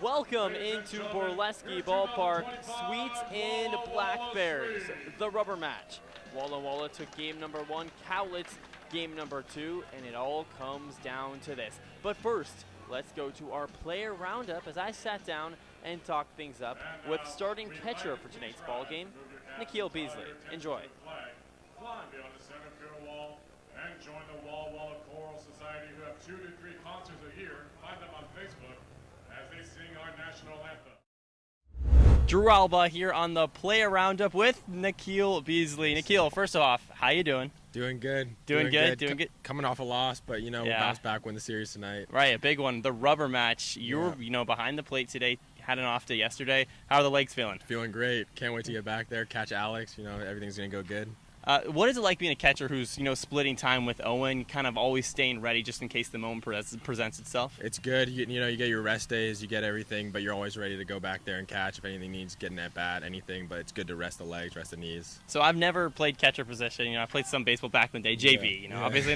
Welcome into Borleski Ballpark, Sweets and Blackbears, the rubber match. Walla Walla took game number 1, Cowlitz game number 2, and it all comes down to this. But first, let's go to our player roundup as I sat down and talked things up with starting catcher for tonight's ball game, Nikhil Beasley. Enjoy. Climb beyond the center field wall and join the Walla Walla Choral Society, who have 2 to 3 concerts a year. Find them on Facebook as they sing our national anthem. Drew Alba here on the player roundup with Nikhil Beasley. Nikhil, first off, how you doing? Doing good. Doing good. Coming off a loss, but we'll bounce back, win the series tonight. Right, a big one. The rubber match. You were, behind the plate today. Had an off day yesterday. How are the legs feeling? Feeling great. Can't wait to get back there, catch Alex. Everything's gonna go good. What is it like being a catcher who's splitting time with Owen, kind of always staying ready just in case the moment presents itself? It's good. You get your rest days, you get everything, but you're always ready to go back there and catch if anything needs getting at bat, anything. But it's good to rest the legs, rest the knees. So I've never played catcher position. I played some baseball back in the day, JV. Obviously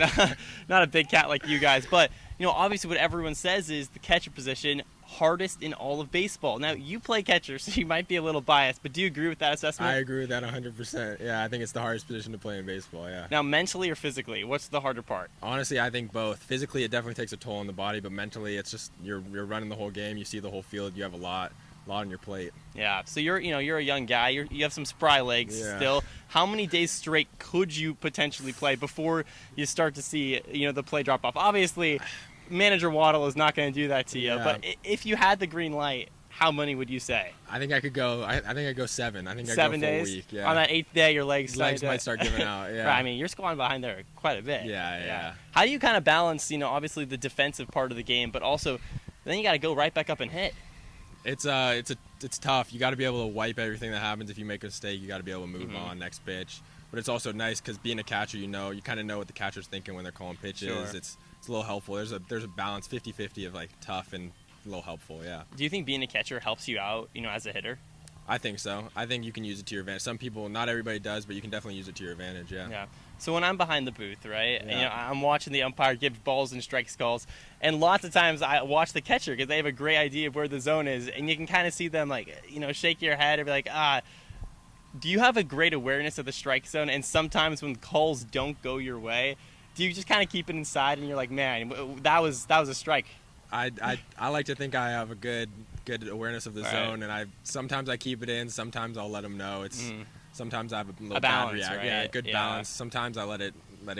not a big cat like you guys, but obviously what everyone says is the catcher position hardest in all of baseball. Now, you play catcher, so you might be a little biased, but do you agree with that assessment? I agree with that 100%. Yeah, I think it's the hardest position to play in baseball, yeah. Now, mentally or physically, what's the harder part? Honestly, I think both. Physically, it definitely takes a toll on the body, but mentally, it's just you're running the whole game, you see the whole field, you have a lot on your plate. Yeah, so you're a young guy, you have some spry legs still. How many days straight could you potentially play before you start to see, the play drop off? Obviously, Manager Waddle is not going to do that to you, but if you had the green light, how many would you say? I think I could go. I think I'd go 7. I think I'd 7 go full days. week. Yeah. On that 8th day, your legs might start giving out. Yeah. Right, I mean, you're squatting behind there quite a bit. Yeah. How do you kind of balance, obviously the defensive part of the game, but also then you got to go right back up and hit? It's tough. You got to be able to wipe everything that happens. If you make a mistake, you got to be able to move on next pitch. But it's also nice because being a catcher, you kind of know what the catcher's thinking when they're calling pitches. Sure. It's a little helpful. There's a balance, 50-50 of tough and a little helpful, yeah. Do you think being a catcher helps you out, as a hitter? I think so. I think you can use it to your advantage. Some people, not everybody does, but you can definitely use it to your advantage, yeah. Yeah. So when I'm behind the booth, right, Yeah. I'm watching the umpire give balls and strike calls, and lots of times I watch the catcher because they have a great idea of where the zone is, and you can kind of see them shake your head and be like, do you have a great awareness of the strike zone? And sometimes when calls don't go your way, do you just kind of keep it inside and you're like, man, that was a strike? I like to think I have a good awareness of the zone, and sometimes I keep it in, sometimes I'll let them know. Sometimes I have a little balance, bad reaction. right? Yeah, good balance. Sometimes I let it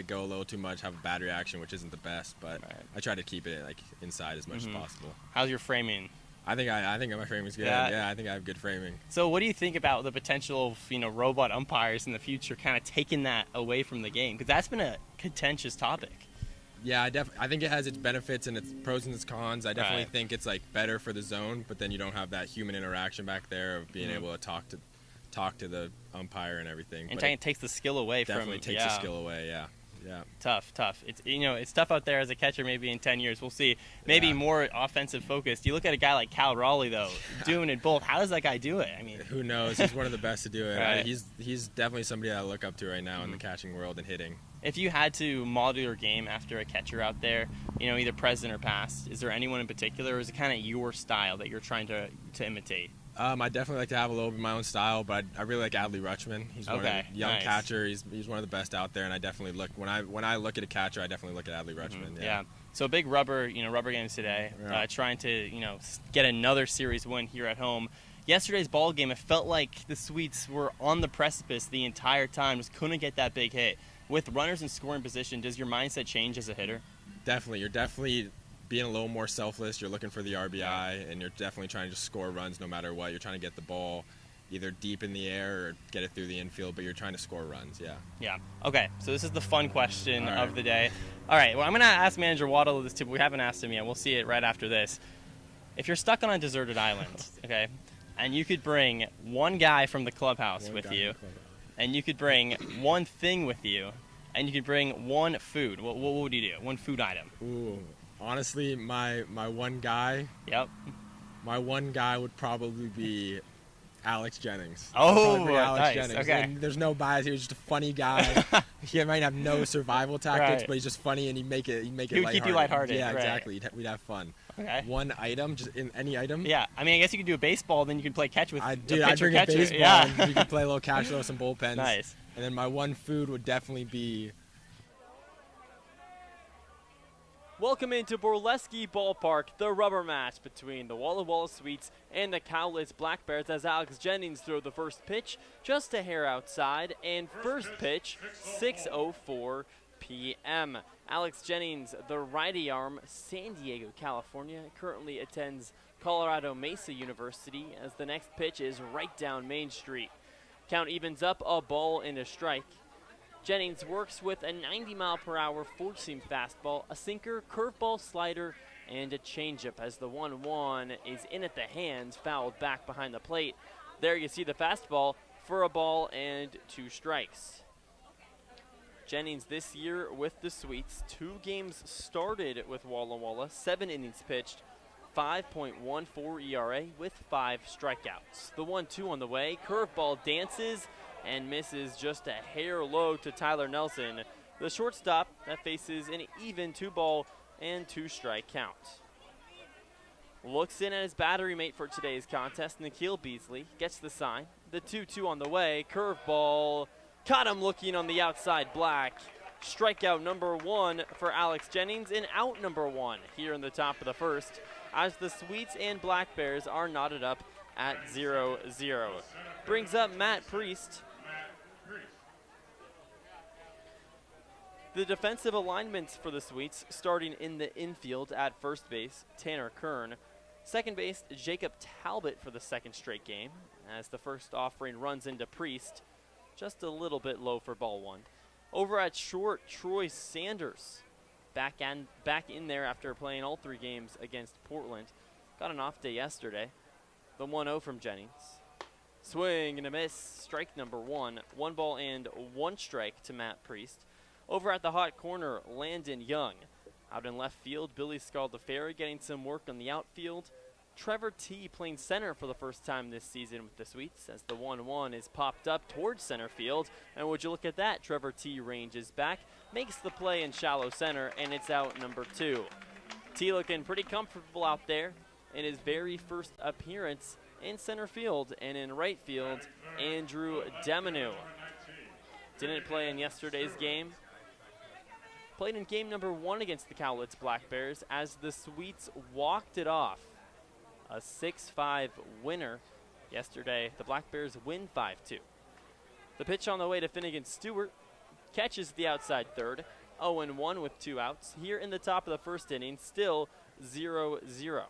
go a little too much, have a bad reaction, which isn't the best, but I try to keep it inside as much as possible. How's your framing? I think my framing's good. Yeah, I think I have good framing. So what do you think about the potential of, robot umpires in the future kind of taking that away from the game? Because that's been a contentious topic. Yeah, I think it has its benefits and its pros and its cons. I definitely think it's better for the zone, but then you don't have that human interaction back there of being able to talk to the umpire and everything. And it takes the skill away from. Definitely takes the skill away. Yeah. Tough. It's it's tough out there as a catcher. Maybe in 10 years we'll see. Maybe more offensive focused. You look at a guy like Cal Raleigh though, doing it both. How does that guy do it? I mean, who knows? He's one of the best to do it. Right. He's definitely somebody that I look up to right now in the catching world and hitting. If you had to model your game after a catcher out there, either present or past, is there anyone in particular, or is it kind of your style that you're trying to imitate? I definitely like to have a little bit of my own style, but I really like Adley Rutschman. He's one of the young catcher. He's one of the best out there, and I definitely look when I look at a catcher, I definitely look at Adley Rutschman. Yeah. So big rubber games today. Trying to get another series win here at home. Yesterday's ball game, it felt like the Sweets were on the precipice the entire time, just couldn't get that big hit. With runners in scoring position, does your mindset change as a hitter? Definitely. You're definitely being a little more selfless. You're looking for the RBI, and you're definitely trying to just score runs no matter what. You're trying to get the ball either deep in the air or get it through the infield, but you're trying to score runs, Yeah. Okay, so this is the fun question of the day. All right, well, I'm going to ask Manager Waddle this too, but we haven't asked him yet. We'll see it right after this. If you're stuck on a deserted island, okay, and you could bring one guy from the clubhouse with you, and you could bring one thing with you, and you could bring one food, what would you do? One food item. Ooh, honestly, my one guy. Yep. My one guy would probably be Alex Jennings. Oh, Probably Alex nice. Jennings. Okay. And there's no bias. He was just a funny guy. He might have no survival tactics, Right. but he's just funny, and he'd make it. He would keep you lighthearted, Yeah, right. exactly. We'd have fun. Okay. One item, just in any item. Yeah, I mean, I guess you could do a baseball, then you could play catch with I'd the bring pitcher a catcher. baseball, Yeah. and we could play a little catch, throw some bullpens. Nice. And then my one food would definitely be. Welcome into Borleski Ballpark, the rubber match between the Walla Walla Sweets and the Cowlitz Blackbears as Alex Jennings throw the first pitch just a hair outside, and first pitch 6:04 p.m. Alex Jennings, the righty arm, San Diego, California, currently attends Colorado Mesa University as the next pitch is right down Main Street. Count evens up, a ball and a strike. Jennings works with a 90-mile-per-hour four-seam fastball, a sinker, curveball, slider, and a changeup as the 1-1 is in at the hands, fouled back behind the plate. There you see the fastball for a ball and 2 strikes. Jennings this year with the Sweets, 2 games started with Walla Walla, 7 innings pitched, 5.14 ERA with 5 strikeouts. The 1-2 on the way, curveball dances and misses just a hair low to Tyler Nelson, the shortstop that faces an even 2-ball and 2-strike count. Looks in at his battery mate for today's contest, Nikhil Beasley, gets the sign. The 2-2 on the way, curveball, caught him looking on the outside black. Strikeout number 1 for Alex Jennings, and out number 1 here in the top of the first, as the Sweets and Blackbears are knotted up at 0-0. Brings up Matt Priest. The defensive alignments for the Sweets, starting in the infield at first base, Tanner Kern. Second base, Jacob Talbot for the second straight game, as the first offering runs into Priest, just a little bit low for ball 1. Over at short, Troy Sanders, back in there after playing all 3 games against Portland. Got an off day yesterday. The 1-0 from Jennings. Swing and a miss, strike number 1. 1 ball and 1 strike to Matt Priest. Over at the hot corner, Landon Young. Out in left field, Billy Scaldafari getting some work on the outfield. Trevor T playing center for the first time this season with the Sweets as the 1-1 is popped up towards center field. And would you look at that, Trevor T ranges back, makes the play in shallow center, and it's out number 2. T looking pretty comfortable out there in his very first appearance in center field. And in right field, Andrew Demanu. Didn't play in yesterday's game. Played in game number 1 against the Cowlitz Blackbears as the Sweets walked it off. A 6-5 winner yesterday. The Blackbears win 5-2. The pitch on the way to Finnegan Stewart. Catches the outside third. 0-1 with 2 outs. Here in the top of the first inning, still 0-0.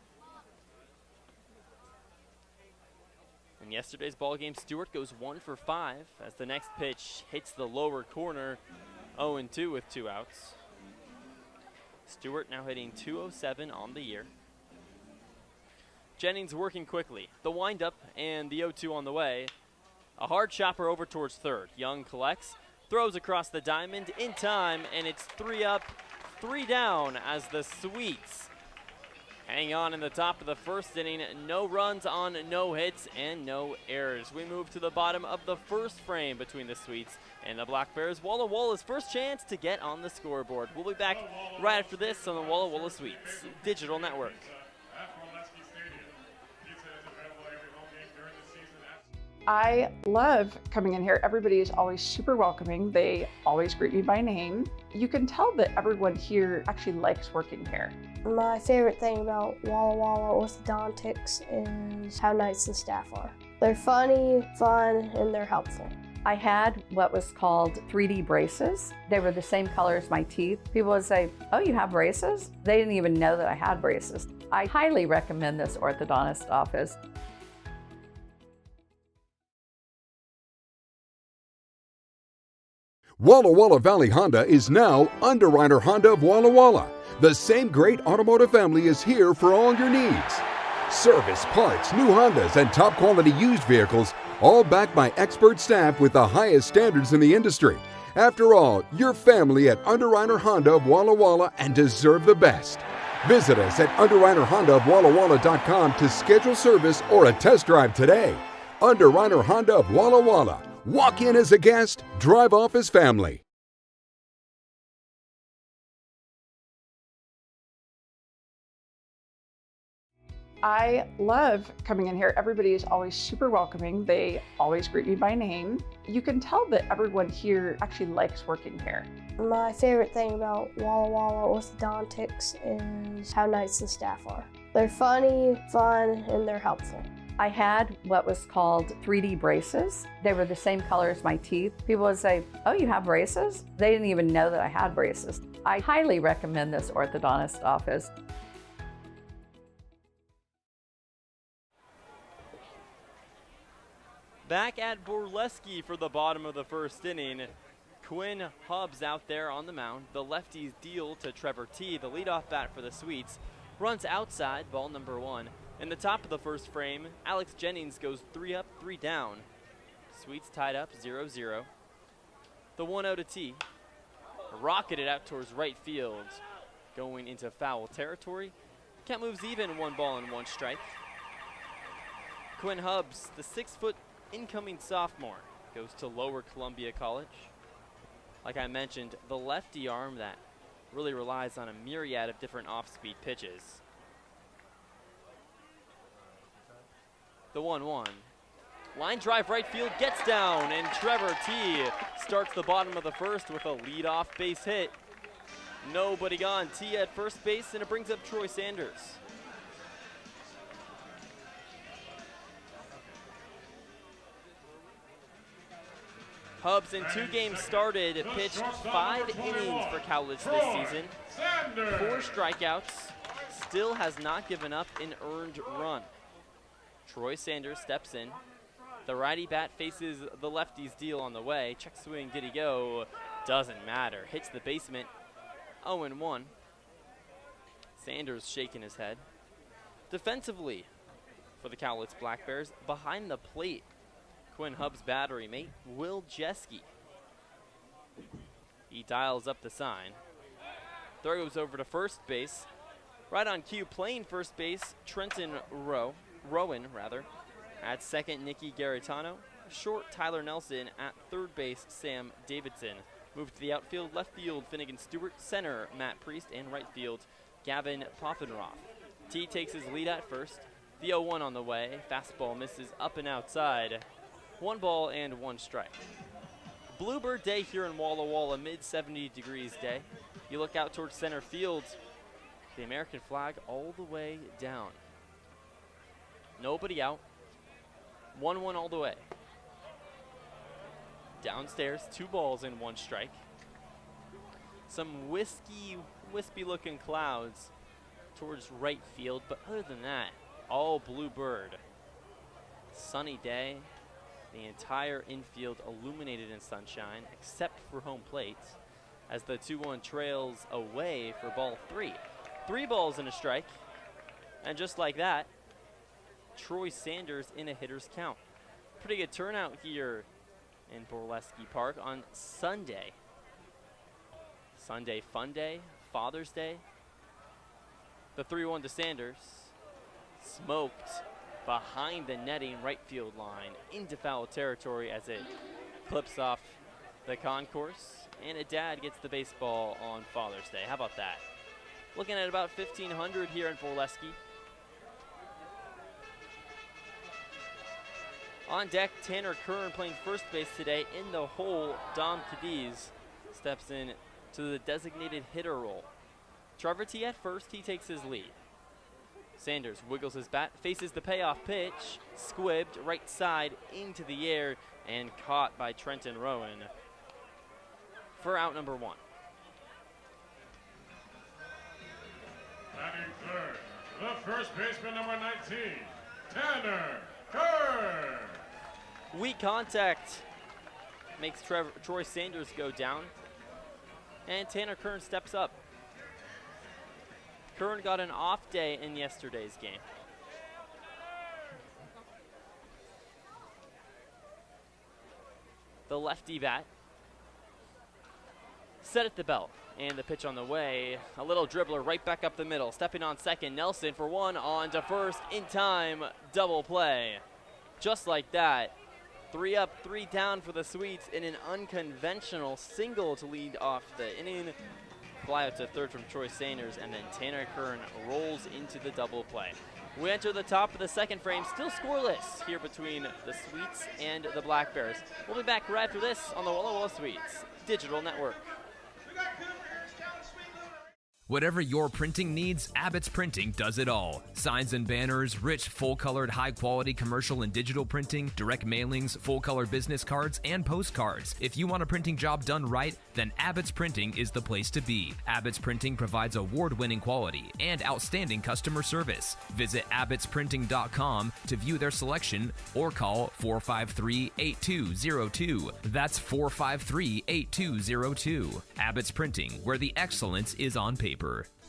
In yesterday's ballgame, Stewart goes 1 for 5 as the next pitch hits the lower corner. 0-2 with 2 outs. Stewart now hitting .207 on the year. Jennings working quickly. The windup and the 0-2 on the way. A hard chopper over towards third. Young collects, throws across the diamond in time, and it's 3 up, 3 down as the Sweets hang on in the top of the first inning. No runs on no hits and no errors. We move to the bottom of the first frame between the Sweets and the Blackbears. Walla Walla's first chance to get on the scoreboard. We'll be back right after this on the Walla Walla Sweets Digital Network. I love coming in here. Everybody is always super welcoming. They always greet me by name. You can tell that everyone here actually likes working here. My favorite thing about Walla Walla orthodontics is how nice the staff are. They're funny, fun, and they're helpful. I had what was called 3D braces. They were the same color as my teeth. People would say, "Oh, you have braces?" They didn't even know that I had braces. I highly recommend this orthodontist office. Walla Walla Valley Honda is now Underwriter Honda of Walla Walla. The same great automotive family is here for all your needs. Service, parts, new Hondas, and top quality used vehicles, all backed by expert staff with the highest standards in the industry. After all, you're family at Underwriter Honda of Walla Walla and deserve the best. Visit us at UnderwriterHondaofWallaWalla.com to schedule service or a test drive today. Underwriter Honda of Walla Walla. Walk in as a guest, drive off as family. I love coming in here. Everybody is always super welcoming. They always greet me by name. You can tell that everyone here actually likes working here. My favorite thing about Walla Walla orthodontics is how nice the staff are. They're funny, fun, and they're helpful. I had what was called 3D braces. They were the same color as my teeth. People would say, "Oh, you have braces?" They didn't even know that I had braces. I highly recommend this orthodontist office. Back at Borleski for the bottom of the first inning. Quinn Hubbs out there on the mound. The lefties deal to Trevor T, the leadoff bat for the Sweets. Runs outside, ball number 1. In the top of the first frame, Alex Jennings goes 3 up, 3 down. Sweets tied up 0-0. The 1-0 to T. Rocketed out towards right field. Going into foul territory. Count moves even, 1 ball and 1 strike. Quinn Hubbs, the 6-foot incoming sophomore, goes to Lower Columbia College. Like I mentioned, the lefty arm that really relies on a myriad of different off-speed pitches. The 1-1. Line drive right field gets down, and Trevor T starts the bottom of the first with a lead-off base hit. Nobody gone. T at first base, and it brings up Troy Sanders. Hubbs in 2 games started, pitched 5 innings for Cowlitz this season. 4 strikeouts, still has not given up an earned run. Troy Sanders steps in. The righty bat faces the lefty's deal on the way. Check swing, did he go? Doesn't matter. Hits the basement, 0-1. Sanders shaking his head. Defensively for the Cowlitz Blackbears, behind the plate, Quinn Hubbs' battery mate, Will Jeske. He dials up the sign. Throws over to first base. Right on cue, playing first base, Trenton Rowan. At second, Nicky Garitano. Short, Tyler Nelson. At third base, Sam Davidson. Moved to the outfield, left field, Finnegan Stewart. Center, Matt Priest. And right field, Gavin Poffenroth. T takes his lead at first. The 0-1 on the way. Fastball misses up and outside. 1 ball and 1 strike. Bluebird day here in Walla Walla, mid-70 degrees day. You look out towards center field, the American flag all the way down. Nobody out. 1-1 all the way. Downstairs, 2 balls and 1 strike. Some wispy looking clouds towards right field, but other than that, all Bluebird. Sunny day. The entire infield illuminated in sunshine, except for home plate, as the 2-1 trails away for ball 3. 3 balls and a strike, and just like that, Troy Sanders in a hitter's count. Pretty good turnout here in Borleski Park on Sunday. Sunday fun day, Father's Day. The 3-1 to Sanders, smoked behind the netting right field line into foul territory as it clips off the concourse, and a dad gets the baseball on Father's Day. How about that? Looking at about 1,500 here in Borleski. On deck, Tanner Kern playing first base today. In the hole, Dom Cadiz steps in to the designated hitter role. Trevor T at first, he takes his lead. Sanders wiggles his bat, faces the payoff pitch, squibbed right side into the air, and caught by Trenton Rowan for out number 1. Batting third, the first baseman, number 19, Tanner Kern. Weak contact makes Troy Sanders go down, and Tanner Kern steps up. Kern got an off day in yesterday's game. The lefty bat set at the belt, and the pitch on the way. A little dribbler right back up the middle. Stepping on second, Nelson for 1 on to first in time. Double play. Just like that, 3 up, 3 down for the Sweets in an unconventional single to lead off the inning. Fly out to third from Troy Sanders, and then Tanner Kern rolls into the double play. We enter the top of the second frame, still scoreless here between the Sweets and the Blackbears. We'll be back right after this on the Walla Walla Sweets Digital Network. Whatever your printing needs, Abbott's Printing does it all. Signs and banners, rich, full-colored, high-quality commercial and digital printing, direct mailings, full-color business cards, and postcards. If you want a printing job done right, then Abbott's Printing is the place to be. Abbott's Printing provides award-winning quality and outstanding customer service. Visit abbottsprinting.com to view their selection or call 453-8202. That's 453-8202. Abbott's Printing, where the excellence is on paper.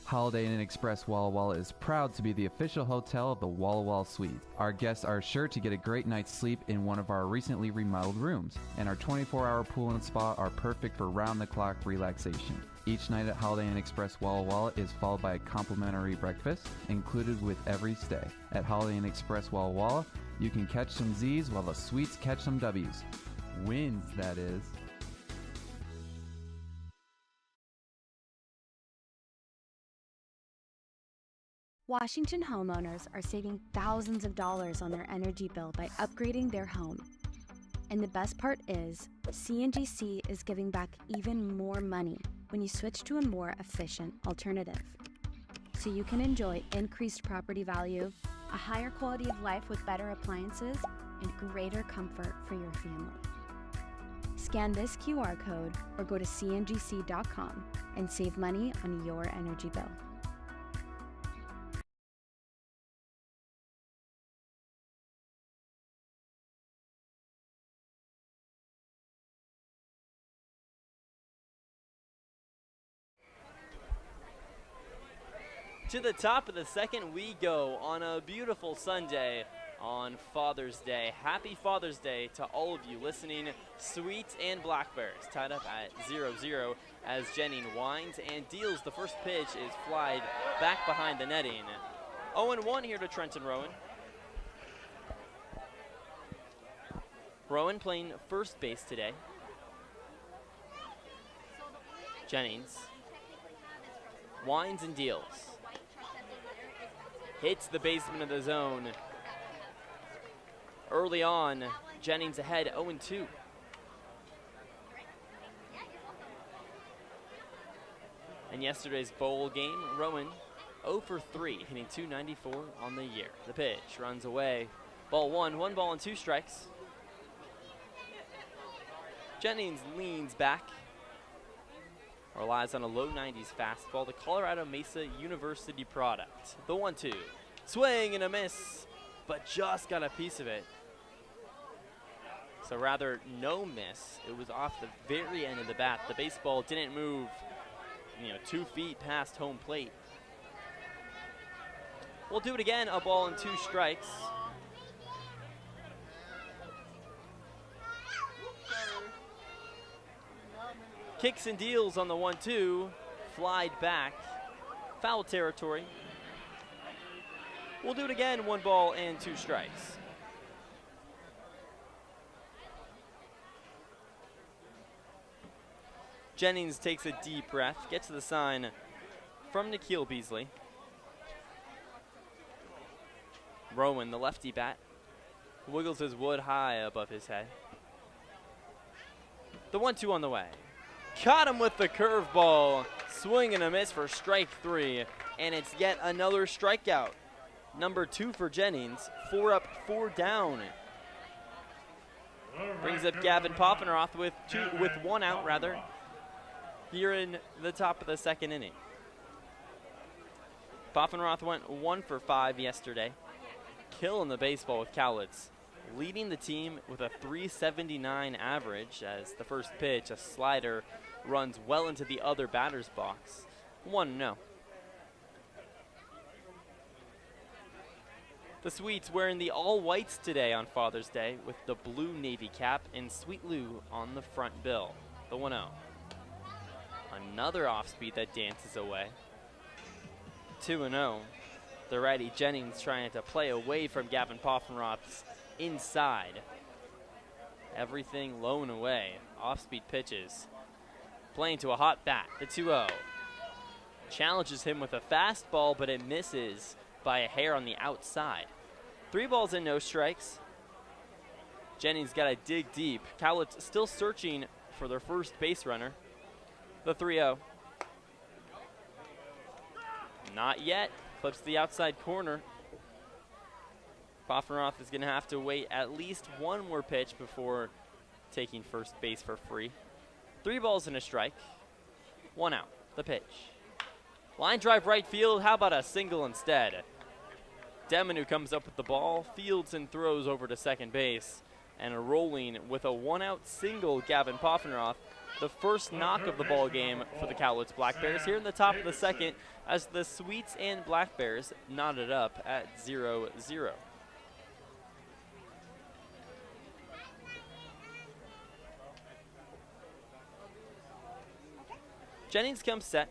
Holiday Inn Express Walla Walla is proud to be the official hotel of the Walla Walla Suite. Our guests are sure to get a great night's sleep in one of our recently remodeled rooms, and our 24-hour pool and spa are perfect for round-the-clock relaxation. Each night at Holiday Inn Express Walla Walla is followed by a complimentary breakfast included with every stay. At Holiday Inn Express Walla Walla, you can catch some Z's while the Sweets catch some W's. Wins, that is. Washington homeowners are saving thousands of dollars on their energy bill by upgrading their home. And the best part is, CNGC is giving back even more money when you switch to a more efficient alternative. So you can enjoy increased property value, a higher quality of life with better appliances, and greater comfort for your family. Scan this QR code or go to cngc.com and save money on your energy bill. To the top of the second we go on a beautiful Sunday on Father's Day. Happy Father's Day to all of you listening. Sweets and Blackbears tied up at 0-0 as Jennings winds and deals. The first pitch is flied back behind the netting. 0-1 here to Trenton Rowan. Rowan playing first base today. Jennings winds and deals. Hits the basement of the zone. Early on, Jennings ahead 0-2. In yesterday's bowl game, Rowan 0 for 3, hitting .294 on the year. The pitch runs away. Ball 1 ball and 2 strikes. Jennings leans back. Relies on a low 90s fastball, the Colorado Mesa University product. The 1-2. Swing and a miss, but just got a piece of it. So rather no miss. It was off the very end of the bat. The baseball didn't move, 2 feet past home plate. We'll do it again, a ball and 2 strikes. Kicks and deals on the 1-2, flied back, foul territory. We'll do it again, 1 ball and 2 strikes. Jennings takes a deep breath, gets to the sign from Nikhil Beasley. Rowan, the lefty bat, wiggles his wood high above his head. The 1-2 on the way. Caught him with the curveball. Swing and a miss for strike 3. And it's yet another strikeout. Number 2 for Jennings. 4 up, 4 down. Brings up Gavin Poffenroth with 1 out, here in the top of the second inning. Poffenroth went 1 for 5 yesterday. Killing the baseball with Cowlitz. Leading the team with a .379 average as the first pitch, a slider, runs well into the other batter's box. 1-0. The Sweets wearing the all-whites today on Father's Day with the blue Navy cap and Sweet Lou on the front bill. The 1-0. Another off-speed that dances away. 2-0. The righty Jennings trying to play away from Gavin Poffenroth's inside. Everything low and away. Off-speed pitches. Playing to a hot bat, the 2-0. Challenges him with a fastball, but it misses by a hair on the outside. 3 balls and no strikes. Jennings got to dig deep. Cowlitz still searching for their first base runner. The 3-0. Not yet. Clips the outside corner. Poffenroth is going to have to wait at least one more pitch before taking first base for free. 3 balls and a strike. 1 out. The pitch. Line drive right field. How about a single instead? Demonu comes up with the ball, fields and throws over to second base. And rolling with a 1-out single, Gavin Poffenroth. The first knock of the ball game for the Cowlitz Blackbears here in the top of the second as the Sweets and Blackbears knotted up at 0-0. Jennings comes set.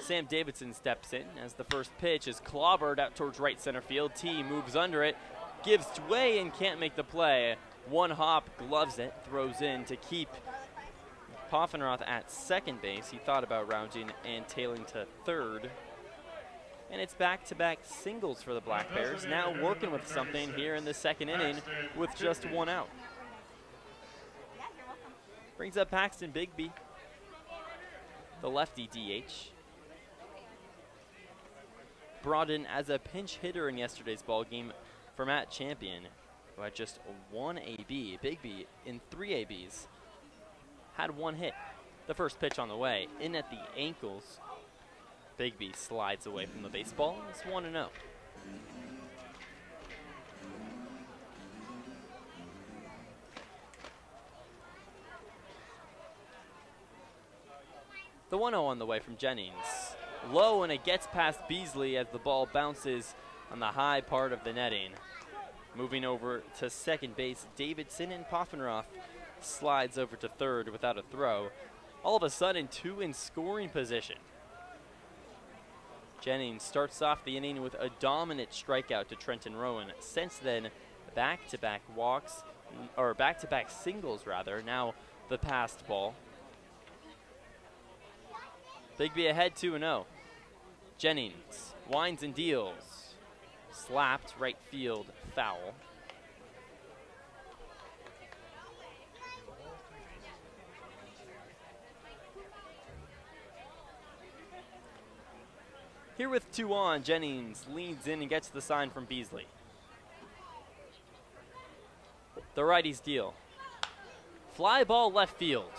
Sam Davidson steps in as the first pitch is clobbered out towards right center field. T moves under it, gives way and can't make the play. One hop, gloves it, throws in to keep Poffenroth at second base. He thought about rounding and tailing to third. And it's back-to-back singles for the Blackbears, now working with something here in the second inning with just 1 out. Brings up Paxton Bigby, the lefty DH. Brought in as a pinch hitter in yesterday's ball game for Matt Champion, who had just 1 AB. Bigby in 3 ABs had 1 hit. The first pitch on the way, in at the ankles. Bigby slides away from the baseball. It's 1-0. The 1-0 on the way from Jennings. Low, and it gets past Beasley as the ball bounces on the high part of the netting. Moving over to second base, Davidson, and Poffenroth slides over to third without a throw. All of a sudden, 2 in scoring position. Jennings starts off the inning with a dominant strikeout to Trenton Rowan. Since then, back-to-back walks, or back-to-back singles rather, now the passed ball. Bigby ahead 2-0. Jennings winds and deals. Slapped right field, foul. Here with 2 on, Jennings leans in and gets the sign from Beasley. The righties deal. Fly ball left field.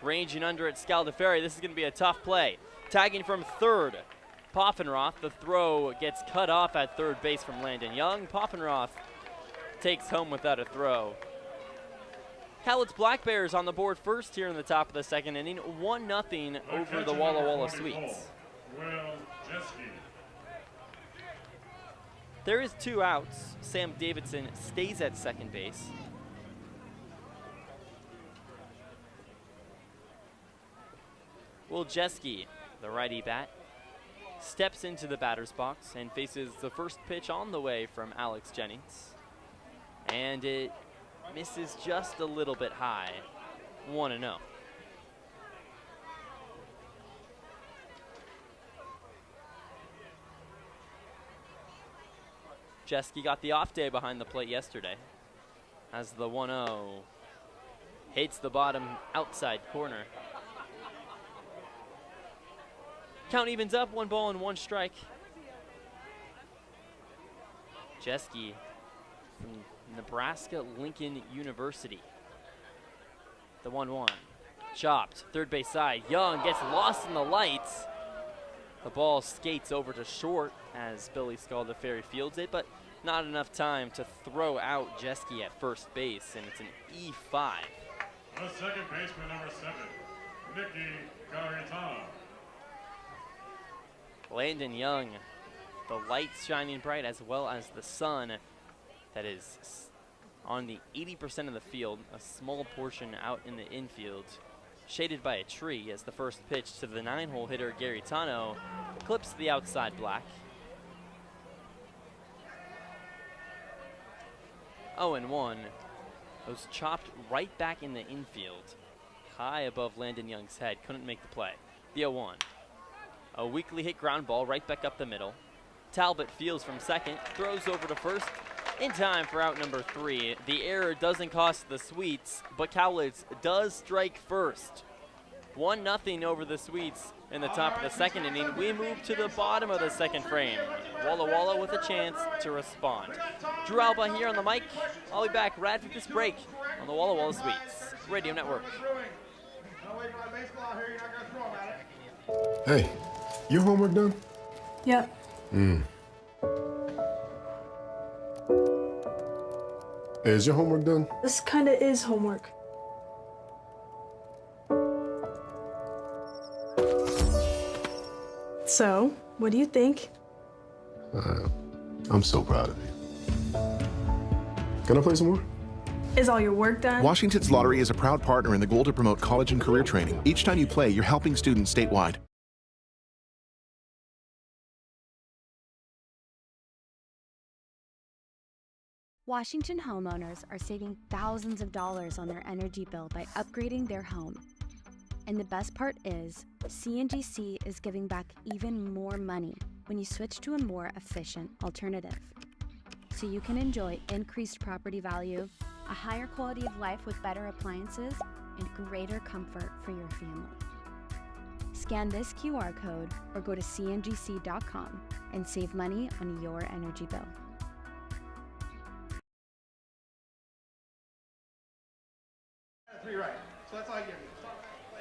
Ranging under at Scaldaferri. This is going to be a tough play. Tagging from third, Poffenroth. The throw gets cut off at third base from Landon Young. Poffenroth takes home without a throw. Cowlitz Blackbears on the board first here in the top of the second inning. 1-0 over the Walla Walla Sweets. There is 2 outs. Sam Davidson stays at second base. Wiljeski, the righty bat, steps into the batter's box and faces the first pitch on the way from Alex Jennings. And it misses just a little bit high. 1-0. Jeske got the off day behind the plate yesterday as the 1-0 hits the bottom outside corner. Count evens up, 1 ball and 1 strike. Jeske from Nebraska Lincoln University. The 1-1. Chopped, third base side. Young gets lost in the lights. The ball skates over to short as Billy Scaldaferri fields it, but not enough time to throw out Jeske at first base, and it's an E5. The second baseman, number 7, Nicky Garitano. Landon Young, the lights shining bright as well as the sun that is on the 80% of the field, a small portion out in the infield, shaded by a tree as the first pitch to the 9-hole hitter Garitano clips the outside black. 0-1. Those chopped right back in the infield, high above Landon Young's head. Couldn't make the play. The 0-1. A weakly hit ground ball right back up the middle. Talbot fields from second, throws over to first, in time for out number 3. The error doesn't cost the Sweets, but Cowlitz does strike first. 1-0 over the Sweets in the top of the second inning. We move to the bottom of the second frame. Walla Walla with a chance to respond. Drew Alba here on the mic. I'll be back right after this break on the Walla Walla Sweets Radio Network. Hey, your homework done? Yep. Hey, is your homework done? This kinda is homework. So, what do you think? I'm so proud of you. Can I play some more? Is all your work done? Washington's Lottery is a proud partner in the goal to promote college and career training. Each time you play, you're helping students statewide. Washington homeowners are saving thousands of dollars on their energy bill by upgrading their home. And the best part is, CNGC is giving back even more money when you switch to a more efficient alternative. So you can enjoy increased property value, a higher quality of life with better appliances, and greater comfort for your family. Scan this QR code or go to cngc.com and save money on your energy bill. Three right. So that's all I give you.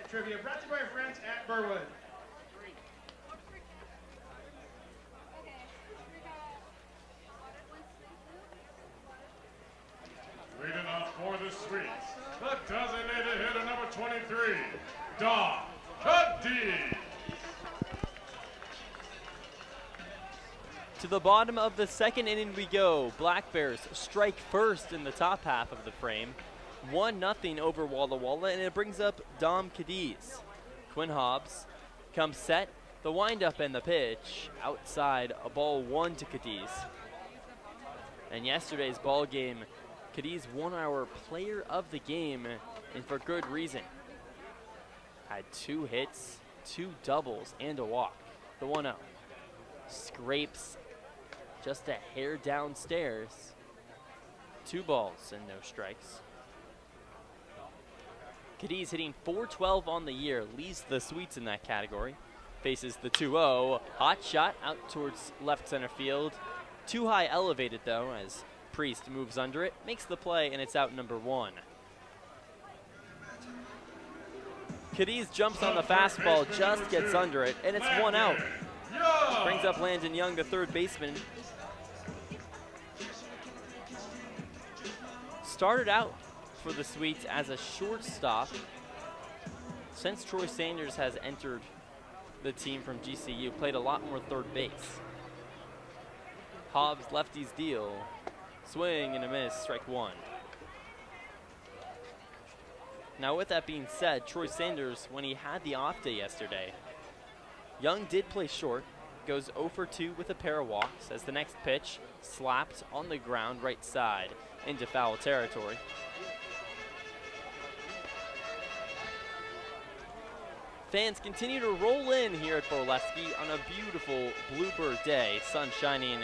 Trivia brought to you by our friends at Burwood. Leading off for the Sweets, the designated hitter number 23, Dom Cadiz. To the bottom of the second inning we go. Blackbears strike first in the top half of the frame. 1-0 over Walla Walla, and it brings up Dom Cadiz. Quinn Hobbs comes set, the windup and the pitch. Outside, a ball 1 to Cadiz. And yesterday's ball game, Cadiz won our player of the game, and for good reason. Had 2 hits, 2 doubles, and a walk. The 1-0. Scrapes just a hair downstairs. 2 balls and no strikes. Cadiz hitting .412 on the year, leads the Sweets in that category. Faces the 2-0, hot shot out towards left center field. Too high elevated though, as Priest moves under it, makes the play, and it's out number 1. Cadiz jumps on the fastball, just gets under it, and it's 1 out. Brings up Landon Young, the third baseman. Started out for the Sweets as a shortstop. Since Troy Sanders has entered the team from GCU, played a lot more third base. Hobbs lefties deal. Swing and a miss, strike 1. Now with that being said, Troy Sanders, when he had the off day yesterday, Young did play short, goes 0 for 2 with a pair of walks as the next pitch slapped on the ground right side into foul territory. Fans continue to roll in here at Borleski on a beautiful bluebird day. Sun shining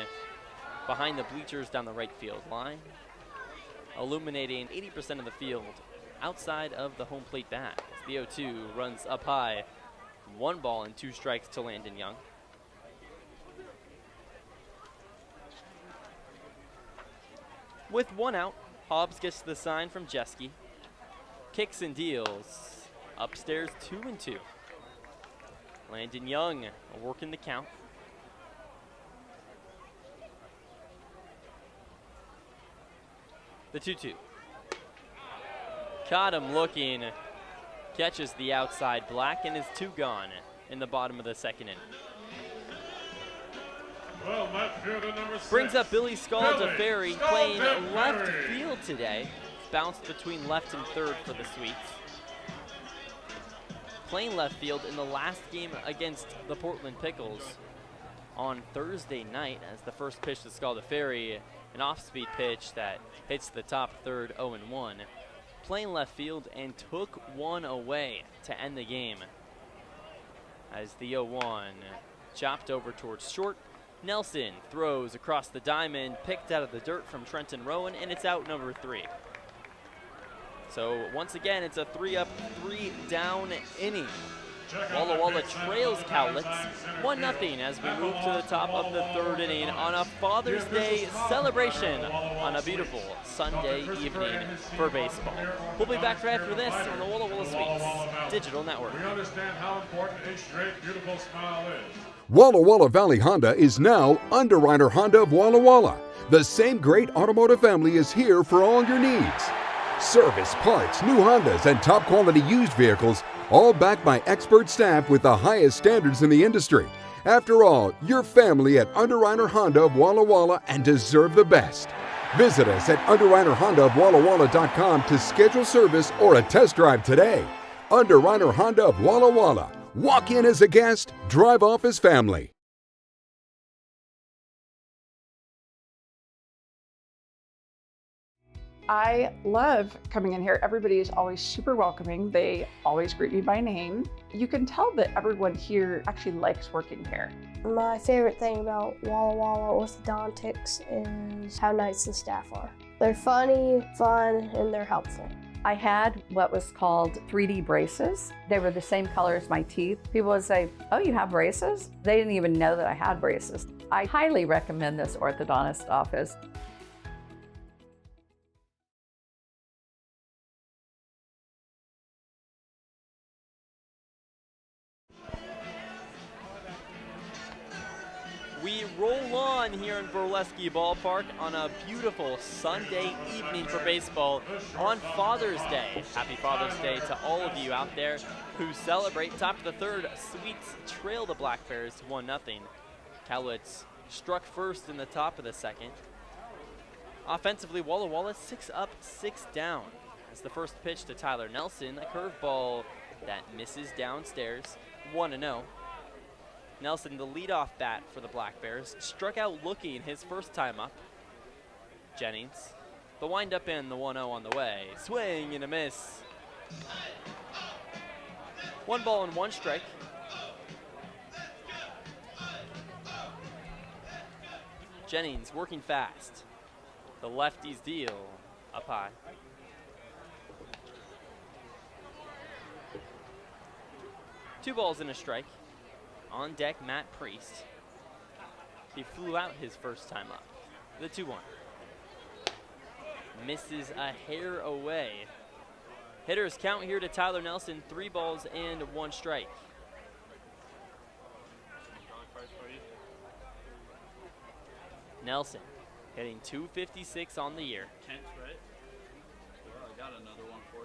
behind the bleachers down the right field line, illuminating 80% of the field outside of the home plate bat. As the 0-2 runs up high. 1 ball and 2 strikes to Landon Young. With 1 out, Hobbs gets the sign from Jeske. Kicks and deals. Upstairs 2-2. Landon Young working the count. The 2-2. Caught him looking. Catches the outside black and is 2 gone in the bottom of the second inning. Well, left fielder number 6. Brings up Billy Scaldaferri playing left field today. Bounced between left and third for the Sweets. Playing left field in the last game against the Portland Pickles on Thursday night as the first pitch to Scaldaferri, An off-speed pitch that hits the top third 0-1. Playing left field and took one away to end the game. As the 0-1 chopped over towards short. Nelson throws across the diamond, picked out of the dirt from Trenton Rowan, and it's out number 3. So once again, it's a 3-up, 3-down inning. Walla Walla trails Cowlitz 1-0 as we move to the top of the 3rd inning on a Father's Day celebration on a beautiful Sunday evening for baseball. We'll be back right after this on the Walla Walla Suites Digital Network. We understand how important a straight, beautiful smile is. Walla Walla Valley Honda is now Underwriter Honda of Walla Walla. The same great automotive family is here for all your needs. Service, parts, new Hondas, and top quality used vehicles, all backed by expert staff with the highest standards in the industry. After all, you're family at Underwriter Honda of Walla Walla and deserve the best. Visit us at UnderwriterHondaofWallaWalla.com to schedule service or a test drive today. Underwriter Honda of Walla Walla. Walk in as a guest, drive off as family. I love coming in here. Everybody is always super welcoming. They always greet me by name. You can tell that everyone here actually likes working here. My favorite thing about Walla Walla orthodontics is how nice the staff are. They're funny, fun, and they're helpful. I had what was called 3D braces. They were the same color as my teeth. People would say, "Oh, you have braces?" They didn't even know that I had braces. I highly recommend this orthodontist office. We roll on here in Burlesque Ballpark on a beautiful Sunday evening for baseball on Father's Day. Happy Father's Day to all of you out there who celebrate. Top of the 3rd, Sweets trail the Blackbears 1-0. Cowlitz struck first in the top of the 2nd. Offensively, Walla Walla 6 up, 6 down. As the first pitch to Tyler Nelson, a curveball that misses downstairs, 1-0. Nelson, the leadoff bat for the Blackbears, struck out looking his first time up. Jennings, the windup in, the 1-0 on the way. Swing and a miss. 1 ball and 1 strike. Jennings working fast. The lefties deal up high. Two balls and a strike. On deck, Matt Priest. He flew out his first time up. The 2-1. Misses a hair away. Hitters count here to Tyler Nelson, 3 balls and 1 strike. Nelson hitting .256 on the year.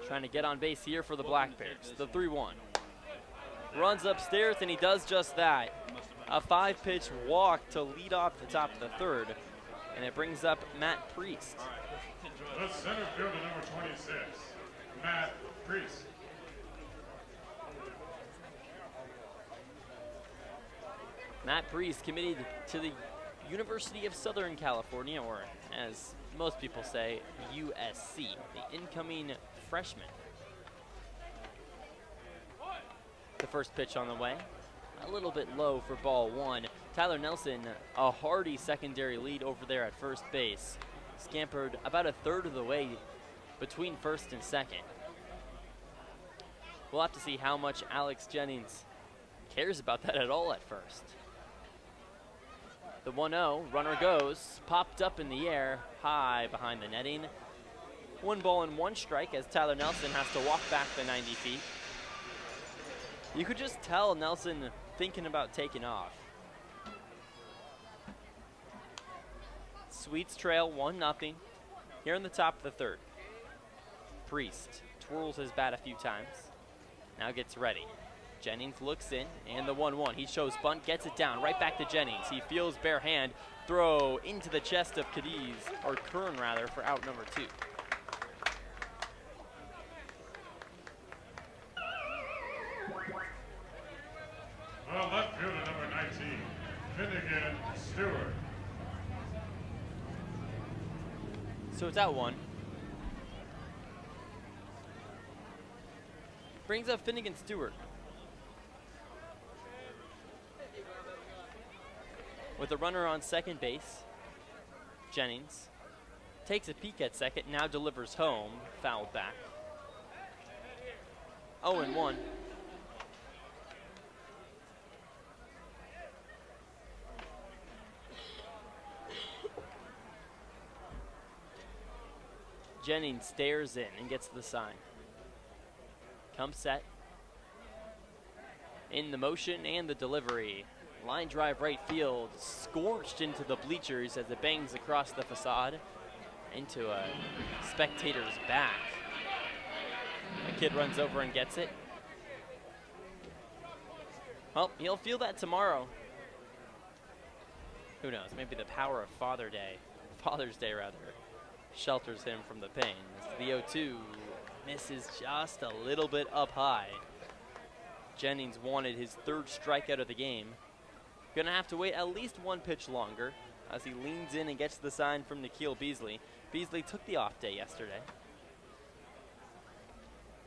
Trying to get on base here for the Blackbears. The 3-1. Runs upstairs, and he does just that. A 5-pitch walk to lead off the top of the 3rd, and it brings up Matt Priest. The center fielder, number 26, Matt Priest. Matt Priest committed to the University of Southern California, or as most people say, USC, the incoming freshman. The first pitch on the way, a little bit low for ball 1. Tyler Nelson, a hearty secondary lead over there at first base. Scampered about a 1/3 of the way between first and second. We'll have to see how much Alex Jennings cares about that at all at first. The 1-0, runner goes, popped up in the air, high behind the netting. 1 ball and 1 strike as Tyler Nelson has to walk back the 90 feet. You could just tell Nelson thinking about taking off. Sweets trail 1-0 here in the top of the 3rd. Priest twirls his bat a few times, now gets ready. Jennings looks in, and the 1-1. He shows bunt, gets it down, right back to Jennings. He feels bare hand, throw into the chest of Cadiz, or Kern rather, for out number 2. Well, left fielder, number 19, Finnegan Stewart. So it's out 1. Brings up Finnegan Stewart. With a runner on second base, Jennings takes a peek at second, now delivers home, fouled back. 0-1. Jennings stares in and gets the sign. Comes set. In the motion and the delivery. Line drive right field, scorched into the bleachers as it bangs across the facade into a spectator's back. A kid runs over and gets it. Well, he'll feel that tomorrow. Who knows? Maybe the power of Father's Day rather, shelters him from the pain. The 0-2 misses just a little bit up high. Jennings wanted his 3rd strikeout of the game. Gonna have to wait at least 1 pitch longer as he leans in and gets the sign from Nikhil Beasley. Beasley took the off day yesterday.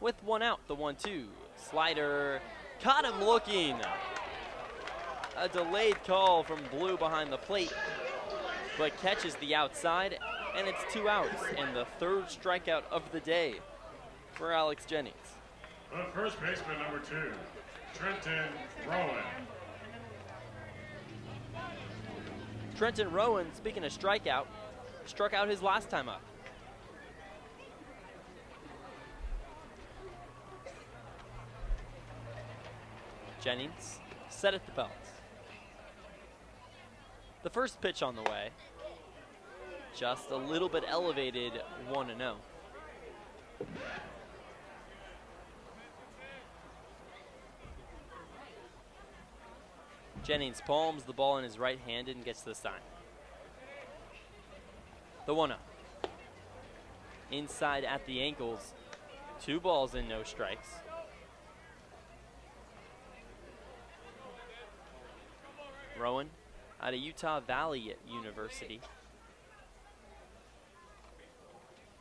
With 1 out, the 1-2. Slider, caught him looking. A delayed call from Blue behind the plate, but catches the outside, and it's 2 outs, and the 3rd strikeout of the day for Alex Jennings. The first baseman, number 2, Trenton Rowan. Trenton Rowan, speaking of strikeout, struck out his last time up. Jennings set at the belt. The first pitch on the way. Just a little bit elevated, 1-0. Jennings palms the ball in his right hand and gets the sign. The 1-0. Inside at the ankles. 2 balls and no strikes. Rowan out of Utah Valley University.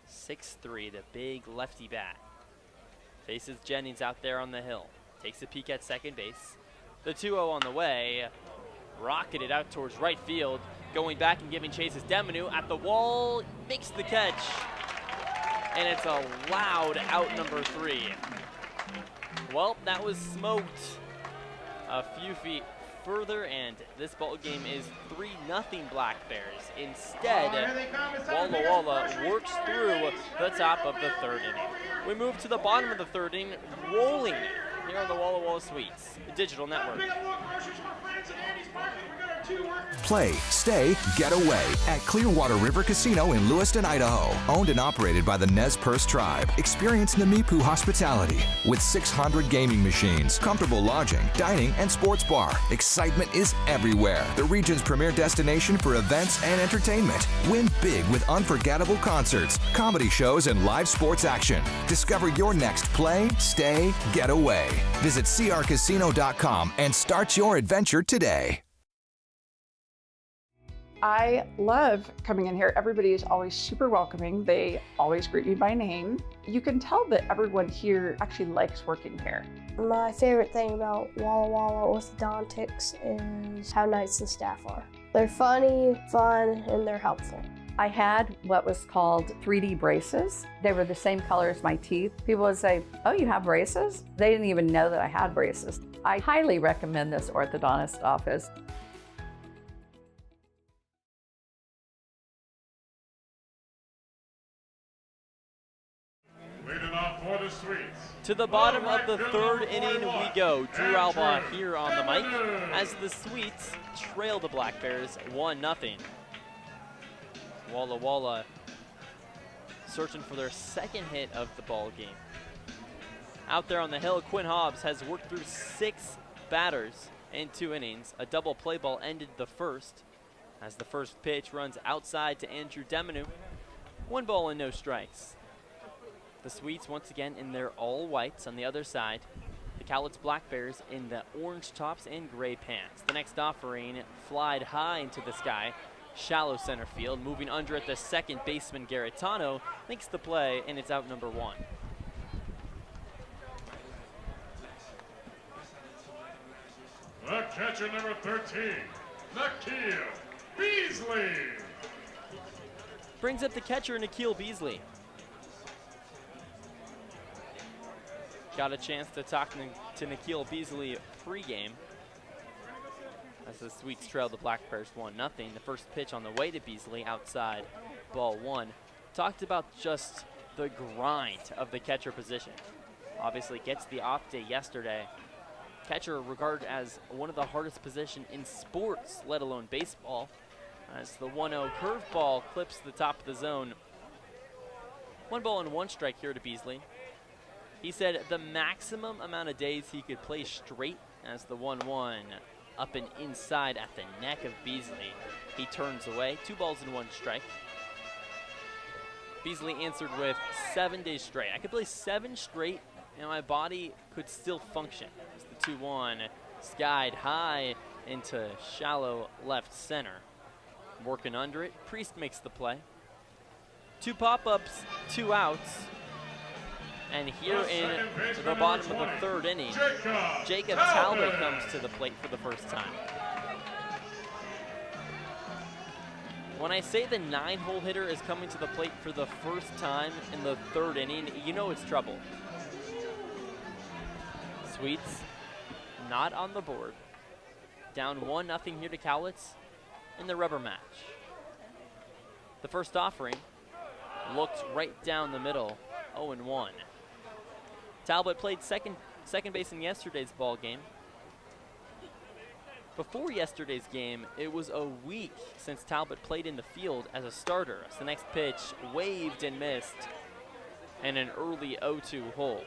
6'3", the big lefty bat. Faces Jennings out there on the hill. Takes a peek at second base. The 2-0 on the way. Rocketed out towards right field. Going back and giving chase is Demonu at the wall. Makes the catch. And it's a loud out number 3. Well, that was smoked a few feet further, and this ball game is 3-0 Blackbears. Instead, Walla Walla works through the top of the 3rd inning. We move to the bottom of the 3rd inning, rolling here on the Walla Walla Suites Digital Network. Play, stay, get away at Clearwater River Casino in Lewiston, Idaho. Owned and operated by the Nez Perce Tribe. Experience Namipu hospitality with 600 gaming machines, comfortable lodging, dining, and sports bar. Excitement is everywhere. The region's premier destination for events and entertainment. Win big with unforgettable concerts, comedy shows, and live sports action. Discover your next play, stay, get away. Visit crcasino.com and start your adventure today. I love coming in here. Everybody is always super welcoming. They always greet me by name. You can tell that everyone here actually likes working here. My favorite thing about Walla Walla orthodontics is how nice the staff are. They're funny, fun, and they're helpful. I had what was called 3D braces. They were the same color as my teeth. People would say, "Oh, you have braces?" They didn't even know that I had braces. I highly recommend this orthodontist office. Leading off for the Sweets. To the bottom of the 3rd inning we go. Drew Alba here on the mic as the Sweets trail the Blackbears 1-0. Walla Walla searching for their 2nd hit of the ball game. Out there on the hill, Quinn Hobbs has worked through 6 batters in 2 innings. A double play ball ended the first as the first pitch runs outside to Andrew Demonu. 1 ball and no strikes. The Sweets once again in their all whites on the other side. The Cowlitz Blackbears in the orange tops and gray pants. The next offering flied high into the sky shallow center field. Moving under at the second baseman, Garitano makes the play, and it's out number 1. The catcher number 13, Nikhil Beasley. Brings up the catcher, Nikhil Beasley. Got a chance to talk to Nikhil Beasley pregame as the Sweets trailed the Blackbears 1-0. The first pitch on the way to Beasley, outside, ball 1. Talked about just the grind of the catcher position. Obviously gets the off day yesterday. Catcher regarded as one of the hardest positions in sports, let alone baseball, as the 1-0 curveball clips the top of the zone. 1 ball and 1 strike here to Beasley. He said the maximum amount of days he could play straight as the 1-1 up and inside at the neck of Beasley. He turns away, 2 balls and 1 strike. Beasley answered with 7 days straight. I could play 7 straight and my body could still function. As the 2-1 skied high into shallow left center. Working under it, Priest makes the play. 2 pop-ups, 2 outs. And here in the bottom of the 3rd inning, Jacob Talbot comes to the plate for the first time. When I say the 9-hole hitter is coming to the plate for the first time in the 3rd inning, you know it's trouble. Sweets not on the board. Down 1-0 here to Cowlitz in the rubber match. The first offering looked right down the middle, 0-1. Talbot played second base in yesterday's ball game. Before yesterday's game, it was a week since Talbot played in the field as a starter. As the next pitch waved and missed, and an early 0-2 hole.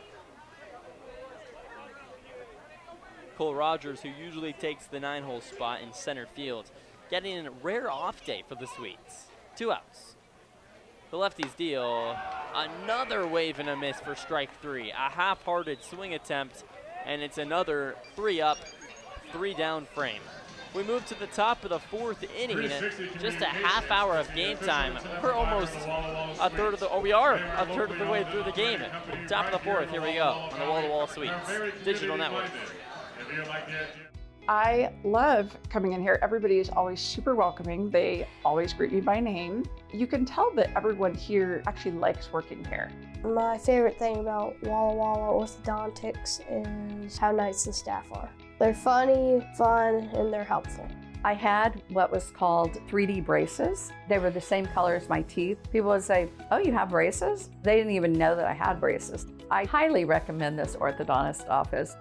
Cole Rogers, who usually takes the 9-hole spot in center field, getting a rare off day for the Sweets. 2 outs. The lefties deal. Another wave and a miss for strike 3. A half-hearted swing attempt, and it's another 3 up, 3 down frame. We move to the top of the 4th inning. Just a half hour of game time. We're almost a third of the, we are a third of the way through the game. Top of the 4th, here we go on the Walla Walla Sweets Digital Network. I love coming in here. Everybody is always super welcoming. They always greet me by name. You can tell that everyone here actually likes working here. My favorite thing about Walla Walla orthodontics is how nice the staff are. They're funny, fun, and they're helpful. I had what was called 3D braces. They were the same color as my teeth. People would say, "Oh, you have braces?" They didn't even know that I had braces. I highly recommend this orthodontist office.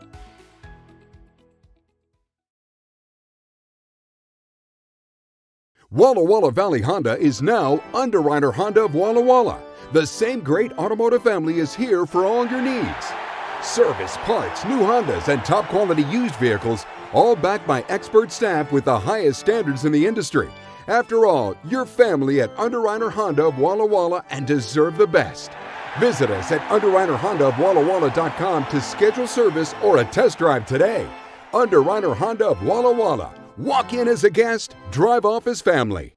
Walla Walla Valley Honda is now Underwriter Honda of Walla Walla. The same great automotive family is here for all your needs. Service, parts, new Hondas, and top quality used vehicles, all backed by expert staff with the highest standards in the industry. After all, you're family at Underwriter Honda of Walla Walla and deserve the best. Visit us at underwriterhondaofwallawalla.com to schedule service or a test drive today. Underwriter Honda of Walla Walla. Walk in as a guest, drive off as family.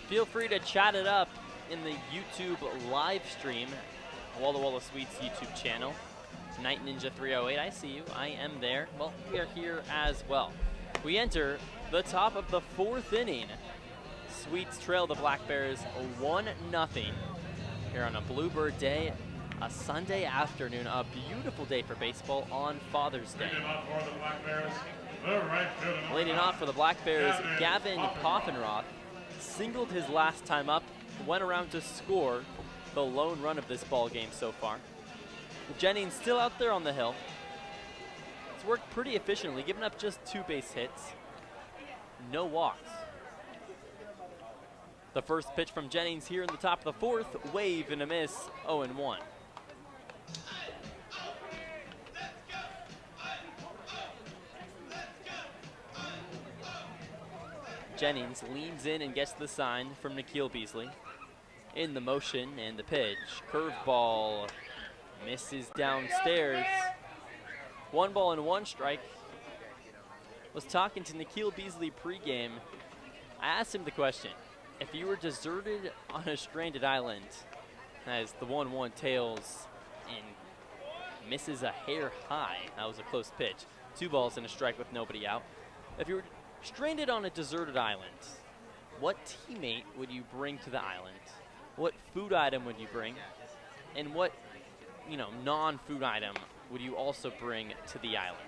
Feel free to chat it up in the YouTube live stream, Walla Walla Sweets YouTube channel. Night Ninja 308, I see you. I am there. Well, we are here as well. We enter the top of the 4th inning. Sweets trail the Blackbears 1-0 here on a Bluebird Day, a Sunday afternoon, a beautiful day for baseball on Father's Day. Leading off for the Blackbears, Gavin Poffenroth singled his last time up, went around to score the lone run of this ball game so far. Jennings still out there on the hill. It's worked pretty efficiently, giving up just 2 base hits, no walks. The first pitch from Jennings here in the top of the 4th, wave and a miss, 0-1. Jennings leans in and gets the sign from Nikhil Beasley. in the motion, and the pitch. Curveball misses downstairs. 1 ball and 1 strike. Was talking to Nikhil Beasley pregame. I asked him the question, if you were deserted on a stranded island, as the 1-1 tails and misses a hair high. That was a close pitch. 2 balls and a strike with nobody out. If you were stranded on a deserted island, what teammate would you bring to the island? What food item would you bring? And what, non-food item would you also bring to the island?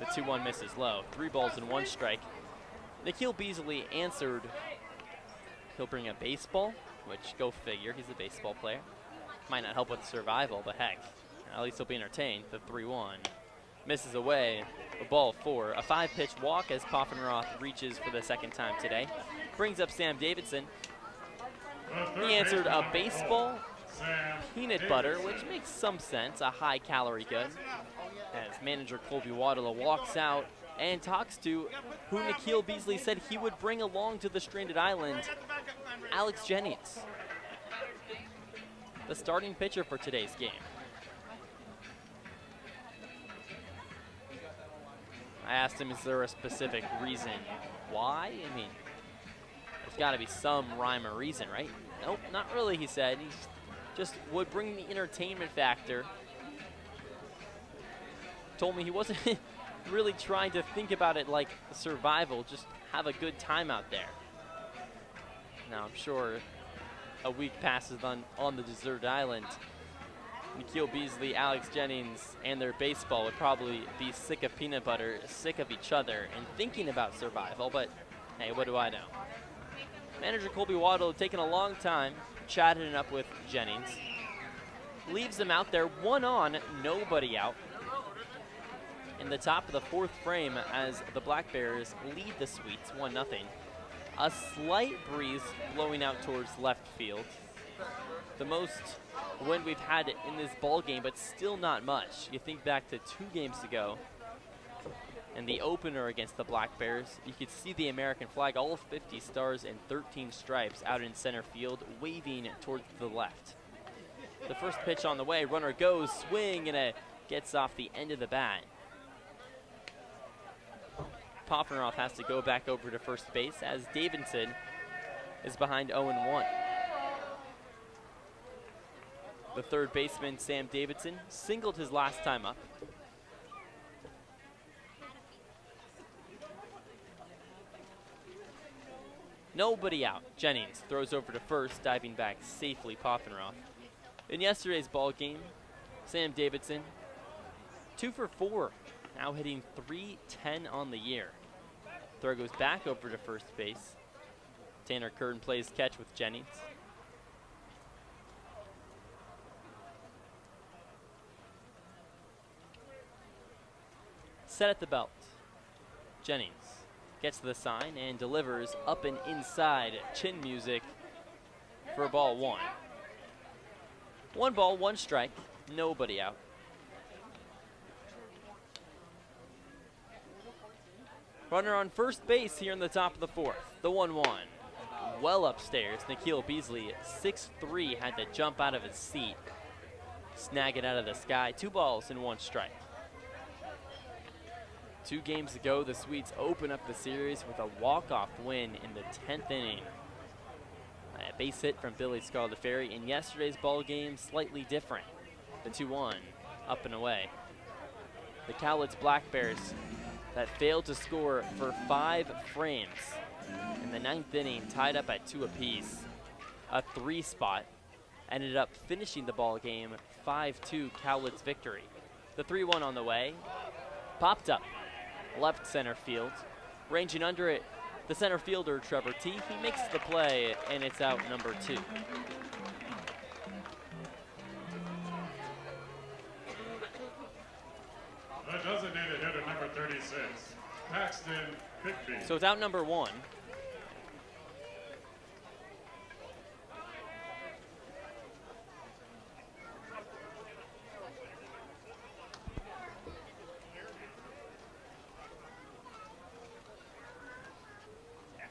The 2-1 misses low. 3 balls and 1 strike. Nikhil Beasley answered he'll bring a baseball, which go figure, he's a baseball player. Might not help with survival, but heck, at least he'll be entertained. The 3-1 misses away. A ball 4. A 5-pitch walk as Poffenroth reaches for the second time today. Brings up Sam Davidson. He answered a baseball, peanut butter, which makes some sense, a high-calorie good. As manager Colby Waddle walks out and talks to who Nikhil Beasley said he would bring along to the stranded island, Alex Jennings, the starting pitcher for today's game. I asked him, is there a specific reason why? I mean, there's got to be some rhyme or reason, right? Nope, not really, he said. He just would bring the entertainment factor. Told me he wasn't really trying to think about it like survival, just have a good time out there. Now, I'm sure a week passes on the deserted island. Nikhil Beasley, Alex Jennings, and their baseball would probably be sick of peanut butter, sick of each other, and thinking about survival, but hey, what do I know? Manager Colby Waddle taking a long time, chatting it up with Jennings. Leaves him out there, 1 on, nobody out. In the top of the 4th frame as the Blackbears lead the Sweets 1-0. A slight breeze blowing out towards left field. The most wind we've had in this ball game, but still not much. You think back to 2 games ago and the opener against the Blackbears, you could see the American flag, all 50 stars and 13 stripes out in center field, waving towards the left. The first pitch on the way, runner goes, swing, and it gets off the end of the bat. Poffenroth has to go back over to first base as Davidson is behind 0-1. The third baseman, Sam Davidson, singled his last time up. Nobody out. Jennings throws over to first, diving back safely, Poffenroth. In yesterday's ball game, Sam Davidson, 2 for 4, now hitting .310 on the year. Throw goes back over to first base. Tanner Curtin plays catch with Jennings. Set at the belt. Jennings gets to the sign and delivers up and inside chin music for ball 1. 1 ball, 1 strike, nobody out. Runner on first base here in the top of the 4th. The 1-1. Well upstairs, Nikhil Beasley, 6'3", had to jump out of his seat. Snag it out of the sky. 2 balls and 1 strike. 2 games ago, the Swedes open up the series with a walk-off win in the 10th inning. A base hit from Billy Scaldaferri. In yesterday's ball game, slightly different. The 2-1, up and away. The Cowlitz Blackbears that failed to score for 5 frames. In the 9th inning, tied up at 2 apiece. A 3 spot ended up finishing the ball game 5-2 Cowlitz victory. The 3-1 on the way, popped up left center field. Ranging under it, the center fielder, Trevor T. He makes the play, and it's out number 2. The designated hitter, number 36, Paxton Bigby. So it's out number 1.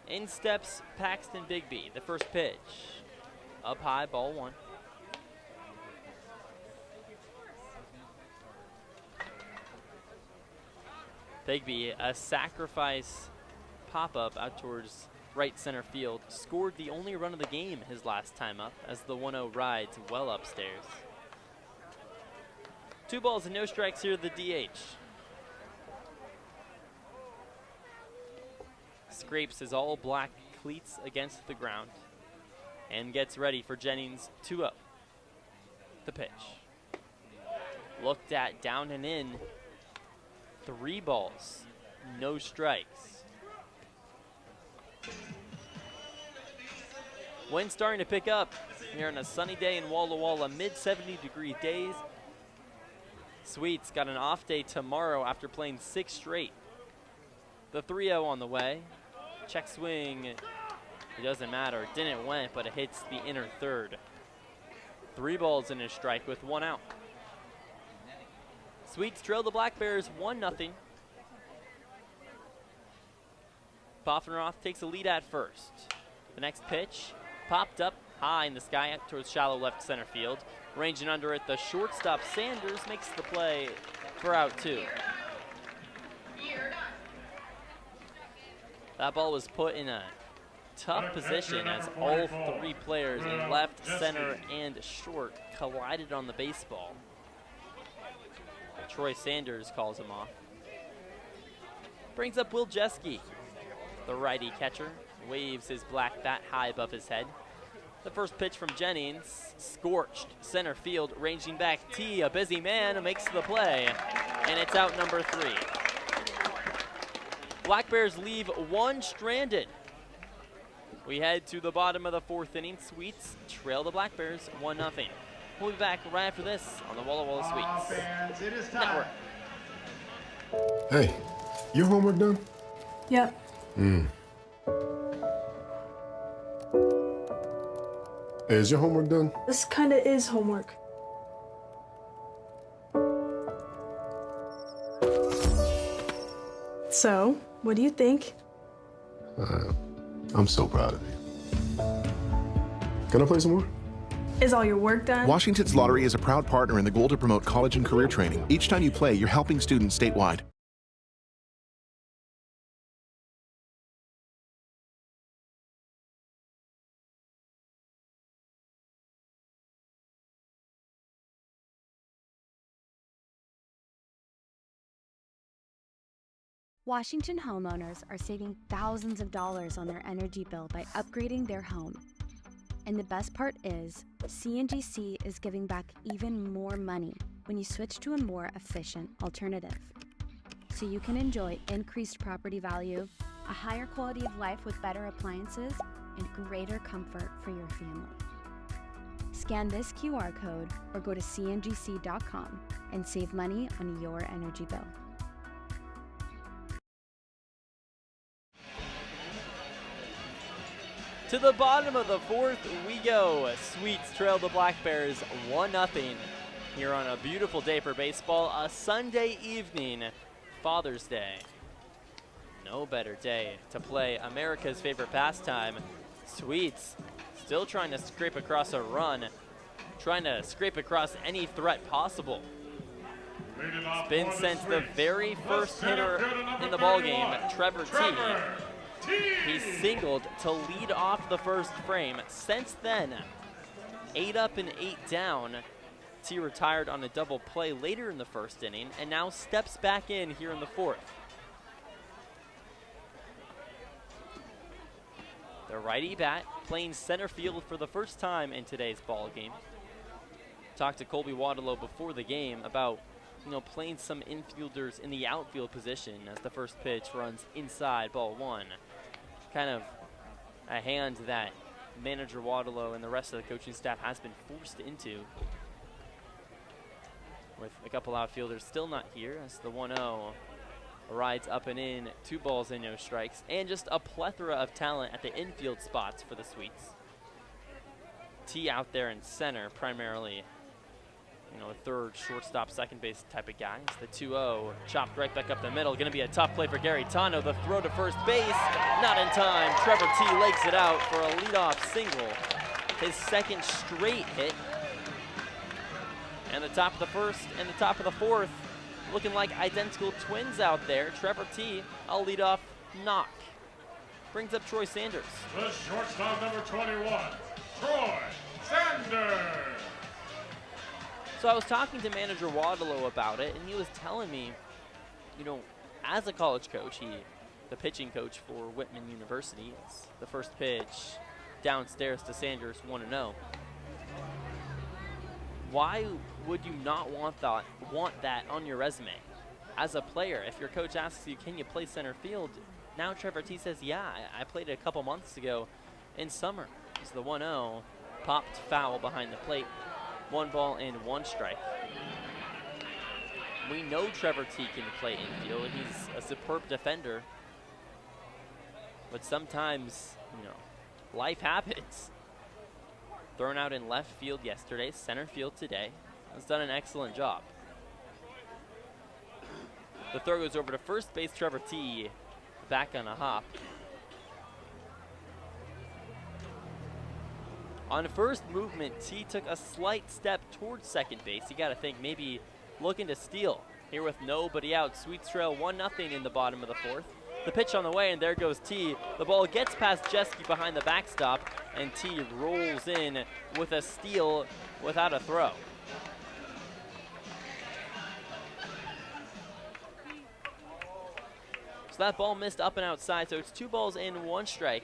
In steps Paxton Bigby. The first pitch, Up high, ball 1. Bigby, a sacrifice pop-up out towards right center field. Scored the only run of the game his last time up as the 1-0 rides well upstairs. 2 balls and no strikes here, the DH. Scrapes his all-black cleats against the ground and gets ready for Jennings' 2-0. The pitch. Looked at, down and in. 3 balls, no strikes. Wind starting to pick up here on a sunny day in Walla Walla, mid-70-degree days. Sweets got an off day tomorrow after playing 6 straight. The 3-0 on the way. Check swing, it doesn't matter. It didn't went, but it hits the inner third. 3 balls and a strike with 1 out. Sweets trail the Blackbears 1-0. Boffenroth takes a lead at first. The next pitch popped up high in the sky up towards shallow left center field. Ranging under it, the shortstop Sanders makes the play for out 2. That ball was put in a tough position as all 3 players in left, center, and short collided on the baseball. Troy Sanders calls him off. Brings up Will Jeske. The righty catcher waves his black bat high above his head. The first pitch from Jennings, scorched center field, ranging back T, a busy man, makes the play, and it's out number 3. Blackbears leave 1 stranded. We head to the bottom of the 4th inning. Sweets trail the Blackbears 1-0. We'll be back right after this on the Walla Walla Sweets Fans, it is Network. Hey, your homework done? Yep. Hey, is your homework done? This kinda is homework. So, what do you think? I'm so proud of you. Can I play some more? Is all your work done? Washington's Lottery is a proud partner in the goal to promote college and career training. Each time you play, you're helping students statewide. Washington homeowners are saving thousands of dollars on their energy bill by upgrading their home. And the best part is, CNGC is giving back even more money when you switch to a more efficient alternative. So you can enjoy increased property value, a higher quality of life with better appliances, and greater comfort for your family. Scan this QR code or go to cngc.com and save money on your energy bill. To the bottom of the 4th we go. Sweets trail the Blackbears 1-0 here on a beautiful day for baseball, a Sunday evening, Father's Day. No better day to play America's favorite pastime. Sweets still trying to scrape across a run, trying to scrape across any threat possible. It's been since the very first hitter in the ballgame, Trevor T. He singled to lead off the first frame. Since then, 8 up and 8 down. T retired on a double play later in the first inning and now steps back in here in the 4th. The righty bat playing center field for the first time in today's ball game. Talked to Colby Waterlow before the game about playing some infielders in the outfield position as the first pitch runs inside, ball 1. Kind of a hand that manager Waterlow and the rest of the coaching staff has been forced into, with a couple outfielders still not here as the 1-0 rides up and in, 2 balls and no strikes, and just a plethora of talent at the infield spots for the Sweets. T out there in center primarily, a third, shortstop, second base type of guy. It's the 2-0, chopped right back up the middle. Going to be a tough play for Gary Tano. The throw to first base, not in time. Trevor T legs it out for a leadoff single. his second straight hit. And the top of the first and the top of the fourth looking like identical twins out there. Trevor T, a leadoff knock. Brings up Troy Sanders. The shortstop, number 21, Troy Sanders. So I was talking to manager Waddlow about it, and he was telling me, you know, as a college coach, the pitching coach for Whitman University, it's the first pitch downstairs to Sanders, 1-0. Why would you not want that on your resume? As a player, if your coach asks you, can you play center field? Now Trevor T says, yeah, I played it a couple months ago in summer. It's the 1-0, popped foul behind the plate. 1 ball and 1 strike. We know Trevor T can play infield. He's a superb defender. But sometimes, you know, life happens. Thrown out in left field yesterday, center field today. Has done an excellent job. The throw goes over to first base. Trevor T back on a hop. On first movement, T took a slight step towards second base. You got to think maybe looking to steal. Here with nobody out, Sweets trail 1-0 in the bottom of the fourth. The pitch on the way, and there goes T. The ball gets past Jeske behind the backstop, and T rolls in with a steal without a throw. So that ball missed up and outside, so it's 2 balls and 1 strike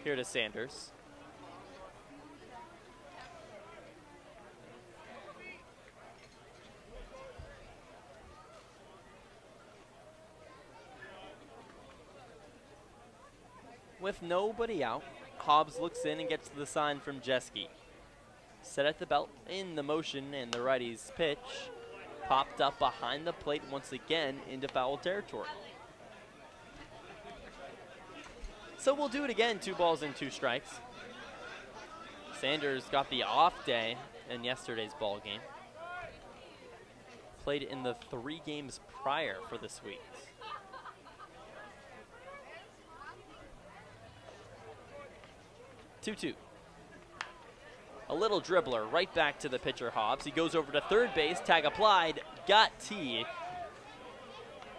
here to Sanders. With nobody out, Hobbs looks in and gets the sign from Jeske. Set at the belt, in the motion, and the righty's pitch popped up behind the plate once again into foul territory. So we'll do it again, 2 balls and 2 strikes. Sanders got the off day in yesterday's ball game. Played in the 3 games prior for the Swedes. Two. A little dribbler right back to the pitcher Hobbs. He goes over to third base, tag applied, got T.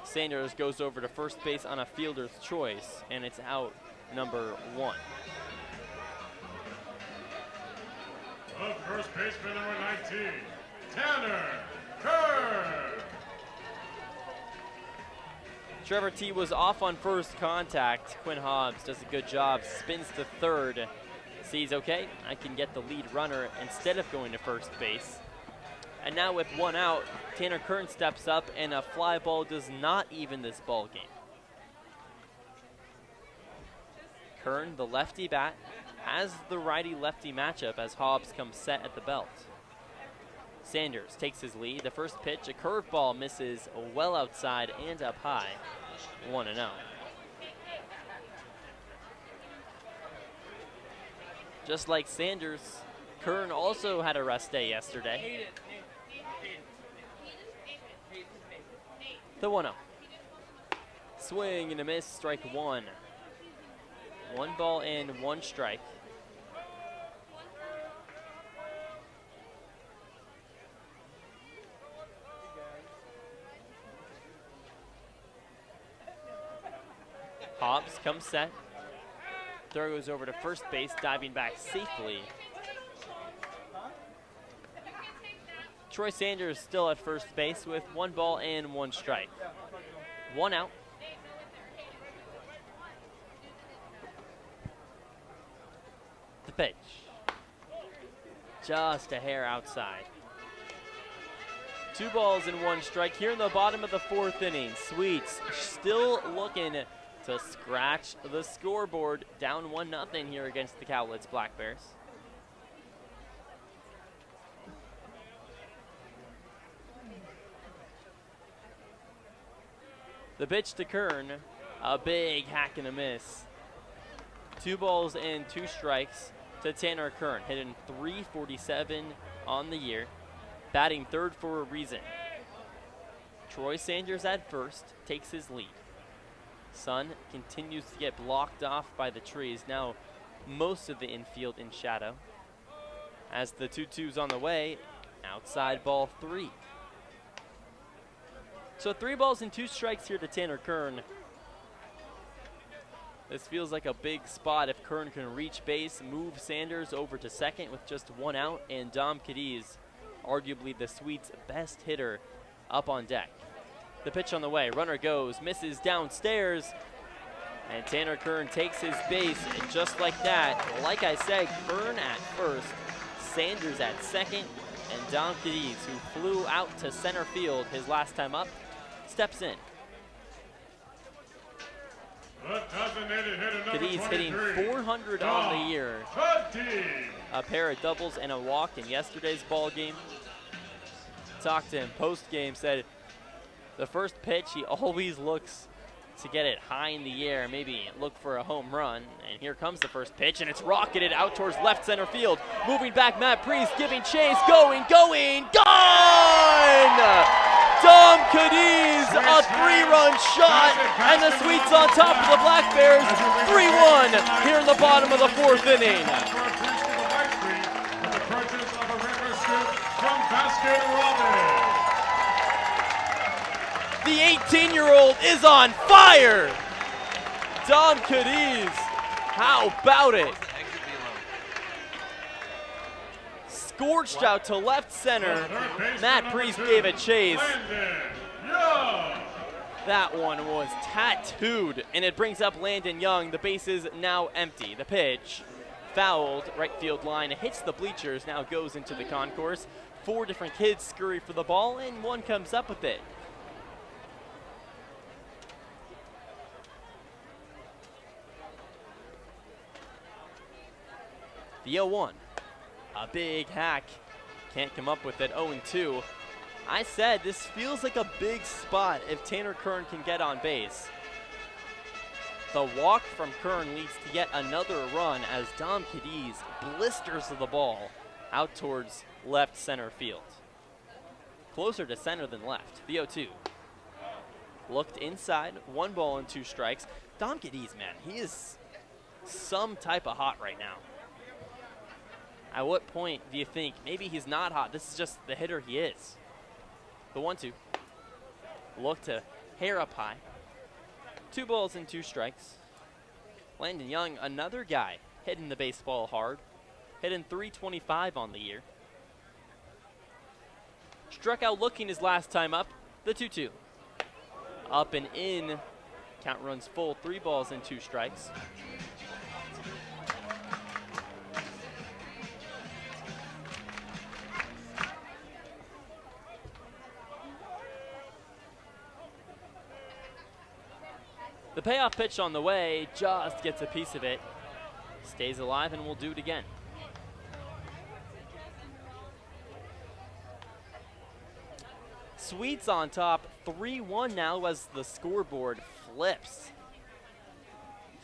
Sanders goes over to first base on a fielder's choice, and it's out number 1. The first baseman, number 19, Tanner Kerr. Trevor T was off on first contact. Quinn Hobbs does a good job, spins to third. Sees, okay, I can get the lead runner instead of going to first base. And now with 1 out, Tanner Kern steps up, and a fly ball does not even this ball game. Kern, the lefty bat, has the righty-lefty matchup as Hobbs comes set at the belt. Sanders takes his lead. The first pitch, a curveball, misses well outside and up high. 1-0. Just like Sanders, Kern also had a rest day yesterday. The 1-0. Swing and a miss, strike 1. 1 ball and 1 strike. Hobbs comes set. Throw goes over to first base, diving back safely. Troy Sanders still at first base with 1 ball and 1 strike. 1 out. The pitch. Just a hair outside. 2 balls and 1 strike here in the bottom of the 4th inning. Sweets still looking to scratch the scoreboard. Down 1-0 here against the Cowlitz Blackbears. The pitch to Kern, a big hack and a miss. 2 balls and 2 strikes to Tanner Kern, hitting .347 on the year, batting third for a reason. Troy Sanders at first takes his lead. Sun continues to get blocked off by the trees. Now most of the infield in shadow. As the 2-2's on the way, outside ball 3. So 3 balls and 2 strikes here to Tanner Kern. This feels like a big spot if Kern can reach base, move Sanders over to second with just 1 out, and Dom Cadiz, arguably the Sweets' best hitter, up on deck. The pitch on the way, runner goes, misses downstairs, and Tanner Kern takes his base, and just like that, like I said, Kern at first, Sanders at second, and Dom Cadiz, who flew out to center field his last time up, steps in. Cadiz hitting 400 on the year. A pair of doubles and a walk in yesterday's ball game. Talked to him post-game, said the first pitch he always looks to get it high in the air, maybe look for a home run. And here comes the first pitch, and it's rocketed out towards left center field. Moving back, Matt Priest giving chase, going, gone! Dom Cadiz, a 3-run shot, and the Sweets on top of the Blackbears, 3-1 here in the bottom of the 4th inning. The 18-year-old is on fire! Dom Cadiz, how about it? Scorched out to left center. Matt Priest gave it chase. That one was tattooed, and it brings up Landon Young. The base is now empty. The pitch, fouled, right field line, hits the bleachers, now goes into the concourse. 4 different kids scurry for the ball, and one comes up with it. The 0-1, a big hack, can't come up with it, 0-2. I said this feels like a big spot if Tanner Kern can get on base. The walk from Kern leads to yet another run as Dom Cadiz blisters the ball out towards left center field. Closer to center than left, the 0-2. Looked inside, 1 ball and 2 strikes. Dom Cadiz, man, he is some type of hot right now. At what point do you think maybe he's not hot? This is just the hitter he is. The 1-2. Look to hair up high. 2 balls and 2 strikes. Landon Young, another guy hitting the baseball hard. Hitting .325 on the year. Struck out looking his last time up. The 2-2. Up and in. Count runs full. 3 balls and 2 strikes. The payoff pitch on the way just gets a piece of it. Stays alive and will do it again. Sweets on top, 3-1 now as the scoreboard flips.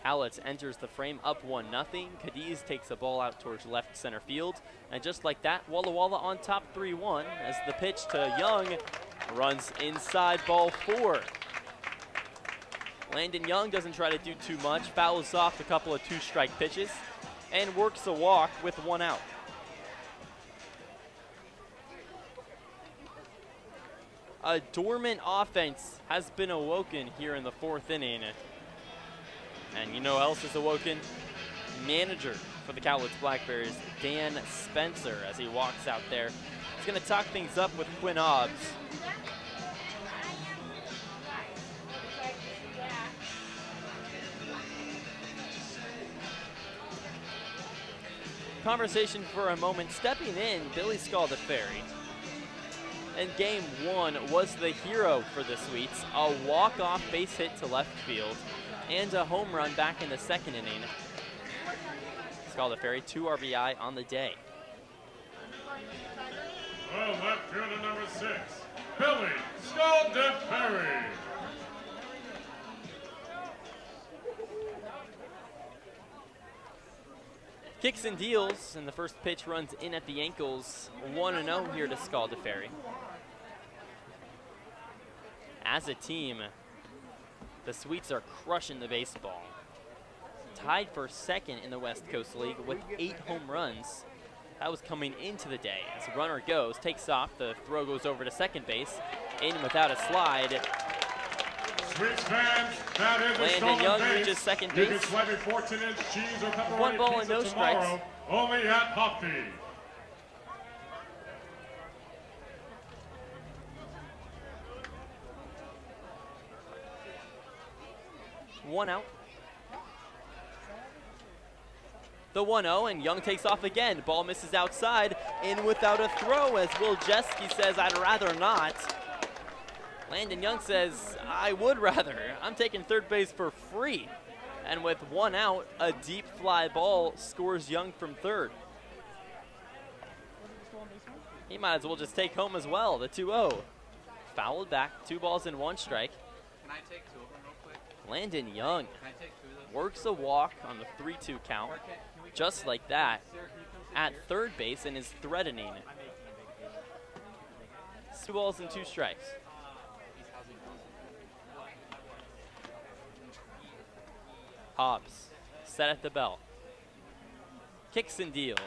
Cowlitz enters the frame up 1-0. Cadiz takes a ball out towards left center field. And just like that, Walla Walla on top 3-1 as the pitch to Young runs inside ball 4. Landon Young doesn't try to do too much, fouls off a couple of 2-strike pitches, and works a walk with 1 out. A dormant offense has been awoken here in the 4th inning. And you know who else is awoken? Manager for the Cowlitz Blackbears, Dan Spencer, as he walks out there. He's going to talk things up with Quinn Hobbs. Conversation for a moment. Stepping in, Billy Scaldaferri. And game 1 was the hero for the Sweets. A walk-off base hit to left field and a home run back in the 2nd inning. Scaldaferri, 2 RBI on the day. Well, left fielder number 6, Billy Scaldaferri. Kicks and deals, and the first pitch runs in at the ankles. 1-0 here to Scaldaferri. As a team, the Sweets are crushing the baseball. tied for second in the West Coast League with 8 home runs. That was coming into the day. As the runner goes, takes off, the throw goes over to second base, in without a slide. Sweets fans, that is a Landon stolen Young base. reaches second You can base. swipe a 14-inch cheese or pepperoni 1 ball and pizza no strikes. tomorrow, only at Hoppy. One out. The 1-0, and Young takes off again. Ball misses outside, in without a throw, as Will Jeske says, I'd rather not. Landon Young says, I would rather. I'm taking third base for free. And with 1 out, a deep fly ball scores Young from third. He might as well just take home as well, the 2-0. Fouled back, 2 balls and 1 strike. Can I take 2 of them real quick? Landon Young Can I take 2 of those? works a walk on the 3-2 count, just like that, at third base, and is threatening. 2 balls and 2 strikes. Hobbs, set at the belt. Kicks and deals.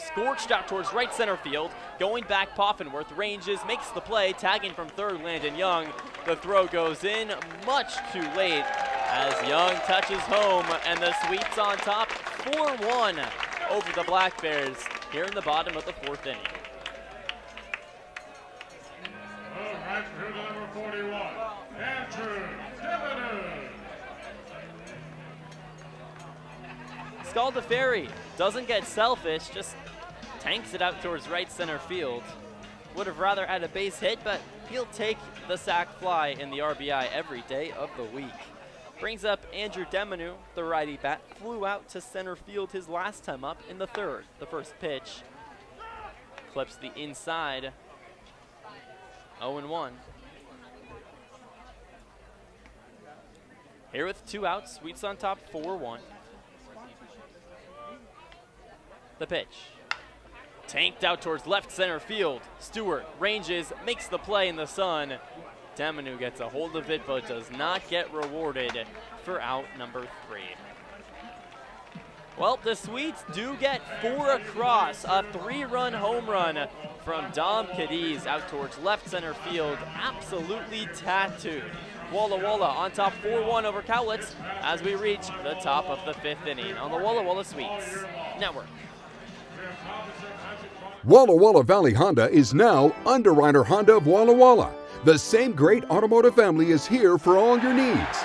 Scorched out towards right center field. Going back, Poffenworth ranges, makes the play, tagging from third, Landon Young. The throw goes in much too late as Young touches home, and the Sweets on top, 4-1 over the Blackbears here in the bottom of the 4th inning. All right, through to number 41, Andrew Devenue. Scaldeferi doesn't get selfish, just tanks it out towards right center field. Would have rather had a base hit, but he'll take the sac fly in the RBI every day of the week. Brings up Andrew Devenue, the righty bat, flew out to center field his last time up in the 3rd. The first pitch clips the inside, 0-1. Here with 2 outs, Sweets on top, 4-1. The pitch. Tanked out towards left center field. Stewart ranges, makes the play in the sun. Devenue gets a hold of it, but does not get rewarded for out number 3. Well, the Sweets do get 4 across. A 3-run home run from Dom Cadiz out towards left center field. Absolutely tattooed. Walla Walla on top, 4-1 over Cowlitz as we reach the top of the 5th inning on the Walla Walla Sweets Network. Walla Walla Valley Honda is now Underwriter Honda of Walla Walla. The same great automotive family is here for all your needs.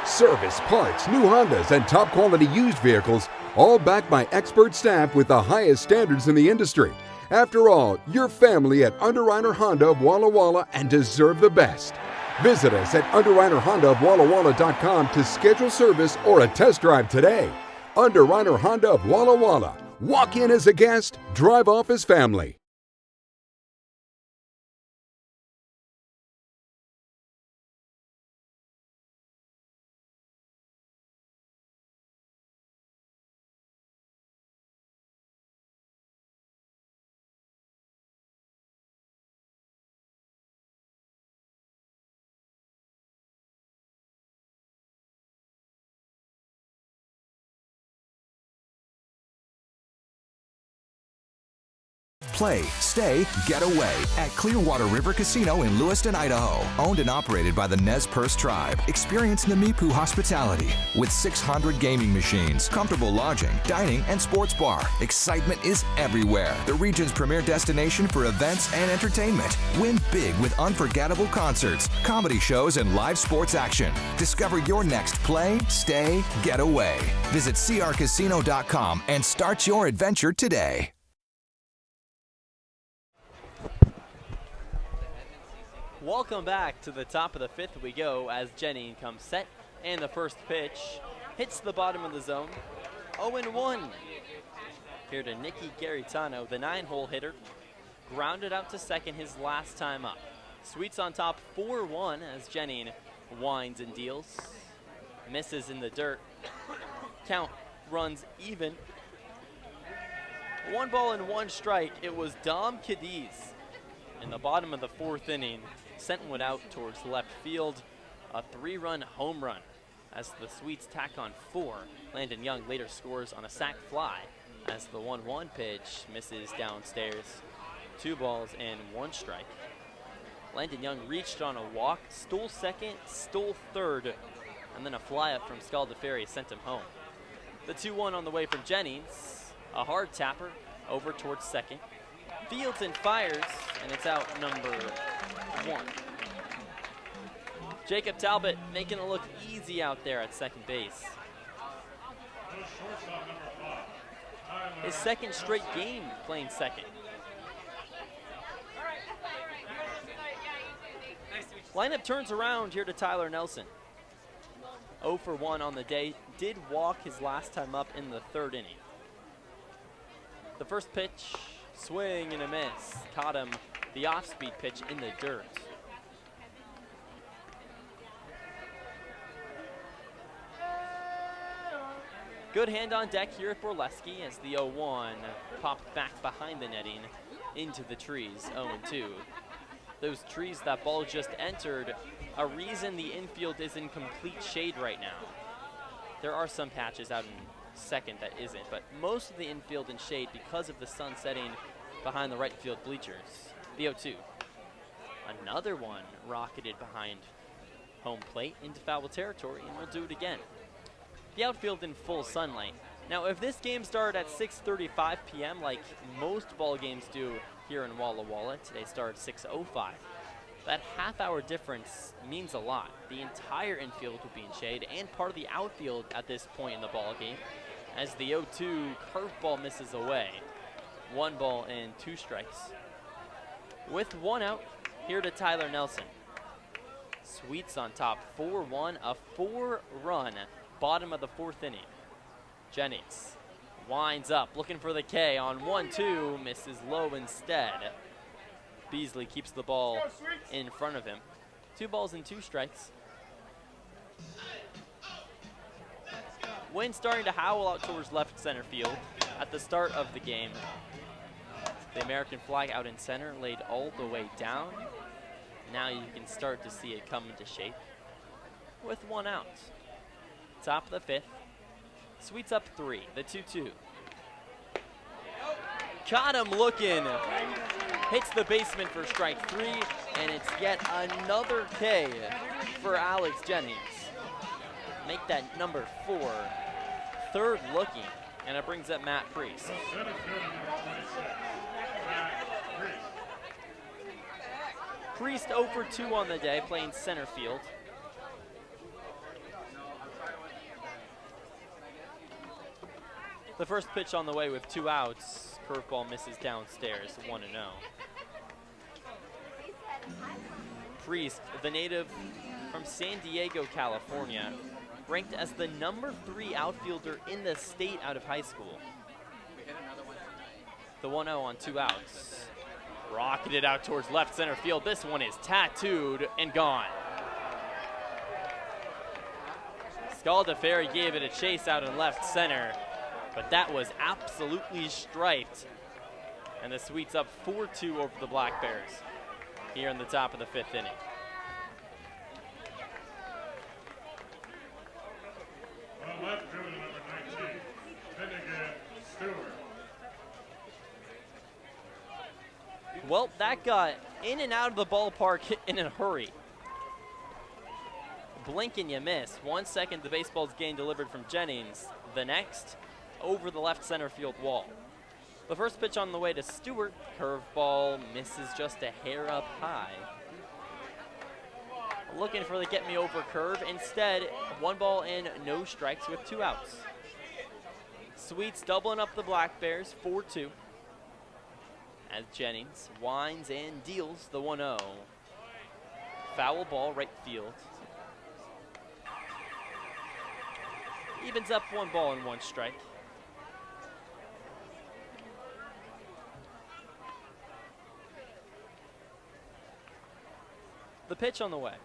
Service, parts, new Hondas, and top quality used vehicles, all backed by expert staff with the highest standards in the industry. After all, you're family at Underwriter Honda of Walla Walla and deserve the best. Visit us at UnderwriterHondaofWallaWalla.com to schedule service or a test drive today. Underwriter Honda of Walla Walla. Walk in as a guest, drive off as family. Play, stay, get away at Clearwater River Casino in Lewiston, Idaho. Owned and operated by the Nez Perce Tribe. Experience Namipu hospitality with 600 gaming machines, comfortable lodging, dining, and sports bar. Excitement is everywhere. The region's premier destination for events and entertainment. Win big with unforgettable concerts, comedy shows, and live sports action. Discover your next play, stay, get away. Visit crcasino.com and start your adventure today. Welcome back to the top of the 5th we go as Jenny comes set, and the first pitch hits the bottom of the zone. 0-1. Here to Nicky Garitano, the 9-hole hitter. Grounded out to second his last time up. Sweets on top, 4-1 as Jenny winds and deals. Misses in the dirt. Count runs even. 1 ball and 1 strike. It was Dom Cadiz in the bottom of the 4th inning. Sent one out towards left field. A 3-run home run as the Sweets tack on 4. Landon Young later scores on a sac fly as the 1-1 pitch misses downstairs. 2 balls and 1 strike. Landon Young reached on a walk, stole second, stole third, and then a fly up from Scaldaferri sent him home. The 2-1 on the way from Jennings, a hard tapper over towards second. Fields and fires, and it's out number 1. Jacob Talbot making it look easy out there at second base. His second straight game playing second. Lineup turns around here to Tyler Nelson. 0 for 1 on the day. Did walk his last time up in the 3rd inning. The first pitch, swing and a miss. Caught him the off-speed pitch in the dirt. Good hand on deck here at Borleski as the 0-1 popped back behind the netting into the trees, 0-2. Those trees that ball just entered, a reason the infield is in complete shade right now. There are some patches out in second that isn't, but most of the infield in shade because of the sun setting behind the right field bleachers. The 0-2. Another one rocketed behind home plate into foul territory, and we'll do it again. The outfield in full sunlight. Now, if this game started at 6:35 p.m. like most ball games do here in Walla Walla, today started 6:05. That half-hour difference means a lot. The entire infield would be in shade and part of the outfield at this point in the ball game as the 0-2 curveball misses away. 1 ball and 2 strikes. With 1 out, here to Tyler Nelson. Sweets on top, 4-1, a 4-run bottom of the 4th inning. Jennings winds up, looking for the K on 1-2, misses low instead. Beasley keeps the ball in front of him. 2 balls and 2 strikes. Wind starting to howl out towards left center field at the start of the game. The American flag out in center laid all the way down. Now you can start to see it come into shape with 1 out. Top of the 5th. Sweets up 3, the 2-2. Caught him looking. Hits the basement for strike 3, and it's yet another K for Alex Jennings. Make that number 4. 3rd looking, and it brings up Matt Priest. Priest 0 for 2 on the day, playing center field. The first pitch on the way with 2 outs. Curveball misses downstairs, 1-0. Priest, the native from San Diego, California, ranked as the number 3 outfielder in the state out of high school. The 1-0 on 2 outs. Rocketed out towards left center field. This one is tattooed and gone. Scaldaferri gave it a chase out in left center, but that was absolutely striped. And the Sweets up 4-2 over the Blackbears here in the top of the 5th inning. On left field, number 19, Finnegan Stewart. Well, that got in and out of the ballpark in a hurry. Blink and you miss. 1 second, the baseball's gain delivered from Jennings. The next, over the left center field wall. The first pitch on the way to Stewart. Curveball misses just a hair up high. Looking for the get me over curve. Instead, 1 ball and no strikes with 2 outs. Sweets doubling up the Blackbears, 4-2. As Jennings winds and deals the 1-0. Foul ball right field. Evens up 1 ball and 1 strike. The pitch on the way.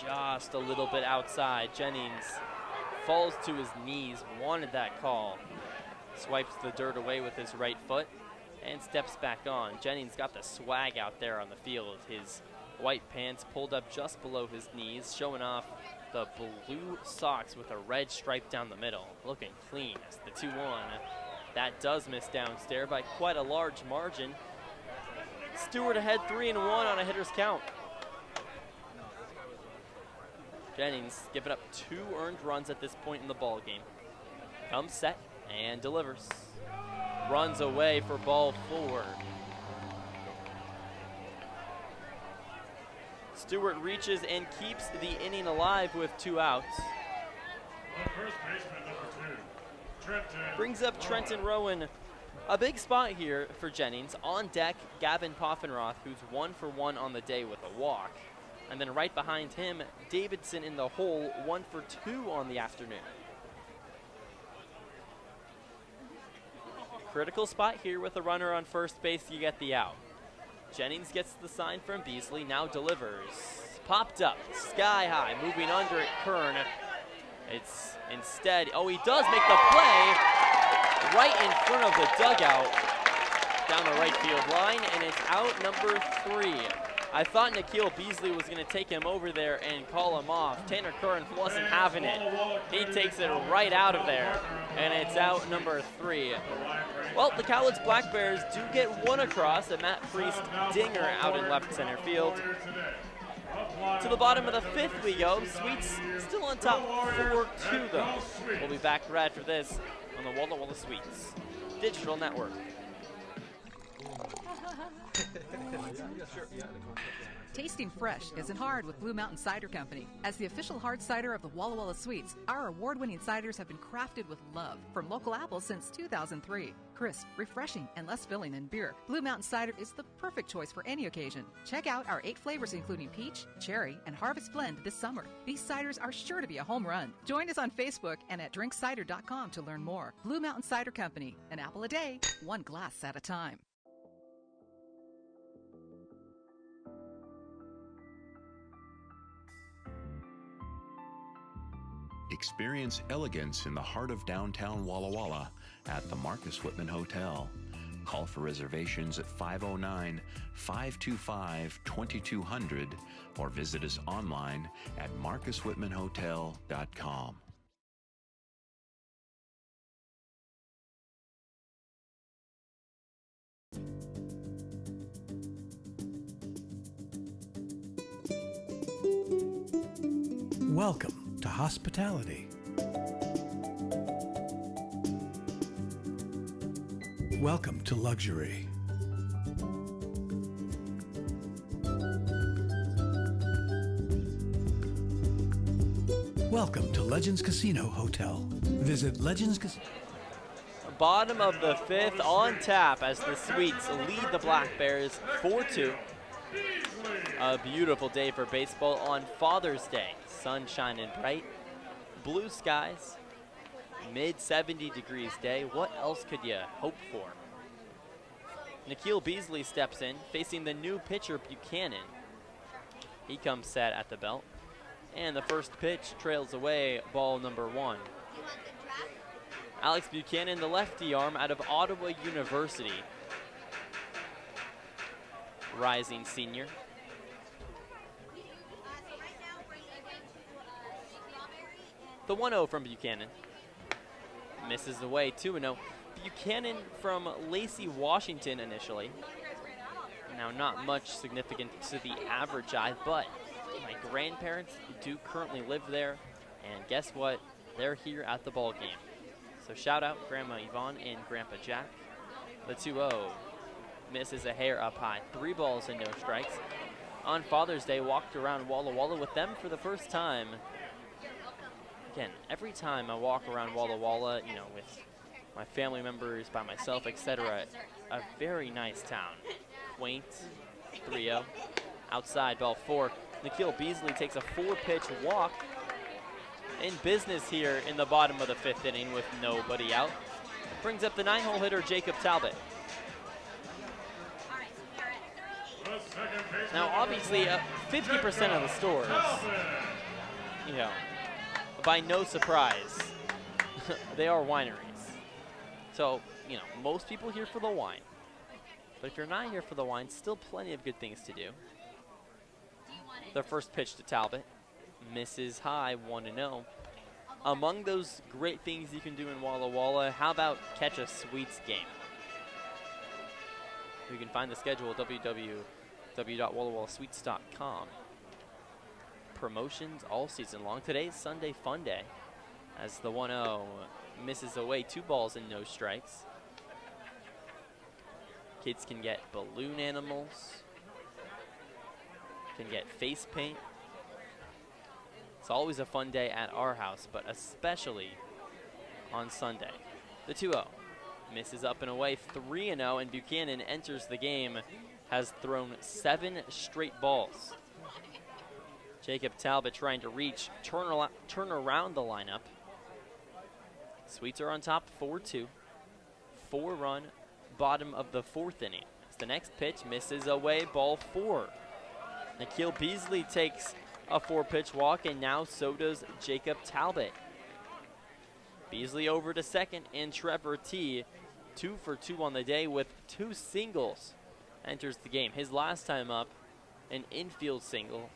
Just a little bit outside. Jennings falls to his knees, wanted that call. Swipes the dirt away with his right foot and steps back on. Jennings got the swag out there on the field. His white pants pulled up just below his knees, showing off the blue socks with a red stripe down the middle. Looking clean as the 2-1. That does miss downstairs by quite a large margin. Stewart ahead 3-1 on a hitter's count. Jennings giving up 2 earned runs at this point in the ball game. Comes set and delivers. Runs away for ball 4. Stewart reaches and keeps the inning alive with 2 outs. The first baseman, number 2, Trenton. Brings up Trenton Rowan. A big spot here for Jennings. On deck, Gavin Poffenroth, who's 1 for 1 on the day with a walk. And then right behind him, Davidson in the hole, 1 for 2 on the afternoon. Critical spot here with a runner on first base, you get the out. Jennings gets the sign from Beasley, now delivers. Popped up, sky high, moving under it, Kern. It's instead, oh, he does make the play right in front of the dugout, down the right field line, and it's out number 3. I thought Nikhil Beasley was going to take him over there and call him off. Tanner Kern wasn't having it. He takes it right out of there, and it's out number 3. Well, the Cowlitz Blackbears do get 1 across, a Matt Priest dinger out in left center field. To the bottom of the 5th we go. Sweets still on top, 4-2 though. We'll be back right after this on the Walla Walla Sweets Digital Network. Tasting fresh isn't hard with Blue Mountain Cider Company. As the official hard cider of the Walla Walla Sweets, our award-winning ciders have been crafted with love from local apples since 2003. Crisp, refreshing, and less filling than beer, Blue Mountain Cider is the perfect choice for any occasion. Check out our 8 flavors including peach, cherry, and harvest blend this summer. These ciders are sure to be a home run. Join us on Facebook and at drinkcider.com to learn more. Blue Mountain Cider Company, an apple a day, 1 glass at a time. Experience elegance in the heart of downtown Walla Walla at the Marcus Whitman Hotel. Call for reservations at 509-525-2200 or visit us online at marcuswhitmanhotel.com. Welcome to hospitality. Welcome to luxury. Welcome to Legends Casino Hotel. Visit Legends Casino. Bottom of the 5th on tap as the Sweets lead the Blackbears 4-2. A beautiful day for baseball on Father's Day. Sun shining bright, blue skies, mid-70 degrees day. What else could you hope for? Nikhil Beasley steps in, facing the new pitcher Buchanan. He comes set at the belt, and the first pitch trails away, ball number 1. Alex Buchanan, the lefty arm out of Ottawa University. Rising senior. The 1-0 from Buchanan. Misses away, 2-0. Buchanan from Lacey, Washington initially. Now not much significant to the average eye, but my grandparents do currently live there. And guess what? They're here at the ball game. So shout out Grandma Yvonne and Grandpa Jack. The 2-0 misses a hair up high. 3 balls and no strikes. On Father's Day, walked around Walla Walla with them for the first time. Again, every time I walk around Walla Walla, you know, with my family members, by myself, etc., a very nice town. Quaint, 3-0. Outside, ball 4. Nikhil Beasley takes a 4-pitch walk. In business here in the bottom of the 5th inning with nobody out. Brings up the 9-hole hitter, Jacob Talbot. Now, obviously, 50% of the stores, you know, by no surprise, they are wineries. So, you know, most people here for the wine. But if you're not here for the wine, still plenty of good things to do. Their first pitch to Talbot. misses high, 1-0. Among those great things you can do in Walla Walla, how about catch a Sweets game? You can find the schedule at www.wallawallasweets.com. Promotions all season long. Today's Sunday Fun Day, as the 1-0 misses away 2 balls and no strikes. Kids can get balloon animals, can get face paint. It's always a fun day at our house, but especially on Sunday. The 2-0 misses up and away, 3-0, and Buchanan enters the game, has thrown 7 straight balls. Jacob Talbot trying to reach, turn around the lineup. Sweets are on top, 4-2. 4-run, bottom of the 4th inning. As the next pitch misses away, ball 4. Nikhil Beasley takes a 4-pitch walk, and now so does Jacob Talbot. Beasley over to second, and Trevor T, 2 for 2 on the day with 2 singles, enters the game. His last time up, an infield single.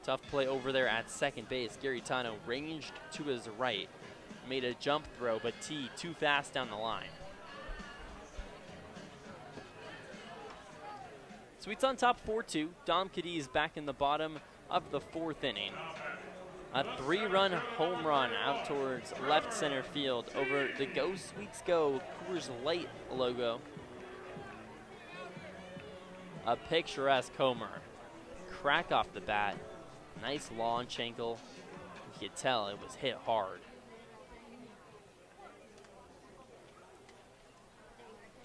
Tough play over there at second base. Gary Tano ranged to his right, made a jump throw, but T too fast down the line. Sweets on top, 4-2. Dom Cadiz back in the bottom of the 4th inning. A 3-run home run out towards left center field over the Go Sweets Go Coors Light logo. A picturesque homer. Crack off the bat. Nice launch angle. You could tell it was hit hard.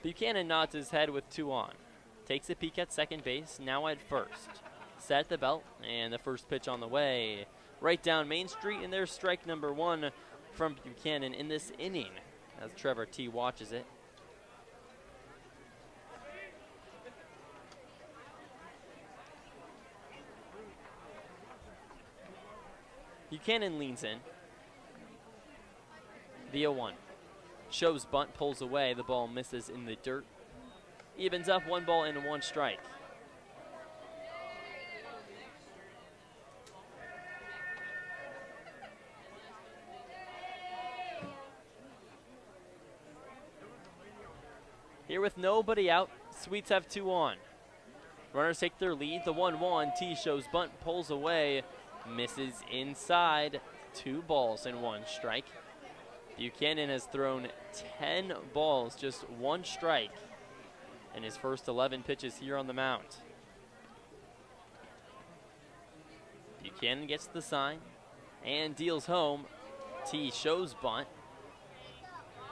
Buchanan nods his head with 2 on. Takes a peek at second base, now at first. Set the belt, and the first pitch on the way. Right down Main Street, and there's strike number 1 from Buchanan in this inning as Trevor T watches it. Buchanan leans in. The 0-1. Shows bunt, pulls away. The ball misses in the dirt. Evens up, 1 ball and 1 strike. Here with nobody out, Sweets have 2 on. Runners take their lead. The 1-1. T shows bunt, pulls away. Misses inside, 2 balls and 1 strike. Buchanan has thrown 10 balls, just 1 strike in his first 11 pitches here on the mound. Buchanan gets the sign and deals home. T shows bunt,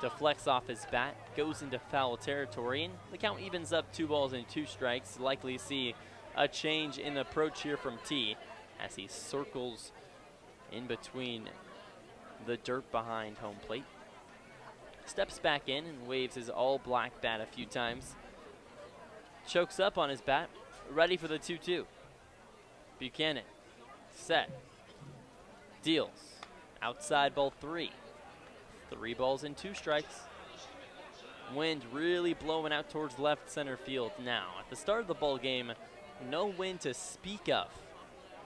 deflects off his bat, goes into foul territory, and the count evens up, 2 balls and 2 strikes. Likely see a change in approach here from T as he circles in between the dirt behind home plate. Steps back in and waves his all-black bat a few times. Chokes up on his bat, ready for the 2-2. Buchanan, set, deals, outside ball 3. 3 balls and 2 strikes. Wind really blowing out towards left center field now. At the start of the ball game, no wind to speak of.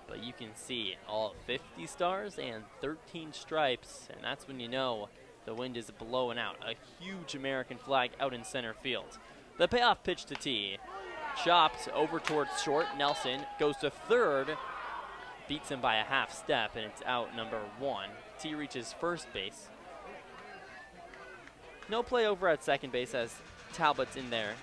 But you can see all 50 stars and 13 stripes, and that's when you know the wind is blowing out. A huge American flag out in center field. The payoff pitch to T. Chopped over towards short. Nelson goes to third. Beats him by a half step, and it's out number 1. T reaches first base. No play over at second base as Talbot's in there.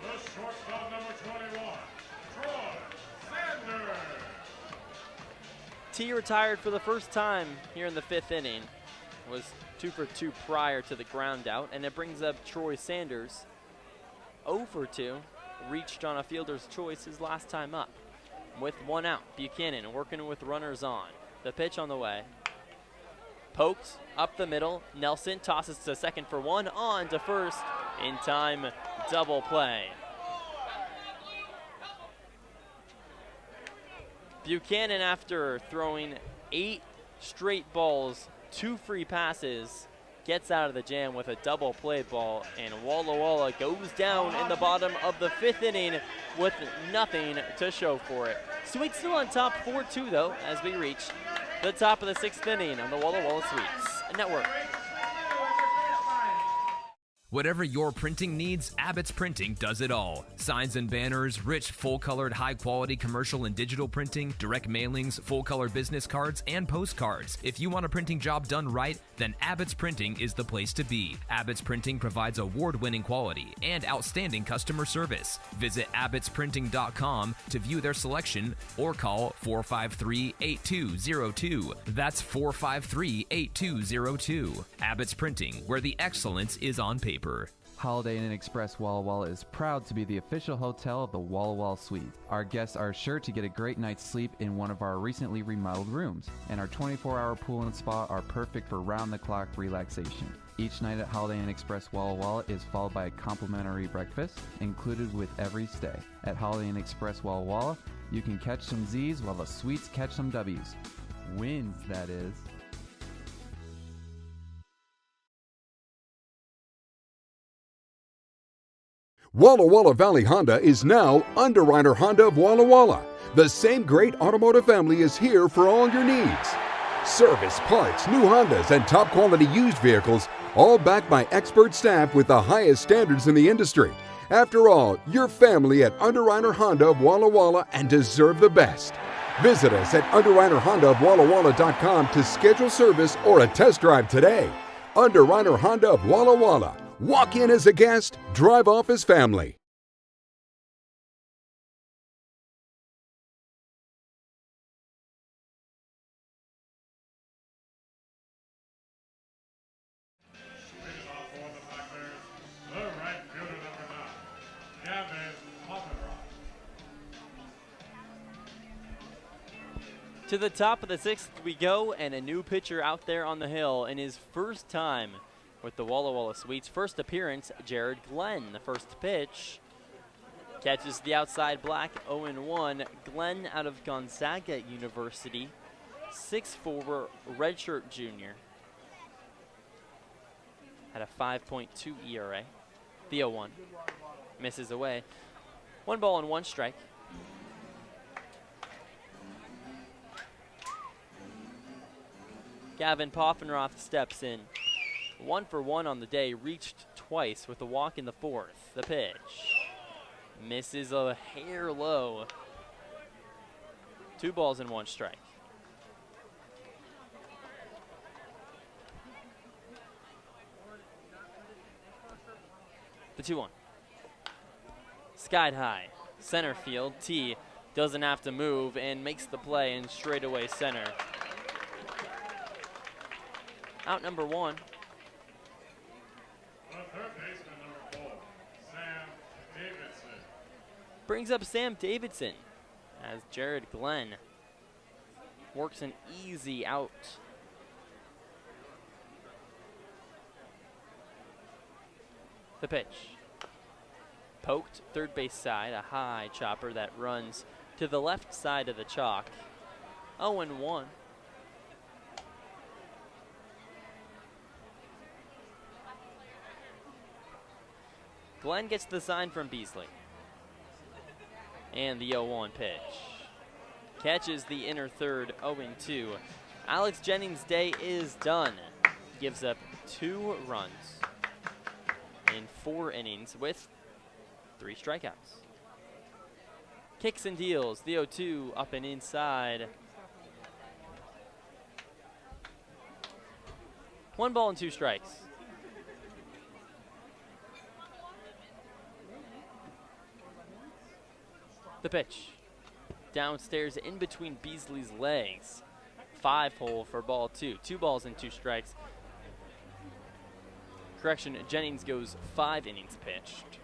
The shortstop number 21, Troy Sanders. T retired for the first time here in the 5th inning. Was 2 for 2 prior to the ground out, and it brings up Troy Sanders. 0 for 2, reached on a fielder's choice his last time up. With 1 out, Buchanan working with runners on. The pitch on the way. Poked up the middle. Nelson tosses to second for 1, on to first. In time, double play. Buchanan, after throwing 8 straight balls, 2 free passes, gets out of the jam with a double play ball, and Walla Walla goes down in the bottom of the 5th inning with nothing to show for it. Sweets still on top 4-2 though, as we reach the top of the 6th inning on the Walla Walla Sweets Network. Whatever your printing needs, Abbott's Printing does it all. Signs and banners, rich, full-colored, high-quality commercial and digital printing, direct mailings, full-color business cards, and postcards. If you want a printing job done right, then Abbott's Printing is the place to be. Abbott's Printing provides award-winning quality and outstanding customer service. Visit abbottsprinting.com to view their selection or call 453-8202. That's 453-8202. Abbott's Printing, where the excellence is on paper. Holiday Inn Express Walla Walla is proud to be the official hotel of the Walla Walla Suite. Our guests are sure to get a great night's sleep in one of our recently remodeled rooms, and our 24-hour pool and spa are perfect for round-the-clock relaxation. Each night at Holiday Inn Express Walla Walla is followed by a complimentary breakfast included with every stay. At Holiday Inn Express Walla Walla, you can catch some Z's while the Suites catch some W's. Wins, that is. Walla Walla Valley Honda is now Underwriter Honda of Walla Walla. The same great automotive family is here for all your needs. Service, parts, new Hondas, and top quality used vehicles, all backed by expert staff with the highest standards in the industry. After all, you're family at Underwriter Honda of Walla Walla and deserve the best. Visit us at underwriterhondaofwallawalla.com to schedule service or a test drive today. Underwriter Honda of Walla Walla. Walk in as a guest, drive off as family. Leading off for the Blackbears, the right fielder number 9, Gavin Hoffenroth. To the top of the 6th we go, and a new pitcher out there on the hill in his first time with the Walla Walla Sweets. First appearance, Jared Glenn. The first pitch catches the outside black, 0-1. Glenn out of Gonzaga University, 6'4", redshirt junior. Had a 5.2 ERA. The 0-1 misses away. 1 ball and 1 strike. Gavin Poffenroth steps in. 1 for 1 on the day, reached twice with a walk in the 4th. The pitch misses a hair low. 2 balls and 1 strike. The 2-1. Skied high, center field. T doesn't have to move and makes the play in straightaway center. Out number 1. Third baseman number 4, Sam Davidson. Brings up Sam Davidson as Jared Glenn works an easy out. The pitch. Poked third base side, a high chopper that runs to the left side of the chalk. 0-1. Glenn gets the sign from Beasley. And the 0-1 pitch. Catches the inner third, 0-2. Alex Jennings' day is done. Gives up 2 runs in 4 innings with 3 strikeouts. Kicks and deals, the 0-2 up and inside. 1 ball and 2 strikes. The pitch. Downstairs in between Beasley's legs. 5-hole for ball 2. 2 balls and 2 strikes. Correction, Jennings goes 5 innings pitched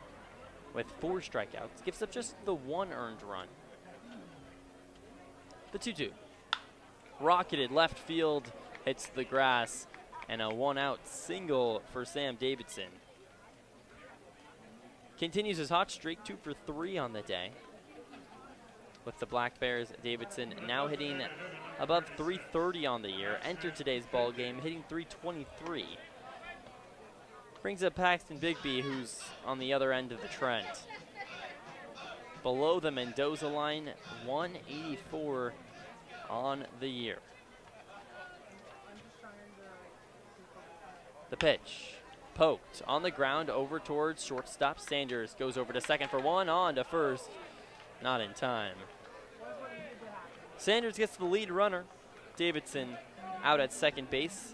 with 4 strikeouts. Gives up just the 1 earned run. The 2-2. Rocketed left field, hits the grass, and a 1-out single for Sam Davidson. Continues his hot streak, 2 for 3 on the day. With the Blackbears, Davidson now hitting above 330 on the year. Entered today's ball game hitting 323. Brings up Paxton Bigby, who's on the other end of the trend. Below the Mendoza line, 184 on the year. The pitch, poked on the ground over towards shortstop Sanders. Goes over to second for one, on to first, not in time. Sanders gets the lead runner. Davidson out at second base.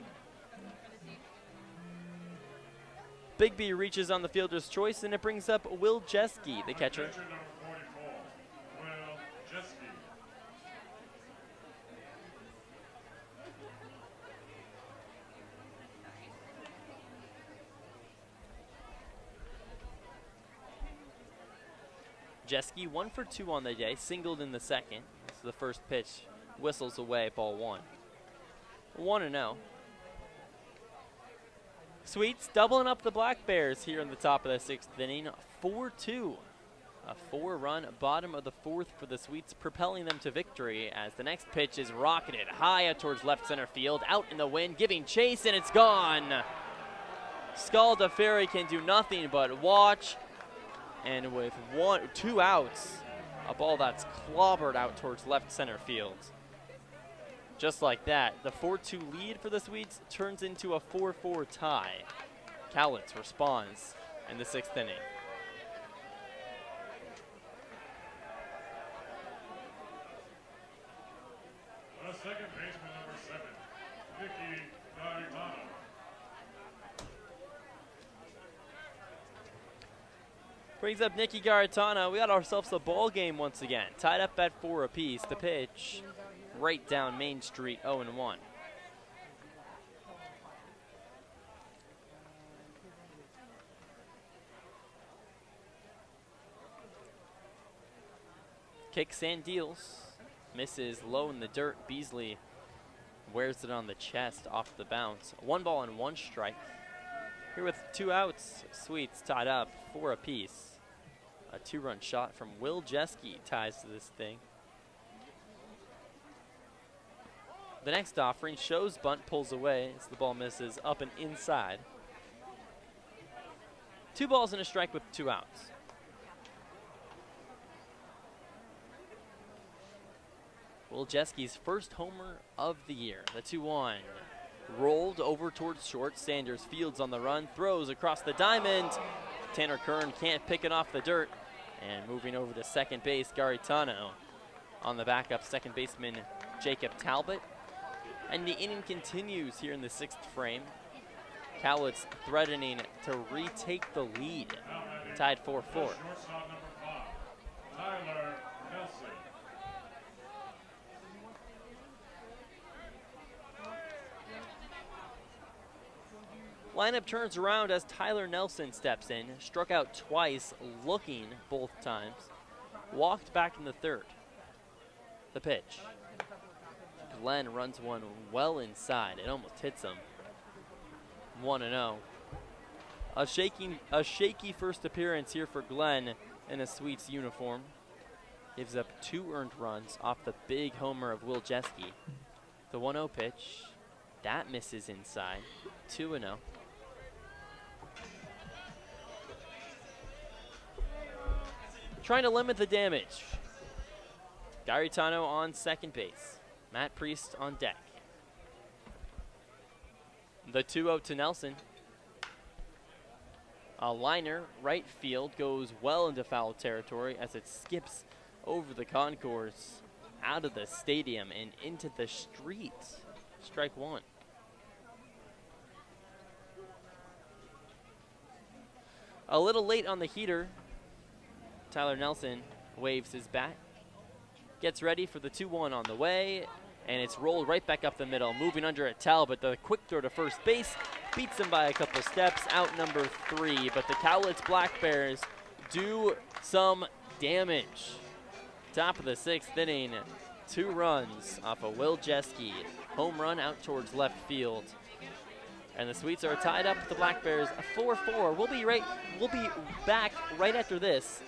Bigby reaches on the fielder's choice, and it brings up Will Jeske, the catcher. Jeske 1 for 2 on the day, singled in the second. This is the first pitch, whistles away, ball 1. 1-0. Sweets doubling up the Blackbears here in the top of the 6th inning, 4-2. A 4-run bottom of the 4th for the Sweets, propelling them to victory as the next pitch is rocketed high out towards left center field, out in the wind, giving chase, and it's gone. Scaldaferri can do nothing but watch. And with 2 outs, a ball that's clobbered out towards left center field. Just like that, the 4-2 lead for the Swedes turns into a 4-4 tie. Cowlitz responds in the 6th inning. The second baseman, number 7, Nicky Garitano. Brings up Nicky Garitano. We got ourselves a ball game once again. Tied up at 4 apiece. The pitch right down Main Street, 0-1. Kicks and deals. Misses low in the dirt. Beasley wears it on the chest off the bounce. 1 ball and 1 strike. Here with 2 outs, Sweets tied up 4 apiece. A 2-run shot from Will Jeske ties to this thing. The next offering shows bunt, pulls away as the ball misses up and inside. 2 balls and a strike with 2 outs. Will Jeske's first homer of the year. The 2-1. Rolled over towards short. Sanders fields on the run, throws across the diamond. Tanner Kern can't pick it off the dirt. And moving over to second base, Garitano on the backup second baseman, Jacob Talbot. And the inning continues here in the 6th frame. Cowlitz threatening to retake the lead. Tied 4-4. Shortstop number 5, Tyler Nelson. Lineup turns around as Tyler Nelson steps in, struck out twice, looking both times, walked back in the 3rd. The pitch. Glenn runs one well inside. It almost hits him. 1-0. A shaky first appearance here for Glenn in a Sweets uniform. Gives up 2 earned runs off the big homer of Will Jeske. The 1-0 pitch. That misses inside. 2-0. Trying to limit the damage. Garitano on second base. Matt Priest on deck. The 2-0 to Nelson. A liner, right field, goes well into foul territory as it skips over the concourse, out of the stadium and into the street. Strike 1. A little late on the heater. Tyler Nelson waves his bat. Gets ready for the 2-1 on the way, and it's rolled right back up the middle. Moving under at Talbot, the quick throw to first base. Beats him by a couple steps, out number 3. But the Cowlitz Blackbears do some damage. Top of the 6th inning, 2 runs off of Will Jeske. Home run out towards left field. And the Sweets are tied up with the Blackbears, 4-4. We'll be back right after this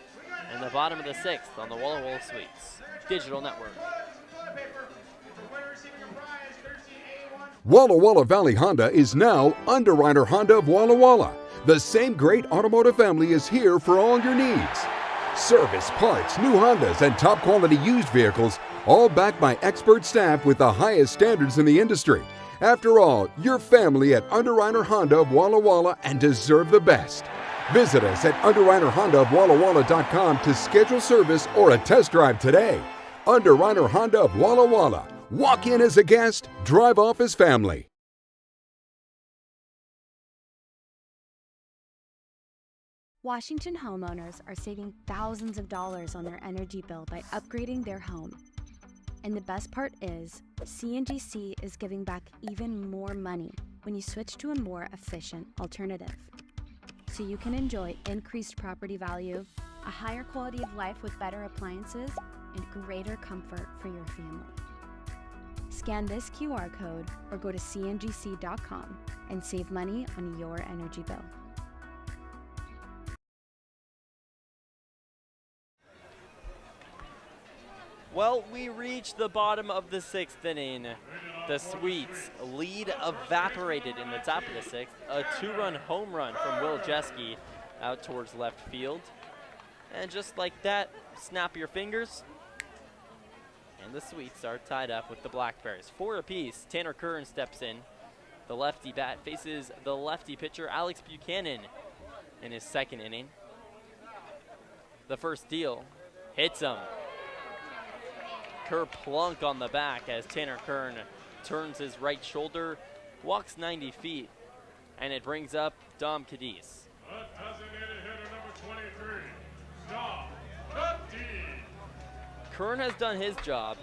in the bottom of the 6th on the Walla Walla Sweets Digital Network. Walla Walla Valley Honda is now Underwriter Honda of Walla Walla, The same great automotive family is here for all your needs. Service, parts, new Hondas, and top quality used vehicles, all backed by expert staff with the highest standards in the industry. After all, you're family at Underwriter Honda of Walla Walla and deserve the best. Visit us at Underwriter Honda of WallaWalla.com to schedule service or a test drive today. Underwriter Honda of Walla Walla. Walk in as a guest, drive off as family. Washington homeowners are saving thousands of dollars on their energy bill by upgrading their home. And the best part is, CNGC is giving back even more money when you switch to a more efficient alternative. So you can enjoy increased property value, a higher quality of life with better appliances, and greater comfort for your family. Scan this QR code or go to cngc.com and save money on your energy bill. Well, we reached the bottom of the 6th inning. The Sweets lead evaporated in the top of the 6th. A 2-run home run from Will Jeske out towards left field. And just like that, snap your fingers. And the Sweets are tied up with the Blackbears. 4 apiece. Tanner Curran steps in. The lefty bat faces the lefty pitcher, Alex Buchanan, in his 2nd inning. The first deal hits him. Kerplunk on the back as Tanner Curran turns his right shoulder, walks 90 feet, and it brings up Dom Cadiz. A designated hitter number 23, Dom Cadiz. Curran has done his job.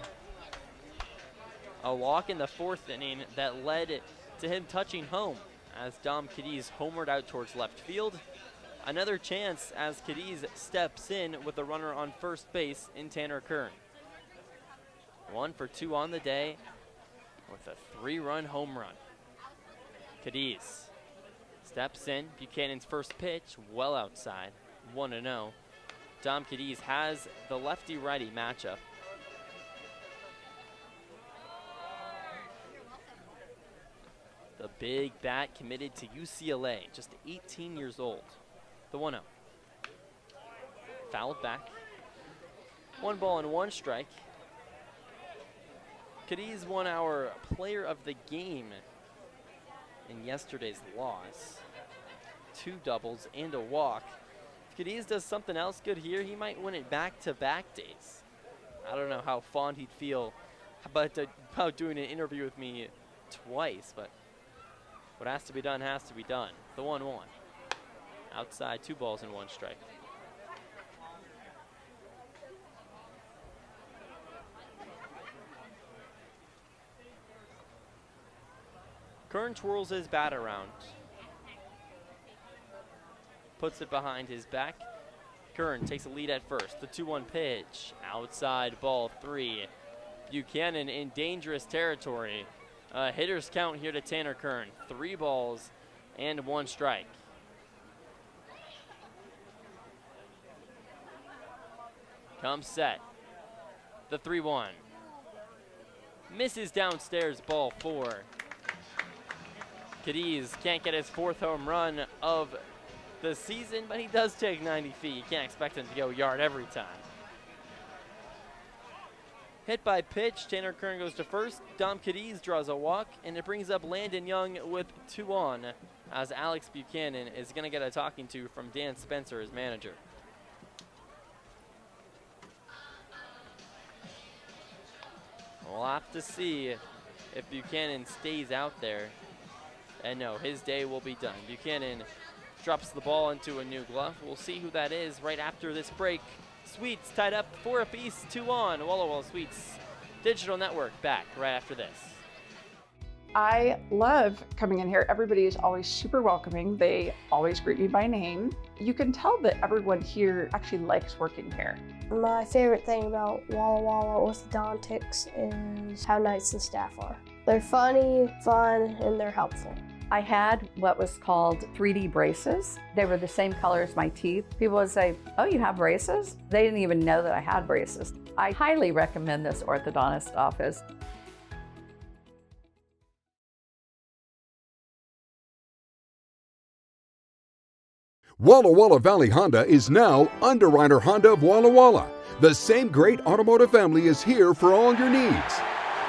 A walk in the 4th inning that led to him touching home as Dom Cadiz homered out towards left field. Another chance as Cadiz steps in with a runner on first base in Tanner Curran. 1 for 2 on the day with a 3-run home run. Cadiz steps in. Buchanan's first pitch, well outside, 1-0. Dom Cadiz has the lefty-righty matchup. The big bat committed to UCLA, just 18 years old. The 1-0. Fouled back. 1 ball and 1 strike. Cadiz won our player of the game in yesterday's loss. 2 doubles and a walk. If Cadiz does something else good here, he might win it back-to-back days. I don't know how fond he'd feel about doing an interview with me twice, but what has to be done has to be done. The 1-1. Outside, 2 balls and 1 strike. Curran twirls his bat around. Puts it behind his back. Curran takes a lead at first. The 2-1 pitch. Outside, ball 3. Buchanan in dangerous territory. Hitter's count here to Tanner Curran. 3 balls and 1 strike. Comes set. The 3-1. Misses downstairs, ball 4. Cadiz can't get his 4th home run of the season, but he does take 90 feet. You can't expect him to go yard every time. Hit by pitch, Tanner Curran goes to first. Dom Cadiz draws a walk, and it brings up Landon Young with 2 on, as Alex Buchanan is going to get a talking to from Dan Spencer, his manager. We'll have to see if Buchanan stays out there. And no, his day will be done. Buchanan drops the ball into a new glove. We'll see who that is right after this break. Sweets tied up 4 apiece, 2 on. Walla Walla Sweets Digital Network back right after this. I love coming in here. Everybody is always super welcoming. They always greet me by name. You can tell that everyone here actually likes working here. My favorite thing about Walla Walla Orthodontics is how nice the staff are. They're funny, fun, and they're helpful. I had what was called 3D braces. They were the same color as my teeth. People would say, "Oh, you have braces?" They didn't even know that I had braces. I highly recommend this orthodontist office. Walla Walla Valley Honda is now Underwriter Honda of Walla Walla. The same great automotive family is here for all your needs.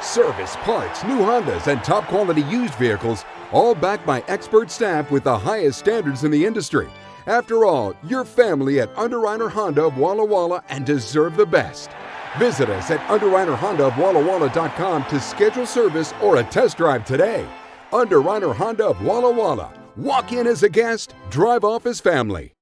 Service, parts, new Hondas, and top quality used vehicles, all backed by expert staff with the highest standards in the industry. After all, you're family at Underwriter Honda of Walla Walla and deserve the best. Visit us at UnderwriterHondaofWallaWalla.com to schedule service or a test drive today. Underwriter Honda of Walla Walla. Walk in as a guest, drive off as family.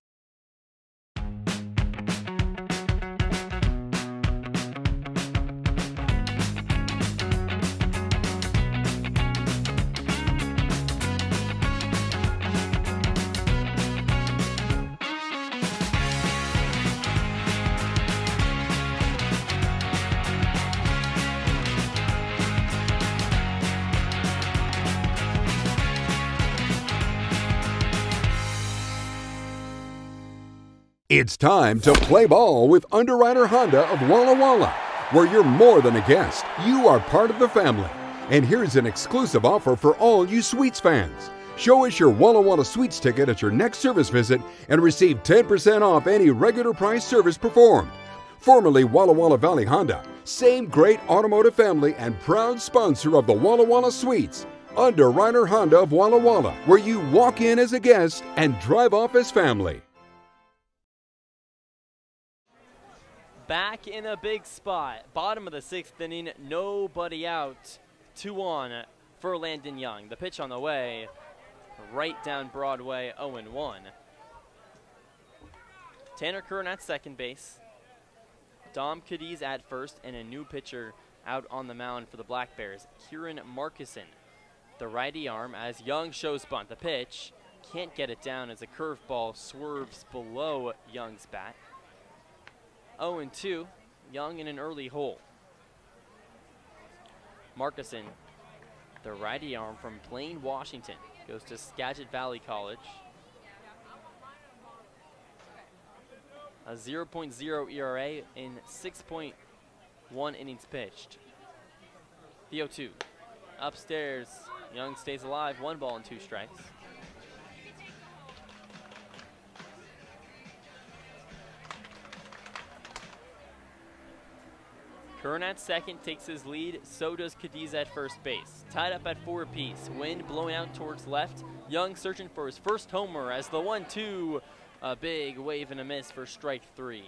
It's time to play ball with Underwriter Honda of Walla Walla, where you're more than a guest, you are part of the family. And here's an exclusive offer for all you Sweets fans. Show us your Walla Walla Sweets ticket at your next service visit and receive 10% off any regular price service performed. Formerly Walla Walla Valley Honda, same great automotive family and proud sponsor of the Walla Walla Sweets. Underwriter Honda of Walla Walla, where you walk in as a guest and drive off as family. Back in a big spot. Bottom of the 6th inning, nobody out. 2 on for Landon Young. The pitch on the way, right down Broadway, 0-1. Tanner Curran at second base. Dom Cadiz at first, and a new pitcher out on the mound for the Blackbears, Kieran Markison. The righty arm as Young shows bunt. The pitch can't get it down as a curveball swerves below Young's bat. 0-2, Young in an early hole. Markison, the righty arm from Blaine, Washington, goes to Skagit Valley College. A 0.0 ERA in 6.1 innings pitched. The 0-2, upstairs, Young stays alive, 1 ball and 2 strikes. Curran at second takes his lead, so does Cadiz at first base. Tied up at 4 apiece, wind blowing out towards left. Young searching for his first homer as the 1-2, a big wave and a miss for strike 3.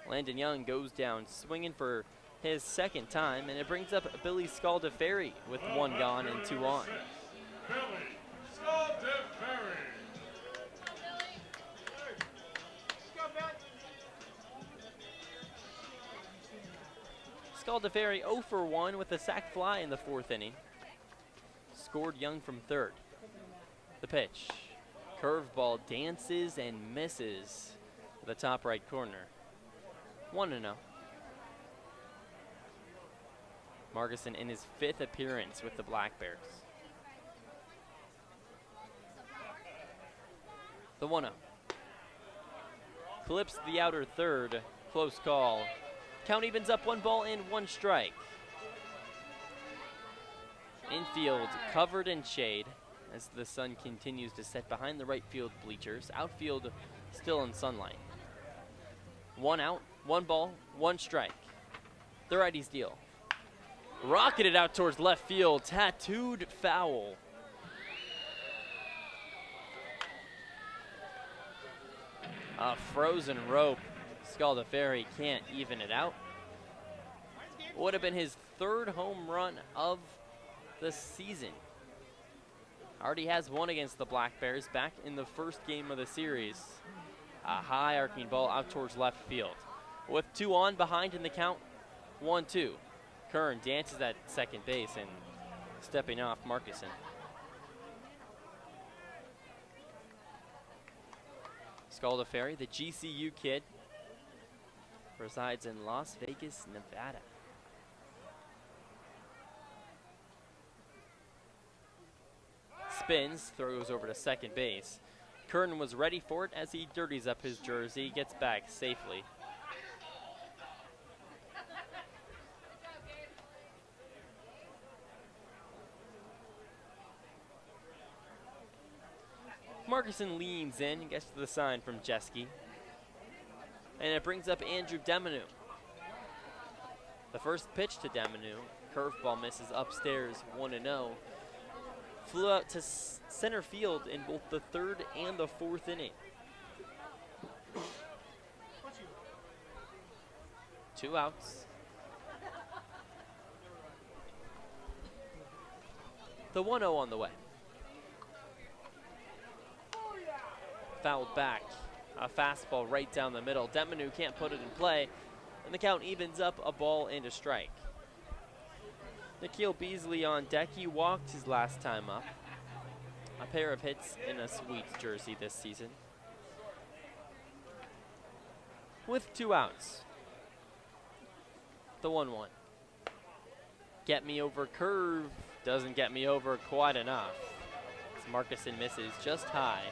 Landon Young goes down swinging for his second time, and it brings up Billy Scaldaferri with 1 gone and 2 on. Billy Scaldaferri. Scaldaferri 0 for 1 with a sac fly in the 4th inning. Scored Young from third. The pitch. Curveball dances and misses the top right corner. 1-0. Markison in his 5th appearance with the Blackbears. The 1-0. Clips the outer third. Close call. Count evens up, 1 ball and 1 strike. Infield covered in shade as the sun continues to set behind the right field bleachers. Outfield still in sunlight. 1 out, 1 ball, 1 strike. The righty's deal. Rocketed out towards left field, tattooed foul. A frozen rope. Scaldaferri can't even it out. Would have been his 3rd home run of the season. Already has 1 against the Blackbears back in the 1st game of the series. A high arcing ball out towards left field. With 2 on behind in the count, 1-2. Curran dances at second base and stepping off Markison. Scaldaferri, the GCU kid, resides in Las Vegas, Nevada. Spins, throws over to second base. Curran was ready for it as he dirties up his jersey, gets back safely. Markison leans in and gets to the sign from Jeske. And it brings up Andrew Demanu. The first pitch to Demanu, curveball misses upstairs 1-0. Flew out to center field in both the third and the fourth inning. 2 outs. The 1-0 on the way. Fouled back. A fastball right down the middle. Demanu can't put it in play, and the count evens up a ball and a strike. Nikhil Beasley on deck. He walked his last time up. A pair of hits in a Sweets jersey this season. With 2 outs. The 1-1. Get me over curve. Doesn't get me over quite enough. As Markison misses just high.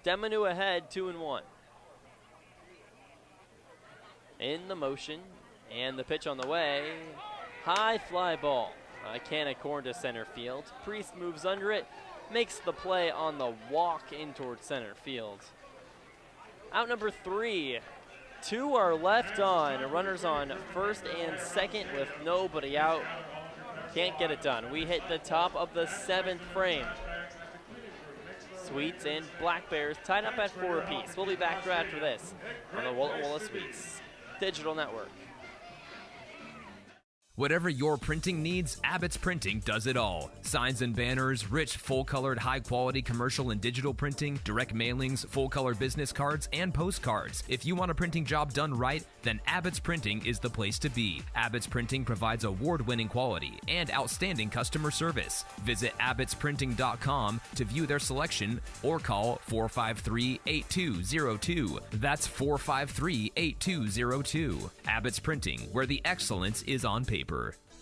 Demanu ahead, 2-1. In the motion, and the pitch on the way. High fly ball. A can of corn to center field. Priest moves under it, makes the play on the walk in towards center field. Out number 3. 2 are left on. Runners on first and second with nobody out. Can't get it done. We hit the top of the 7th frame. Sweets and Blackbears tied up at 4 apiece. We'll be back right after this on the Walla Walla Sweets Digital Network. Whatever your printing needs, Abbott's Printing does it all. Signs and banners, rich, full-colored, high-quality commercial and digital printing, direct mailings, full-color business cards, and postcards. If you want a printing job done right, then Abbott's Printing is the place to be. Abbott's Printing provides award-winning quality and outstanding customer service. Visit abbotsprinting.com to view their selection or call 453-8202. That's 453-8202. Abbott's Printing, where the excellence is on paper.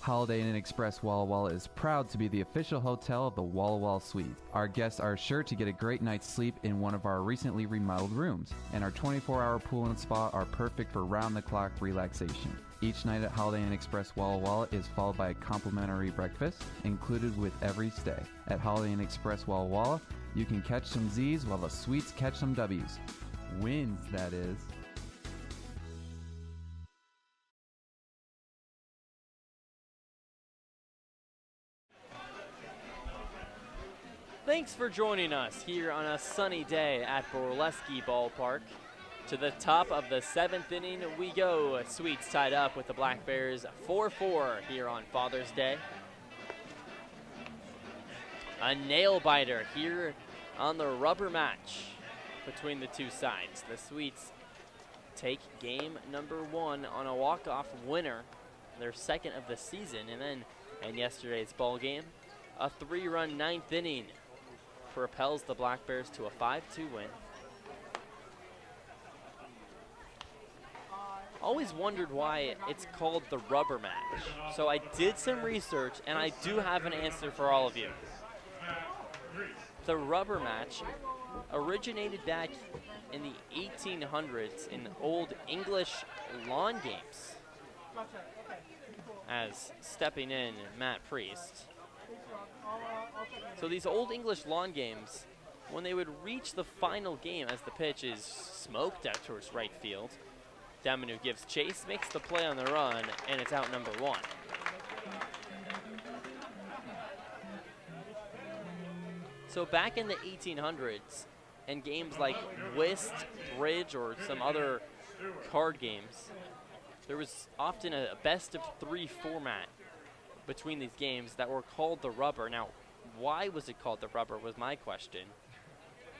Holiday Inn Express Walla Walla is proud to be the official hotel of the Walla Walla Suite. Our guests are sure to get a great night's sleep in one of our recently remodeled rooms, and our 24-hour pool and spa are perfect for round-the-clock relaxation. Each night at Holiday Inn Express Walla Walla is followed by a complimentary breakfast included with every stay. At Holiday Inn Express Walla Walla, you can catch some Z's while the Sweets catch some W's. Wins, that is. Thanks for joining us here on a sunny day at Borleski Ballpark. To the top of the 7th inning we go. Sweets tied up with the Blackbears 4-4 here on Father's Day. A nail biter here on the rubber match between the two sides. The Sweets take game number 1 on a walk-off winner, their 2nd of the season, and then in yesterday's ball game, a 3-run 9th inning propels the Blackbears to a 5-2 win. Always wondered why it's called the rubber match. So I did some research, and I do have an answer for all of you. The rubber match originated back in the 1800s in old English lawn games. As stepping in, Matt Priest. So these old English lawn games, when they would reach the final game as the pitch is smoked out towards right field, Demanu gives chase, makes the play on the run, and it's out number 1. So back in the 1800s, and games like whist, bridge, or some other card games, there was often a best-of-3 format between these games that were called the rubber. Now, why was it called the rubber was my question.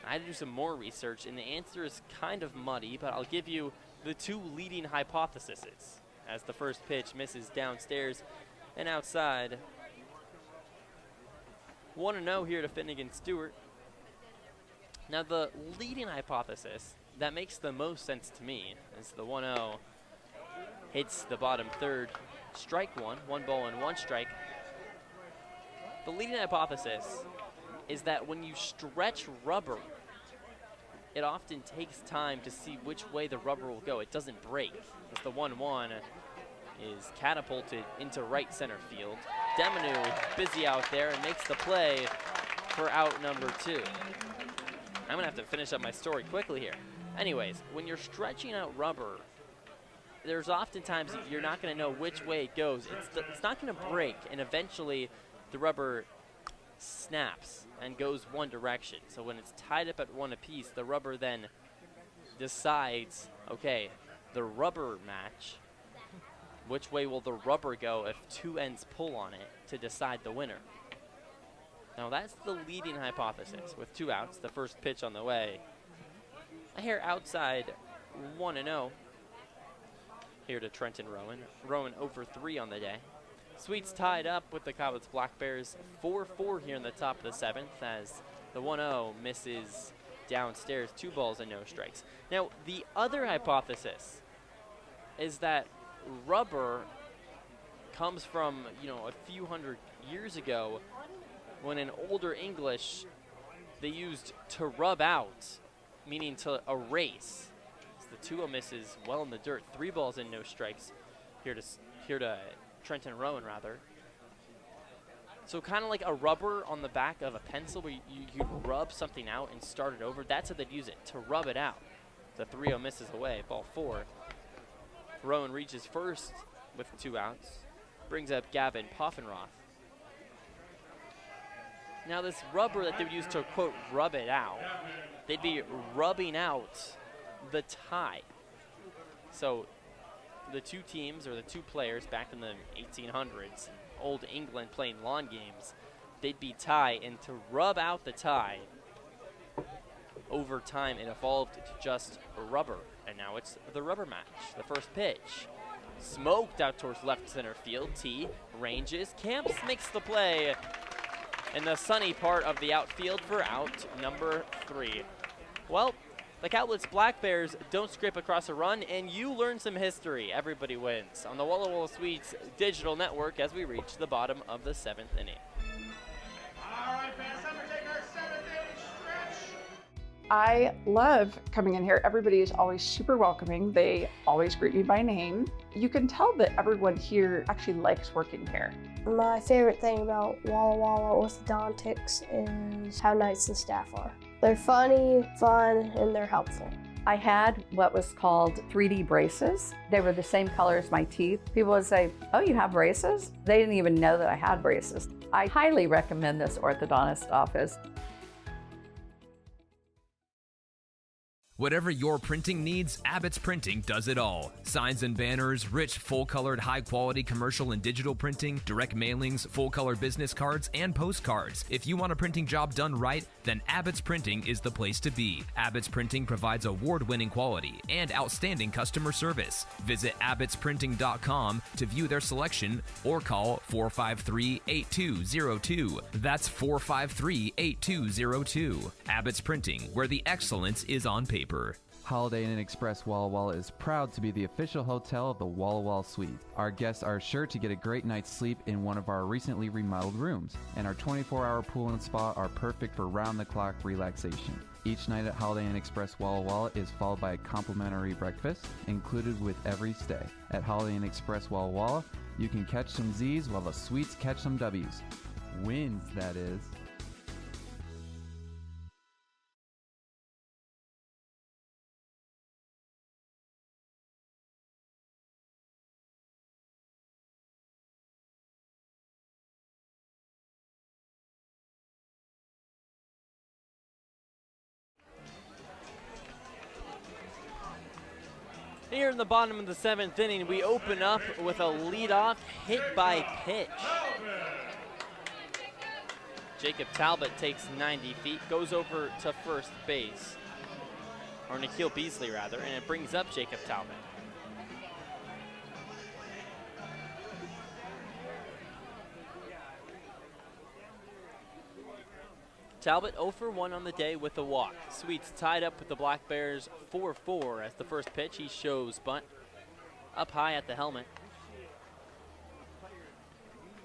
I had to do some more research, and the answer is kind of muddy, but I'll give you the 2 leading hypotheses as the first pitch misses downstairs and outside. 1-0 here to Finnegan Stewart. Now, the leading hypothesis that makes the most sense to me is the 1-0 hits the bottom third. Strike 1 ball and 1 strike. The leading hypothesis is that when you stretch rubber, it often takes time to see which way the rubber will go. It doesn't break. As the 1-1 is catapulted into right center field. Demanu is busy out there and makes the play for out number 2. I'm gonna have to finish up my story quickly here. Anyways, when you're stretching out rubber, there's oftentimes you're not gonna know which way it goes. It's not gonna break, and eventually the rubber snaps and goes one direction. So when it's tied up at one apiece, the rubber then decides, okay, the rubber match, which way will the rubber go if 2 ends pull on it to decide the winner? Now that's the leading hypothesis. With 2 outs, the first pitch on the way. I hear outside 1-0 here to Trenton Rowan. Rowan over 3 on the day. Sweets tied up with the Cowlitz Blackbears 4-4 here in the top of the 7th as the 1-0 misses downstairs, 2 balls and no strikes. Now the other hypothesis is that rubber comes from, a few hundred years ago when in older English they used to rub out, meaning to erase. So the 2-0 misses well in the dirt, 3 balls and no strikes here to Trenton Rowan rather. So kind of like a rubber on the back of a pencil where you rub something out and start it over. That's how they'd use it, to rub it out. The 3-0 misses away, ball 4. Rowan reaches first with 2 outs, brings up Gavin Poffenroth. Now this rubber that they would use to, quote, rub it out, they'd be rubbing out the tie. So the 2 teams, or the 2 players back in the 1800s, old England playing lawn games, they'd be tie, and to rub out the tie, over time it evolved to just rubber, and now it's the rubber match. The first pitch, smoked out towards left center field. T ranges, Camps makes the play in the sunny part of the outfield for out number 3. Well, the Cowlitz Blackbears don't scrape across a run, and you learn some history. Everybody wins on the Walla Walla Sweets digital network as we reach the bottom of the 7th inning. All right, fans, time to take our 7th inning stretch. I love coming in here. Everybody is always super welcoming. They always greet me by name. You can tell that everyone here actually likes working here. My favorite thing about Walla Walla orthodontics is how nice the staff are. They're funny, fun, and they're helpful. I had what was called 3D braces. They were the same color as my teeth. People would say, "Oh, you have braces?" They didn't even know that I had braces. I highly recommend this orthodontist office. Whatever your printing needs, Abbott's Printing does it all. Signs and banners, rich, full-colored, high-quality commercial and digital printing, direct mailings, full-color business cards, and postcards. If you want a printing job done right, then Abbott's Printing is the place to be. Abbott's Printing provides award-winning quality and outstanding customer service. Visit abbotsprinting.com to view their selection or call 453-8202. That's 453-8202. Abbott's Printing, where the excellence is on paper. Holiday Inn Express Walla Walla is proud to be the official hotel of the Walla Walla Suite. Our guests are sure to get a great night's sleep in one of our recently remodeled rooms, and our 24-hour pool and spa are perfect for round-the-clock relaxation. Each night at Holiday Inn Express Walla Walla is followed by a complimentary breakfast included with every stay. At Holiday Inn Express Walla Walla, you can catch some Z's while the Sweets catch some W's. Wins, that is. Here in the bottom of the 7th inning, we open up with a leadoff hit by pitch. Jacob Talbot takes 90 feet, goes over to first base, or Nikhil Beasley rather, and it brings up Jacob Talbot. Talbot 0 for 1 on the day with a walk. Sweets tied up with the Blackbears 4-4 as the first pitch he shows bunt up high at the helmet.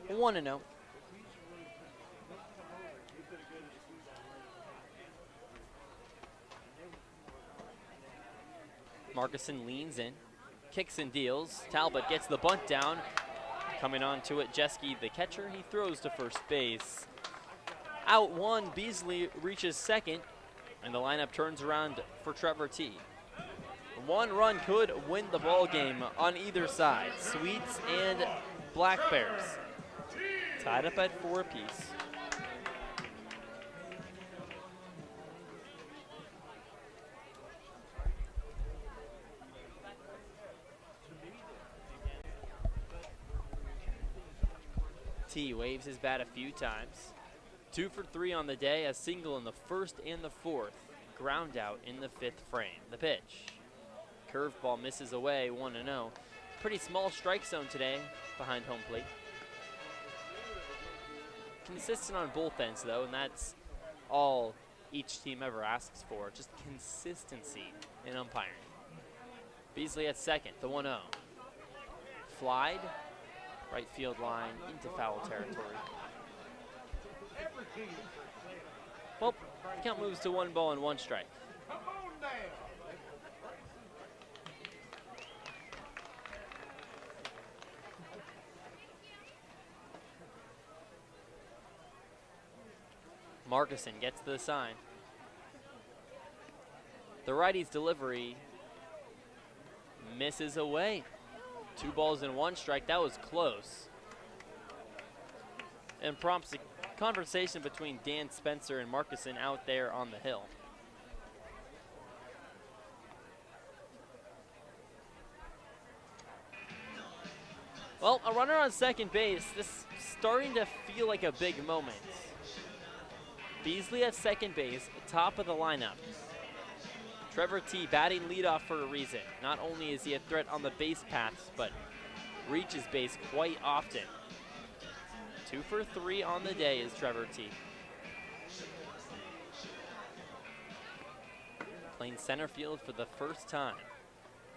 1-0. Markison leans in. kicks and deals. Talbot gets the bunt down. Coming on to it, Jeske, the catcher, he throws to first base. Out one, Beasley reaches second, and the lineup turns around for Trevor T. One run could win the ball game on either side. Sweets and Blackbears tied up at 4 apiece. T waves his bat a few times. 2 for 3 on the day, a single in the first and the fourth. Ground out in the 5th frame. The pitch. Curveball misses away, 1-0. Pretty small strike zone today behind home plate. Consistent on both ends though, and that's all each team ever asks for, just consistency in umpiring. Beasley at second, the 1-0. Flied, right field line into foul territory. Well, count moves to 1 ball and 1 strike. Markison gets to the sign. The righty's delivery misses away. 2 balls and 1 strike. That was close. And prompts a conversation between Dan Spencer and Markison out there on the hill. Well, a runner on second base. This is starting to feel like a big moment. Beasley at second base, top of the lineup. Trevor T batting leadoff for a reason. Not only is he a threat on the base paths, but reaches base quite often. 2 for 3 on the day is Trevor T. Playing center field for the first time.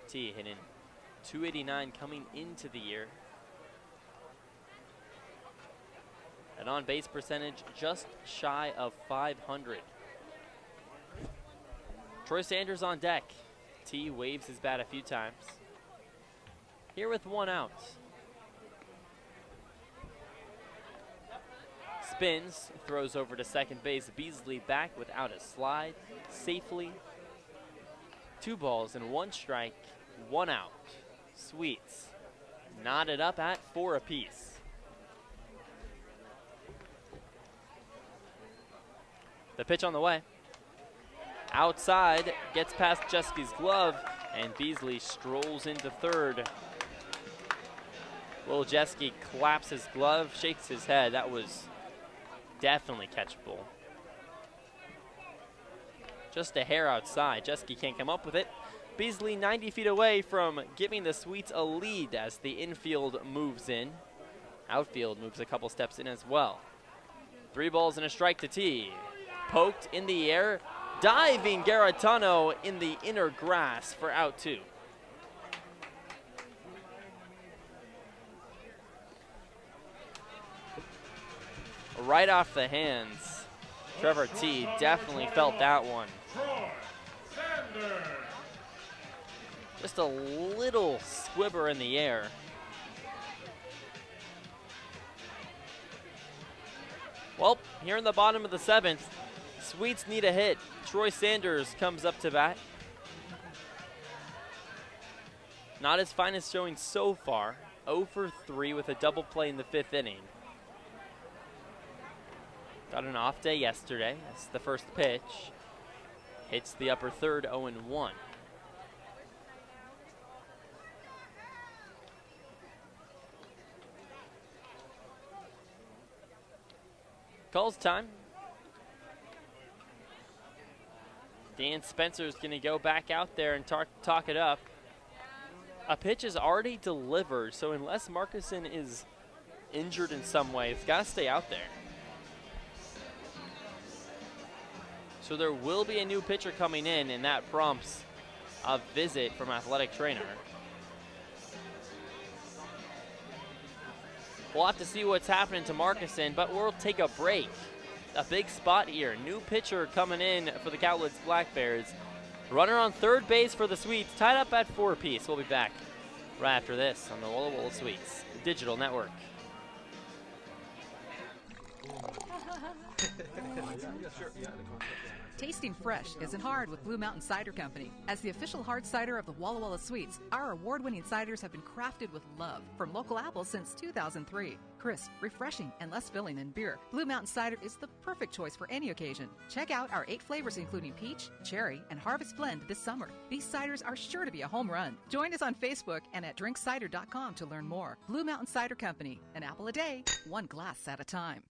T hitting .289 coming into the year. An on-base percentage just shy of 500. Troy Sanders on deck. T waves his bat a few times. Here with 1 out. Spins, throws over to second base. Beasley back without a slide. Safely. 2 balls and 1 strike, 1 out. Sweets knotted up at 4 apiece. The pitch on the way. Outside, gets past Jeske's glove, and Beasley strolls into third. Will Jeske claps his glove, shakes his head. That was definitely catchable. Just a hair outside. Jeske can't come up with it. Beasley 90 feet away from giving the Sweets a lead as the infield moves in. Outfield moves a couple steps in as well. 3 balls and a strike to T. Poked in the air, diving Garatano in the inner grass for out 2. Right off the hands, Trevor T definitely felt that one. Just a little squibber in the air. Well, here in the bottom of the 7th, Sweets need a hit. Troy Sanders comes up to bat. Not his finest showing so far. 0 for 3 with a double play in the 5th inning. Got an off day yesterday. That's the first pitch. Hits the upper third, 0-1. Calls time. Dan Spencer's going to go back out there and talk it up. A pitch is already delivered, so unless Markison is injured in some way, it's got to stay out there. So there will be a new pitcher coming in, and that prompts a visit from athletic trainer. We'll have to see what's happening to Markison, but we'll take a break. A big spot here. New pitcher coming in for the Cowlitz Blackbears. Runner on third base for the Sweets, tied up at 4 apiece. We'll be back. right after this on the Walla Walla Suites Digital Network. Tasting fresh isn't hard with Blue Mountain Cider Company. As the official hard cider of the Walla Walla Suites, our award-winning ciders have been crafted with love from local apples since 2003. Crisp, refreshing, and less filling than beer, Blue Mountain Cider is the perfect choice for any occasion. Check out our 8 flavors including peach, cherry, and harvest blend this summer. These ciders are sure to be a home run. Join us on Facebook and at drinkcider.com to learn more. Blue Mountain Cider Company, an apple a day, one glass at a time.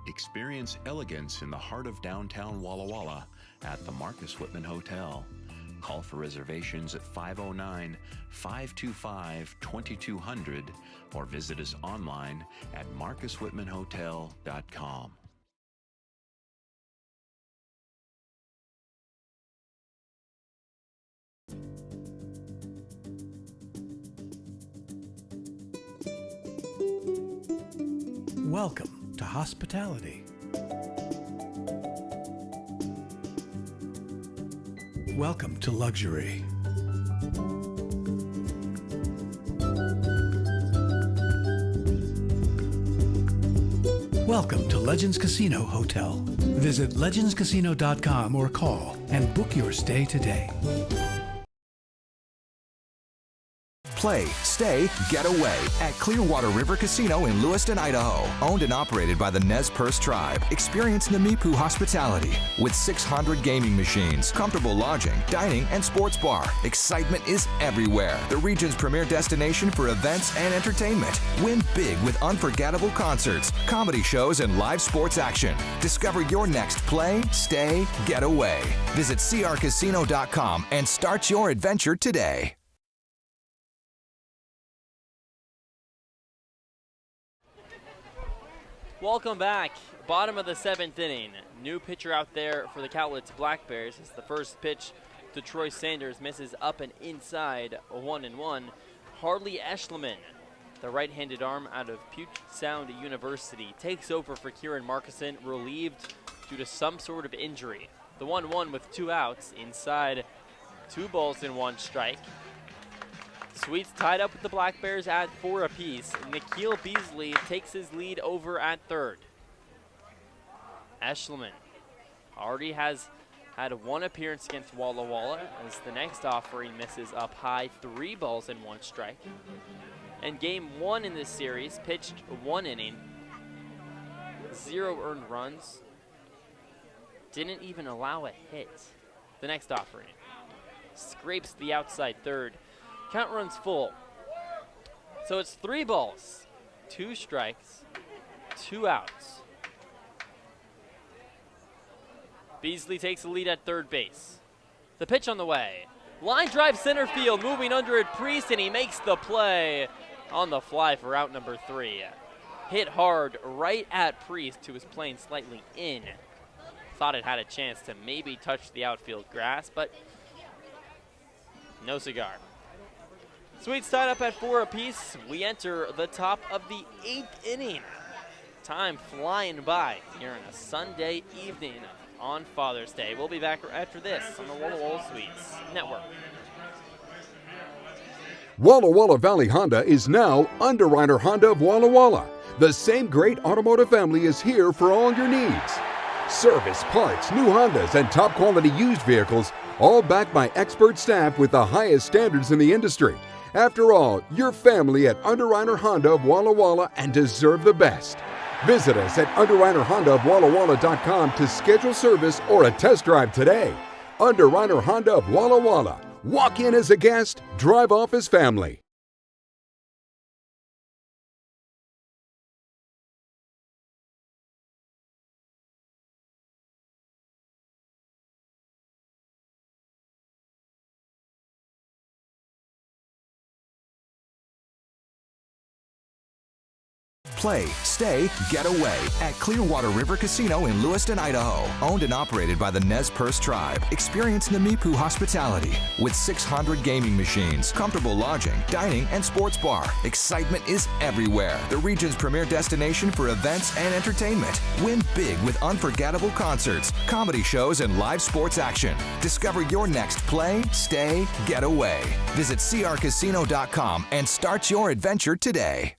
Experience elegance in the heart of downtown Walla Walla at the Marcus Whitman Hotel. Call for reservations at 509-525-2200 or visit us online at marcuswhitmanhotel.com. Welcome to hospitality. Welcome to luxury. Welcome to Legends Casino Hotel. Visit legendscasino.com or call and book your stay today. Play, stay, get away at Clearwater River Casino in Lewiston, Idaho. Owned and operated by the Nez Perce Tribe. Experience Namipu hospitality with 600 gaming machines, comfortable lodging, dining, and sports bar. Excitement is everywhere. The region's premier destination for events and entertainment. Win big with unforgettable concerts, comedy shows, and live sports action. Discover your next play, stay, get away. Visit crcasino.com and start your adventure today. Welcome back. Bottom of the 7th inning. New pitcher out there for the Cowlitz Blackbears. It's the first pitch to Troy Sanders. Misses up and inside, 1-1. Harley Eschleman, the right-handed arm out of Puget Sound University, takes over for Kieran Markison, relieved due to some sort of injury. The 1-1 with 2 outs. Inside, 2 balls and 1 strike. Sweets tied up with the Blackbears at 4 apiece. Nikhil Beasley takes his lead over at third. Eschleman already has had 1 appearance against Walla Walla as the next offering misses up high, 3 balls and 1 strike. And game 1 in this series, pitched 1 inning, 0 earned runs, didn't even allow a hit. The next offering scrapes the outside third. Count runs full. So it's 3 balls, 2 strikes, 2 outs. Beasley takes the lead at third base. The pitch on the way. Line drive center field, moving under it, Priest, and he makes the play on the fly for out number 3. Hit hard right at Priest, who was playing slightly in. Thought it had a chance to maybe touch the outfield grass, but no cigar. Sweets tied up at 4 apiece. We enter the top of the 8th inning. Time flying by here on a Sunday evening on Father's Day. We'll be back after this on the Walla Walla Suites Network. Walla Walla Valley Honda is now Underwriter Honda of Walla Walla. The same great automotive family is here for all your needs. Service, parts, new Hondas, and top quality used vehicles, all backed by expert staff with the highest standards in the industry. After all, you're family at Underwriter Honda of Walla Walla and deserve the best. Visit us at underwriterhondaofwallawalla.com to schedule service or a test drive today. Underwriter Honda of Walla Walla. Walk in as a guest, drive off as family. Play, stay, get away at Clearwater River Casino in Lewiston, Idaho. Owned and operated by the Nez Perce Tribe. Experience Namipu hospitality with 600 gaming machines, comfortable lodging, dining, and sports bar. Excitement is everywhere. The region's premier destination for events and entertainment. Win big with unforgettable concerts, comedy shows, and live sports action. Discover your next play, stay, get away. Visit crcasino.com and start your adventure today.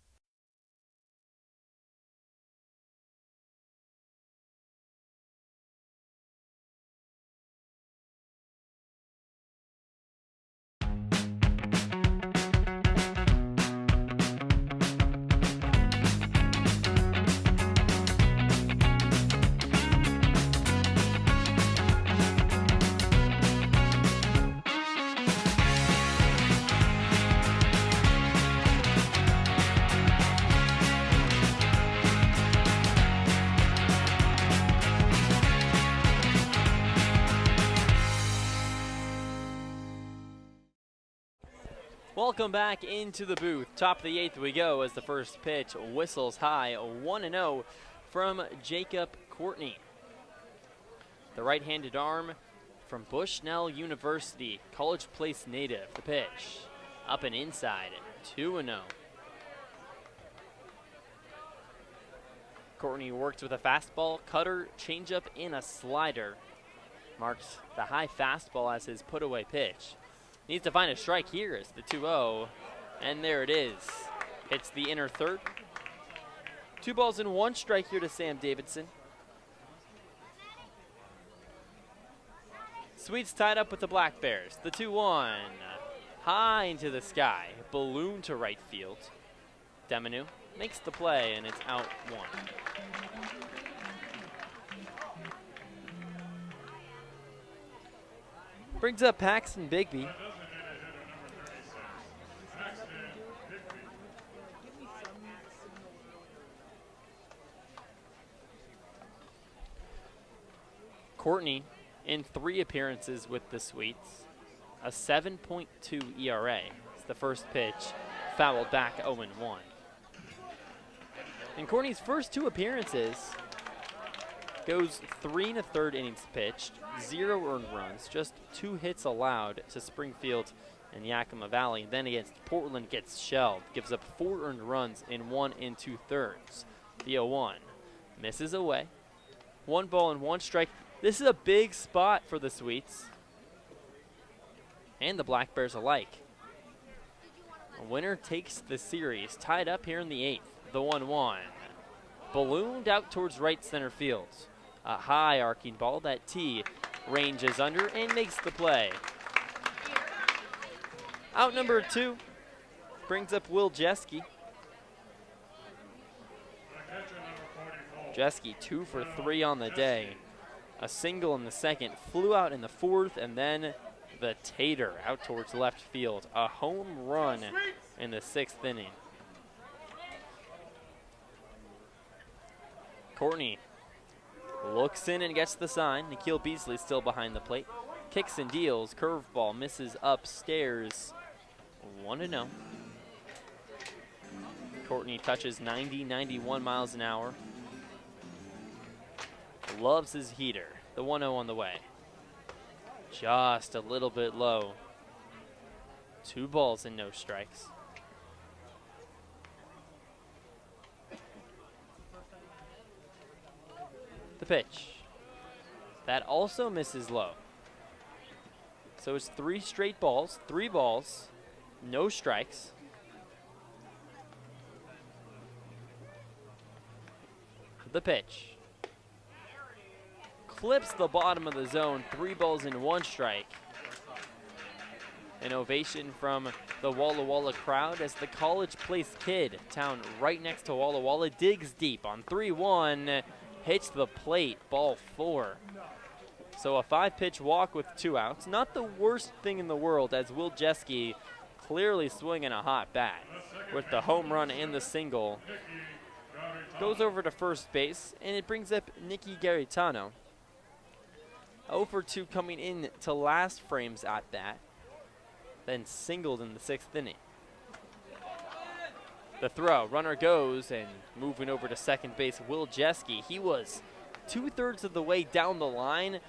Welcome back into the booth. Top of the 8th we go as the first pitch whistles high, 1-0 from Jacob Courtney. The right-handed arm from Bushnell University, College Place native. The pitch up and inside, 2-0. Courtney works with a fastball, cutter, changeup, and a slider. Marks the high fastball as his put-away pitch. Needs to find a strike here as the 2-0, and there it is. Hits the inner third. 2 balls and 1 strike here to Sam Davidson. Sweets tied up with the Blackbears. The 2-1, high into the sky, balloon to right field. Demanu makes the play, and it's out 1. Brings up Paxton Bigby. Courtney in 3 appearances with the Sweets, a 7.2 ERA. It's the first pitch, fouled back 0-1. In Courtney's first 2 appearances, goes 3 1/3 innings pitched, 0 earned runs, just 2 hits allowed to Springfield and Yakima Valley. Then against Portland gets shelled, gives up 4 earned runs in 1 2/3. The 0-1 misses away. 1 ball and 1 strike. This is a big spot for the Sweets and the Blackbears alike. A winner takes the series, tied up here in the 8th. The 1-1 ballooned out towards right center field. A high arcing ball that T ranges under and makes the play. Out number 2 brings up Will Jeske. Jeske 2 for 3 on the day. A single in the second, flew out in the 4th, and then the tater out towards left field. A home run in the 6th inning. Courtney looks in and gets the sign. Nikhil Beasley still behind the plate. Kicks and deals, curveball misses upstairs. 1-0. Courtney touches 90, 91 miles an hour. Loves his heater. The 1-0 on the way. Just a little bit low. 2 balls and no strikes. The pitch. That also misses low. So it's 3 straight balls, 3 balls, no strikes. The pitch. Clips the bottom of the zone, 3 balls and 1 strike. An ovation from the Walla Walla crowd as the College Place kid, town right next to Walla Walla, digs deep on 3-1, hits the plate, ball 4. So a 5-pitch walk with 2 outs. Not the worst thing in the world, as Will Jeske clearly swinging a hot bat with the home run and the single. Goes over to first base, and it brings up Nicky Garitano. 0 for 2 coming in to last frame's at bat, then singled in the 6th inning. The throw, runner goes, and moving over to second base, Will Jeske. He was 2/3 of the way down the line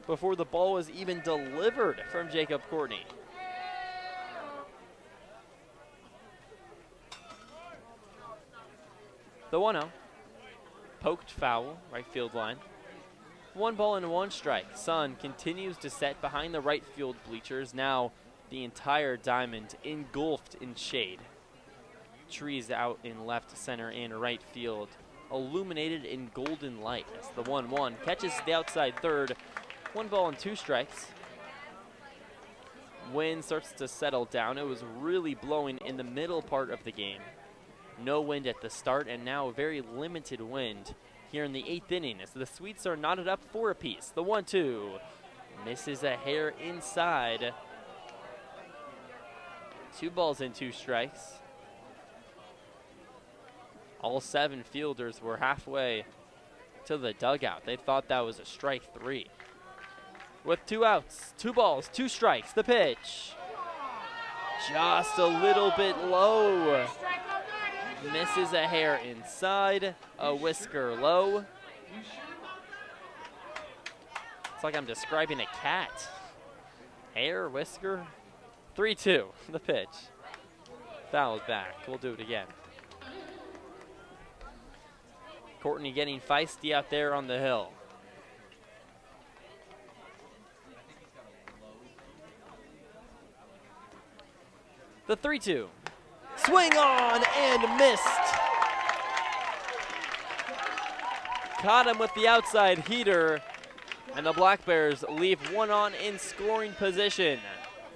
before the ball was even delivered from Jacob Courtney. The 1-0, poked foul, right field line. 1 ball and 1 strike. Sun continues to set behind the right field bleachers. Now the entire diamond engulfed in shade. Trees out in left, center, and right field, illuminated in golden light. As the 1-1 catches the outside third. 1 ball and 2 strikes. Wind starts to settle down. It was really blowing in the middle part of the game. No wind at the start, and now a very limited wind here in the 8th inning as the Sweets are knotted up 4 apiece. The 1-2 misses a hair inside. 2 balls and 2 strikes. All 7 fielders were halfway to the dugout. They thought that was a strike 3. With 2 outs, 2 balls, 2 strikes, the pitch. Just a little bit low. Misses a hair inside, a whisker low. It's like I'm describing a cat. Hair, whisker. 3-2, the pitch. Fouled back, we'll do it again. Courtney getting feisty out there on the hill. The 3-2. Swing on and missed. Caught him with the outside heater, and the Blackbears leave 1 on in scoring position.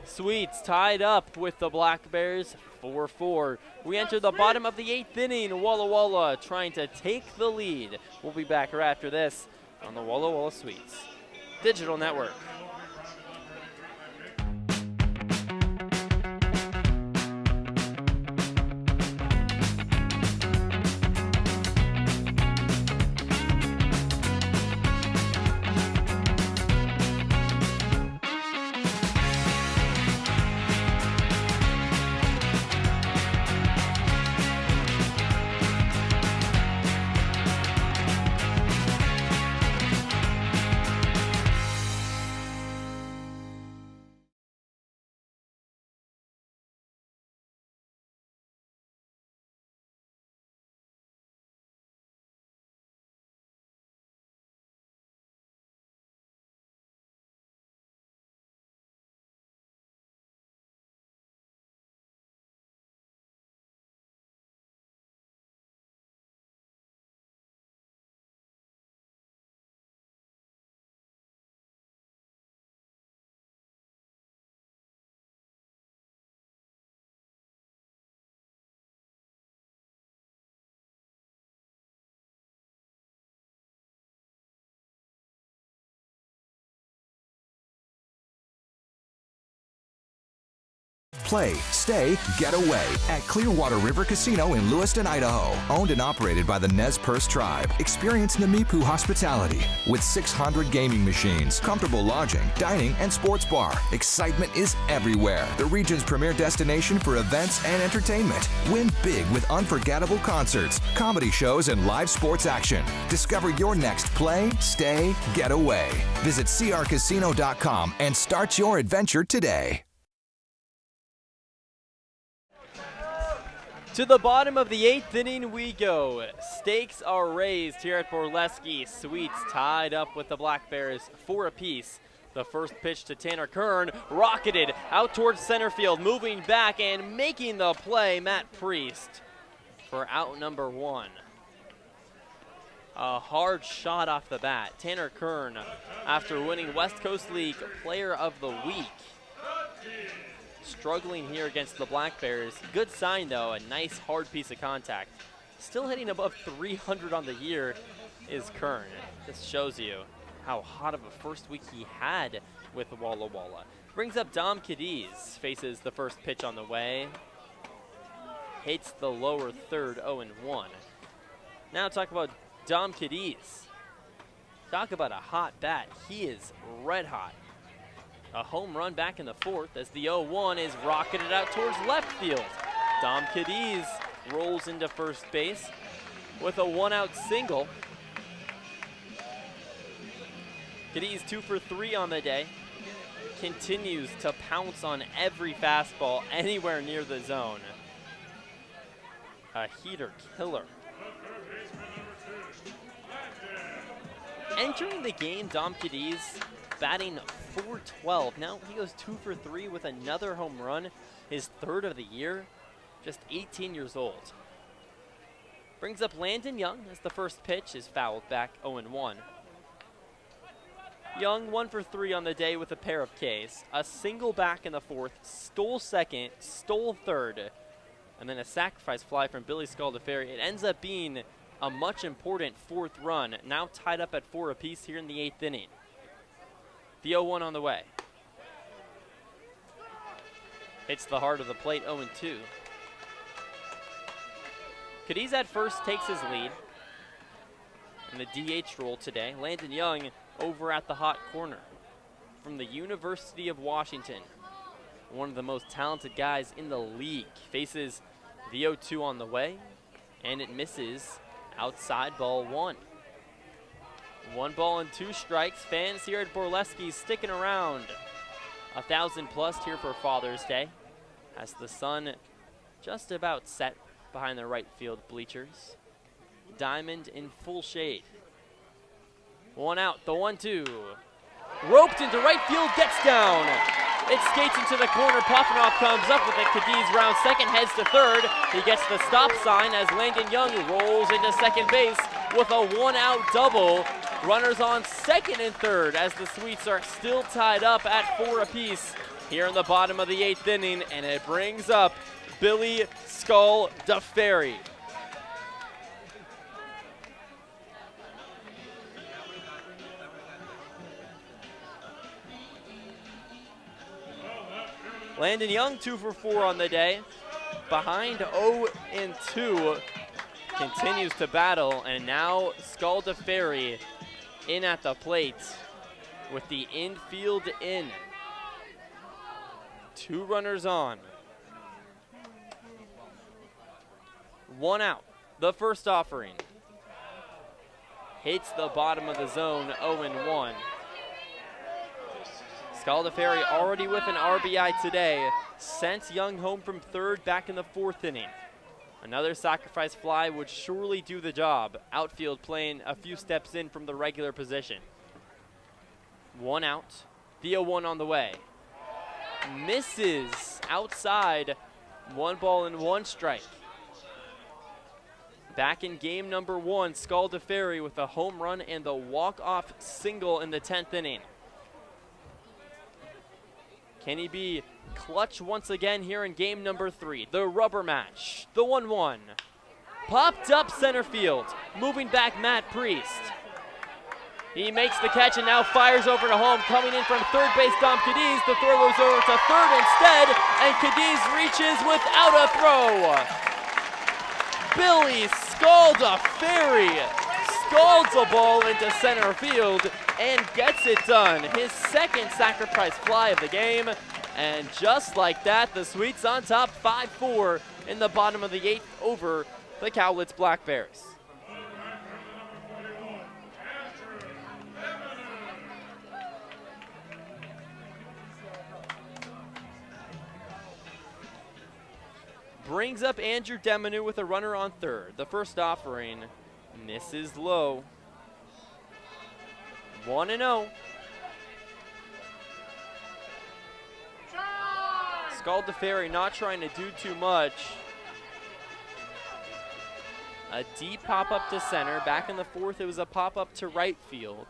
Sweets tied up with the Blackbears, 4-4. We enter the bottom of the 8th inning. Walla Walla trying to take the lead. We'll be back right after this on the Walla Walla Sweets Digital Network. Play, stay, get away at Clearwater River Casino in Lewiston, Idaho. Owned and operated by the Nez Perce Tribe. Experience Namipu hospitality with 600 gaming machines, comfortable lodging, dining, and sports bar. Excitement is everywhere. The region's premier destination for events and entertainment. Win big with unforgettable concerts, comedy shows, and live sports action. Discover your next play, stay, get away. Visit crcasino.com and start your adventure today. To the bottom of the 8th inning we go. Stakes are raised here at Borleski. Sweets tied up with the Blackbears, 4 apiece. The first pitch to Tanner Kern, rocketed out towards center field, moving back and making the play, Matt Priest, for out number 1. A hard shot off the bat. Tanner Kern, after winning West Coast League Player of the Week, struggling here against the Blackbears. Good sign, though, a nice hard piece of contact. Still hitting above 300 on the year is Kern. This shows you how hot of a first week he had with Walla Walla. Brings up Dom Cadiz, faces the first pitch on the way. Hits the lower third, 0-1. Now talk about Dom Cadiz. Talk about a hot bat. He is red hot. A home run back in the 4th as the 0-1 is rocketed out towards left field. Dom Cadiz rolls into first base with a 1-out single. Cadiz 2 for 3 on the day. Continues to pounce on every fastball anywhere near the zone. A heater killer. Entering the game, Dom Cadiz batting .412. Now he goes 2 for 3 with another home run, his third of the year, just 18 years old. Brings up Landon Young as the first pitch is fouled back 0-1. Young 1 for 3 on the day with a pair of Ks. A single back in the fourth, stole second, stole third, and then a sacrifice fly from Billy Scaldaferri. It ends up being a much important fourth run, now tied up at 4 apiece here in the 8th inning. The 0-1 on the way. Hits the heart of the plate, 0-2. Cadiz at first takes his lead. In the DH role today, Landon Young over at the hot corner. From the University of Washington, one of the most talented guys in the league. Faces the 0-2 on the way, and it misses outside, ball 1. 1 ball and 2 strikes. Fans here at Borleski sticking around. 1,000 plus here for Father's Day, as the sun just about set behind the right field bleachers. Diamond in full shade. 1 out, the 1-2. Roped into right field, gets down. It skates into the corner. Poffenoff comes up with it. Cadiz round second, heads to third. He gets the stop sign as Landon Young rolls into second base with a 1-out double. Runners on second and third as the Sweets are still tied up at 4 apiece here in the bottom of the 8th inning, and it brings up Billy Scaldaferri. Landon Young 2 for 4 on the day. Behind 0-2. Continues to battle, and now Scaldaferri in at the plate with the infield in. 2 runners on. 1 out. The first offering. Hits the bottom of the zone, 0-1. Scaldaferri already with an RBI today. Sent Young home from third back in the 4th inning. Another sacrifice fly would surely do the job. Outfield playing a few steps in from the regular position. 1 out. The 0-1 on the way. Misses outside. 1 ball and 1 strike. Back in game number 1, Scaldaferri with a home run and the walk-off single in the 10th inning. Can he be clutch once again here in game number 3? The rubber match, the 1-1. Popped up center field, moving back Matt Priest. He makes the catch and now fires over to home. Coming in from third base, Dom Cadiz. The throw goes over to third instead, and Cadiz reaches without a throw. Billy Scaldaferri scalds a ball into center field and gets it done. His second sacrifice fly of the game. And just like that, the Sweets on top 5-4 in the bottom of the 8th over the Cowlitz Blackbears. Brings up Andrew Demanu with a runner on third. The first offering misses low. 1-0. Scaldaferri not trying to do too much. A deep pop-up to center. Back in the 4th, it was a pop-up to right field.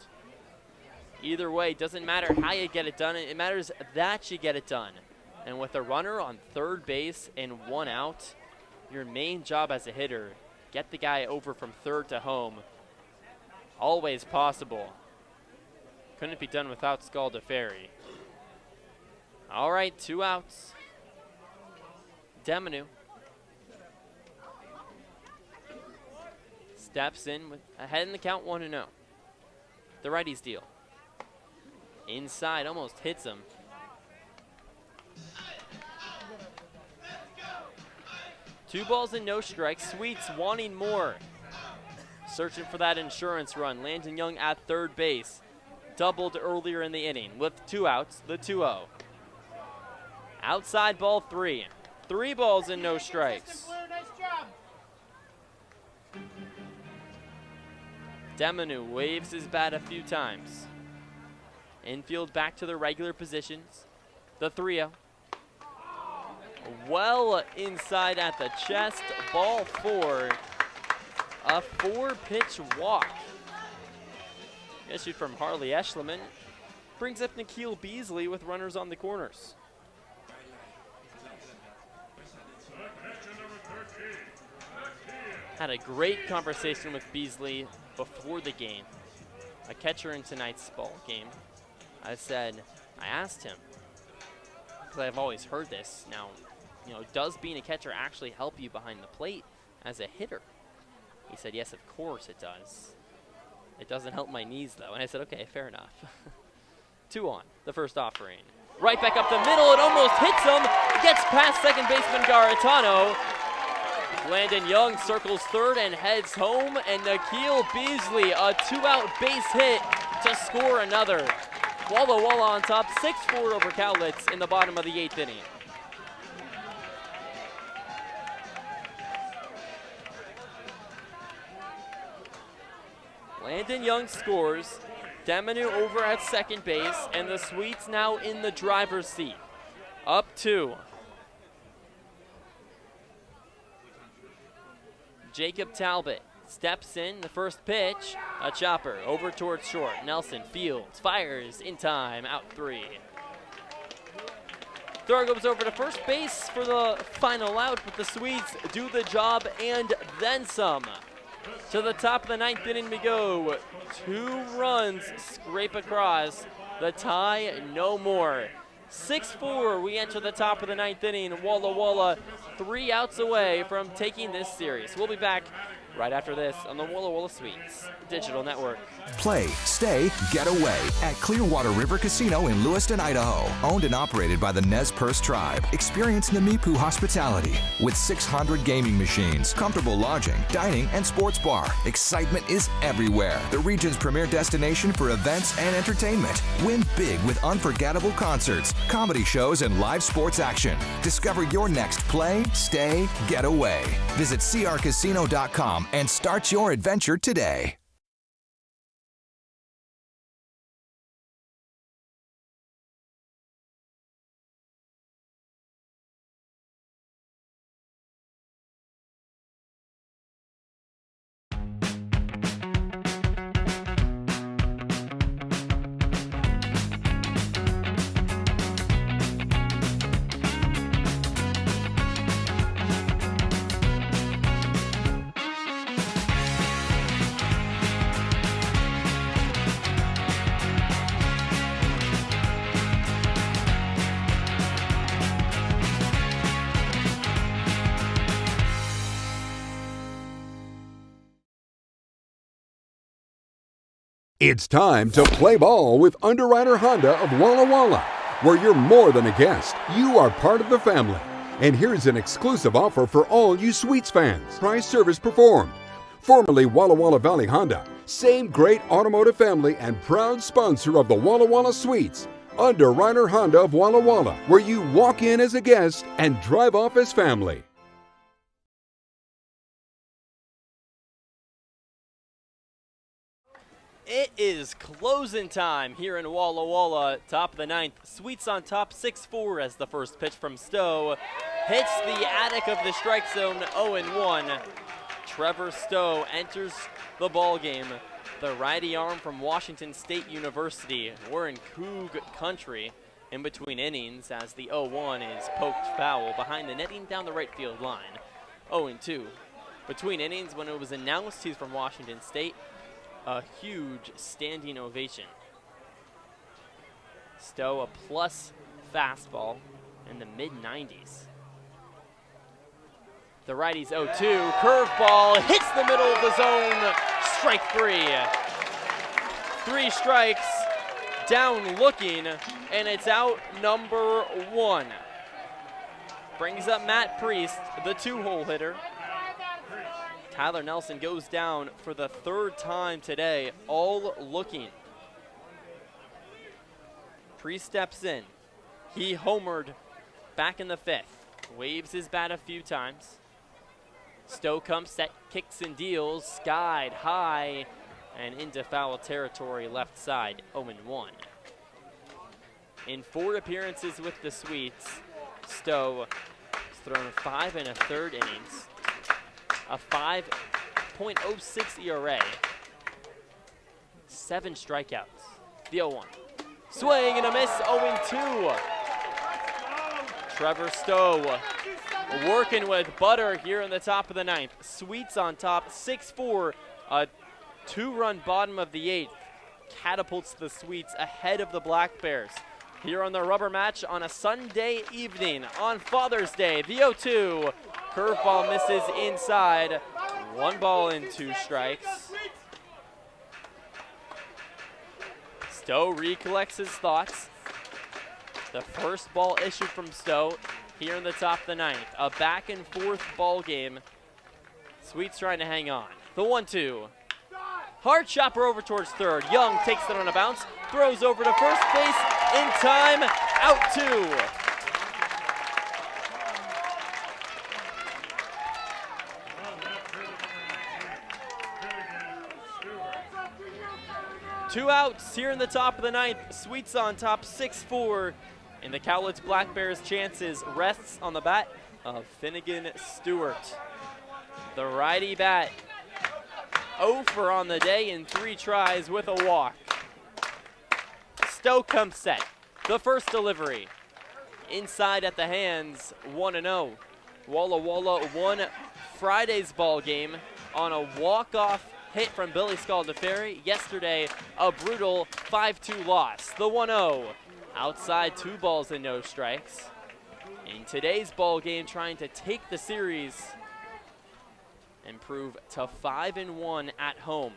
Either way, doesn't matter how you get it done. It matters that you get it done. And with a runner on third base and 1 out, your main job as a hitter, get the guy over from third to home. Always possible. Couldn't be done without Scaldaferri. All right, 2 outs. Demanu steps in with ahead in the count, 1-0. The righties deal. Inside, almost hits him. 2 balls and no strikes. Sweets wanting more. Searching for that insurance run. Landon Young at third base. Doubled earlier in the inning with 2 outs, the 2-0. Outside ball 3. 3 balls and no strikes. Demanu waves his bat a few times. Infield back to the regular positions. The 3-0. Well inside at the chest. Ball 4. A 4-pitch walk. Issued from Harley Eschleman. Brings up Nikhil Beasley with runners on the corners. Had a great conversation with Beasley before the game. A catcher in tonight's ball game. I asked him, because I've always heard this. Now, does being a catcher actually help you behind the plate as a hitter? He said, yes, of course it does. It doesn't help my knees, though. And I said, okay, fair enough. 2 on, the first offering. Right back up the middle, it almost hits him. Gets past second baseman Garitano. Landon Young circles third and heads home, and Nikhil Beasley, a 2-out base hit to score another. Walla Walla on top, 6-4 over Cowlitz in the bottom of the 8th inning. Landon Young scores. Demanu over at second base, and the Sweets now in the driver's seat. Up 2. Jacob Talbot steps in, the first pitch, a chopper over towards short. Nelson fields, fires in time, out 3. Throw goes over to first base for the final out, but the Swedes do the job and then some. To the top of the 9th inning we go. 2 runs scrape across. The tie, no more. 6-4, we enter the top of the 9th inning. Walla Walla 3 outs away from taking this series. We'll be back right after this on the Walla Walla Sweets Digital Network. Play, stay, get away at Clearwater River Casino in Lewiston, Idaho. Owned and operated by the Nez Perce Tribe. Experience Namipu hospitality with 600 gaming machines, comfortable lodging, dining, and sports bar. Excitement is everywhere. The region's premier destination for events and entertainment. Win big with unforgettable concerts, comedy shows, and live sports action. Discover your next play, stay, get away. Visit crcasino.com and start your adventure today. It's time to play ball with Underwriter Honda of Walla Walla, where you're more than a guest, you are part of the family. And here's an exclusive offer for all you Sweets fans. Price service performed. Formerly Walla Walla Valley Honda, same great automotive family and proud sponsor of the Walla Walla Sweets. Underwriter Honda of Walla Walla, where you walk in as a guest and drive off as family. It is closing time here in Walla Walla, top of the 9th. Sweets on top, 6-4 as the first pitch from Stowe hits the attic of the strike zone, 0-1. Trevor Stowe enters the ball game. The righty arm from Washington State University. We're in Coug country in between innings as the 0-1 is poked foul behind the netting down the right field line. 0-2. Between innings, when it was announced he's from Washington State, a huge standing ovation. Stowe, a plus fastball in the mid-90s. The righty's 0-2, curveball, hits the middle of the zone, strike 3. 3 strikes, down looking, and it's out number 1. Brings up Matt Priest, the 2-hole hitter. Tyler Nelson goes down for the 3rd time today, all looking. Priest steps in. He homered back in the 5th. Waves his bat a few times. Stowe comes set, kicks and deals, skied high and into foul territory left side, 0-1. In 4 appearances with the Sweets, Stowe has thrown 5 1/3 innings, a 5.06 ERA, 7 strikeouts. The 0-1. Swing and a miss, 0-2. Trevor Stowe working with butter here in the top of the 9th. Sweets on top, 6-4, a 2-run bottom of the 8th. Catapults the Sweets ahead of the Blackbears. Here on the rubber match on a Sunday evening on Father's Day. The 0-2, curveball misses inside. 1 ball and 2 strikes. Stowe recollects his thoughts. The first ball issued from Stowe here in the top of the 9th. A back and forth ball game. Sweets trying to hang on. The 1-2. Hard chopper over towards 3rd. Young takes it on a bounce, throws over to first base in time, out 2. Two outs here in the top of the 9th. Sweets on top, 6-4. And the Cowlitz Blackbears' chances rests on the bat of Finnegan Stewart. The righty bat 0 for on the day in 3 tries with a walk. Stowe comes set. The first delivery. Inside at the hands, 1-0. Walla Walla won Friday's ball game on a walk-off hit from Billy Scaldeferi. Yesterday, a brutal 5-2 loss. The 1-0. Outside, 2 balls and no strikes. In today's ball game, trying to take the series and prove to 5-1 at home.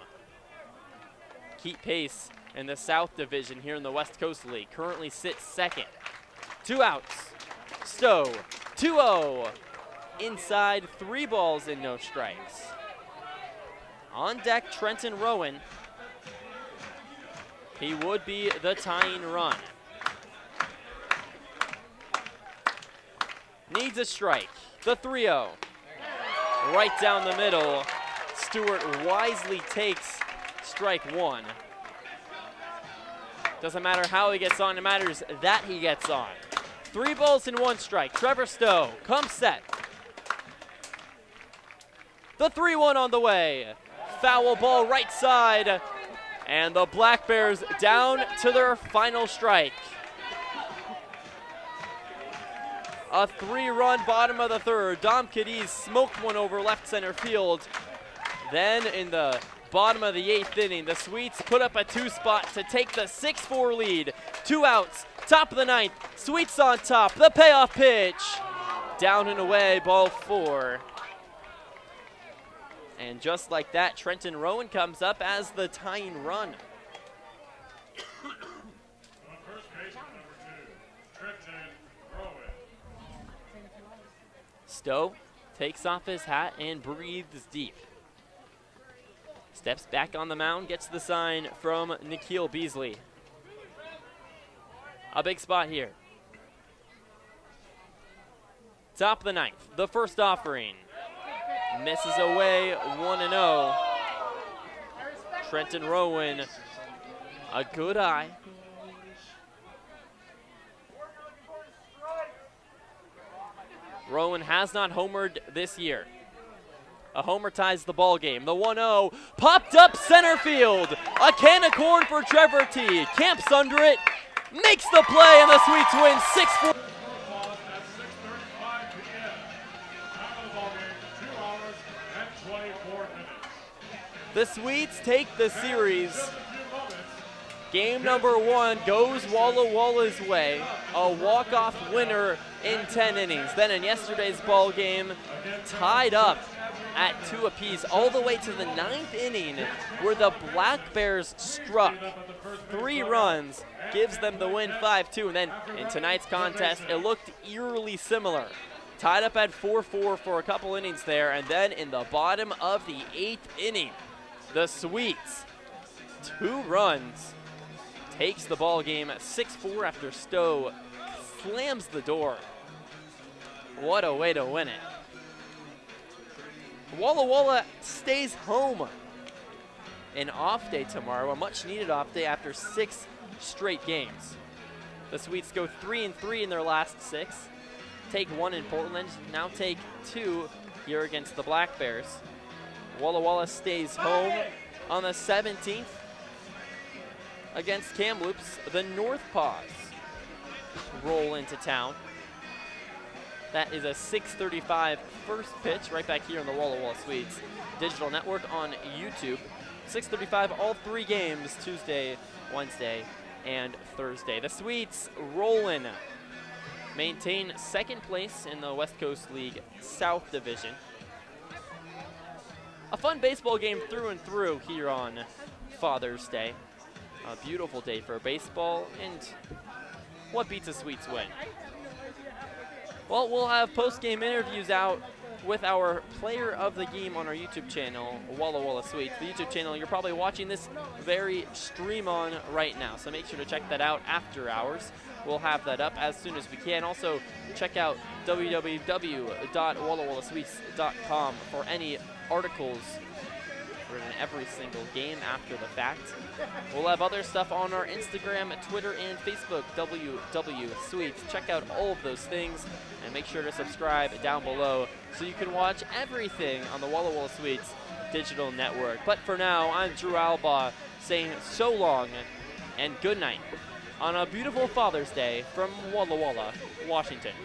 Keep pace in the South Division here in the West Coast League. Currently sits 2nd. 2 outs. Stowe, 2-0. Inside, 3 balls and no strikes. On deck, Trenton Rowan. He would be the tying run. Needs a strike. The 3-0. Right down the middle. Stewart wisely takes strike 1. Doesn't matter how he gets on, it matters that he gets on. 3 balls and 1 strike. Trevor Stowe comes set. The 3-1 on the way. Foul ball right side. And the Blackbears down to their final strike. A 3-run bottom of the 3rd. Dom Cadiz smoked one over left center field. Then in the bottom of the 8th inning, the Sweets put up a 2 spot to take the 6-4 lead. 2 outs, top of the 9th. Sweets on top, the payoff pitch. Down and away, ball 4. And just like that, Trenton Rowan comes up as the tying run. Stowe takes off his hat and breathes deep. Steps back on the mound, gets the sign from Nikhil Beasley. A big spot here. Top of the 9th, the first offering. Misses away, 1-0. Trenton Rowan, a good eye. Rowan has not homered this year. A homer ties the ball game. The 1-0 popped up center field. A can of corn for Trevor T. Camps under it, makes the play, and the Sweets win 6-4. The Sweets take the series. Game number 1 goes Walla Walla's way. A walk-off winner in 10 innings. Then in yesterday's ball game, tied up at 2 apiece all the way to the 9th inning, where the Blackbears struck 3 runs, gives them the win 5-2. And then in tonight's contest, it looked eerily similar. tied up at 4-4 for a couple innings there, and then in the bottom of the 8th inning, the Sweets, 2 runs, takes the ball game at 6-4 after Stowe slams the door. What a way to win it. Walla Walla stays home. An off day tomorrow, a much needed off day after 6 straight games. The Sweets go 3-3 in their last 6. Take 1 in Portland, now take 2 here against the Blackbears. Walla Walla stays home on the 17th against Kamloops. The North Paws roll into town. That is a 6:35 first pitch right back here on the Walla Walla Sweets digital network on YouTube. 6:35 all 3 games, Tuesday, Wednesday, and Thursday. The Sweets rolling, maintain 2nd place in the West Coast League South Division. A fun baseball game through and through here on Father's Day. A beautiful day for baseball, and what beats a Sweets win? Well, we'll have post-game interviews out with our player of the game on our YouTube channel, Walla Walla Sweets. The YouTube channel you're probably watching this very stream on right now, so make sure to check that out after hours. We'll have that up as soon as we can. Also, check out www.wallawallasweets.com for any articles written every single game after the fact. We'll have other stuff on our Instagram, Twitter, and Facebook, WW Sweets. Check out all of those things, and make sure to subscribe down below so you can watch everything on the Walla Walla Sweets digital network. But for now, I'm Drew Albaugh saying so long and good night on a beautiful Father's Day from Walla Walla, Washington.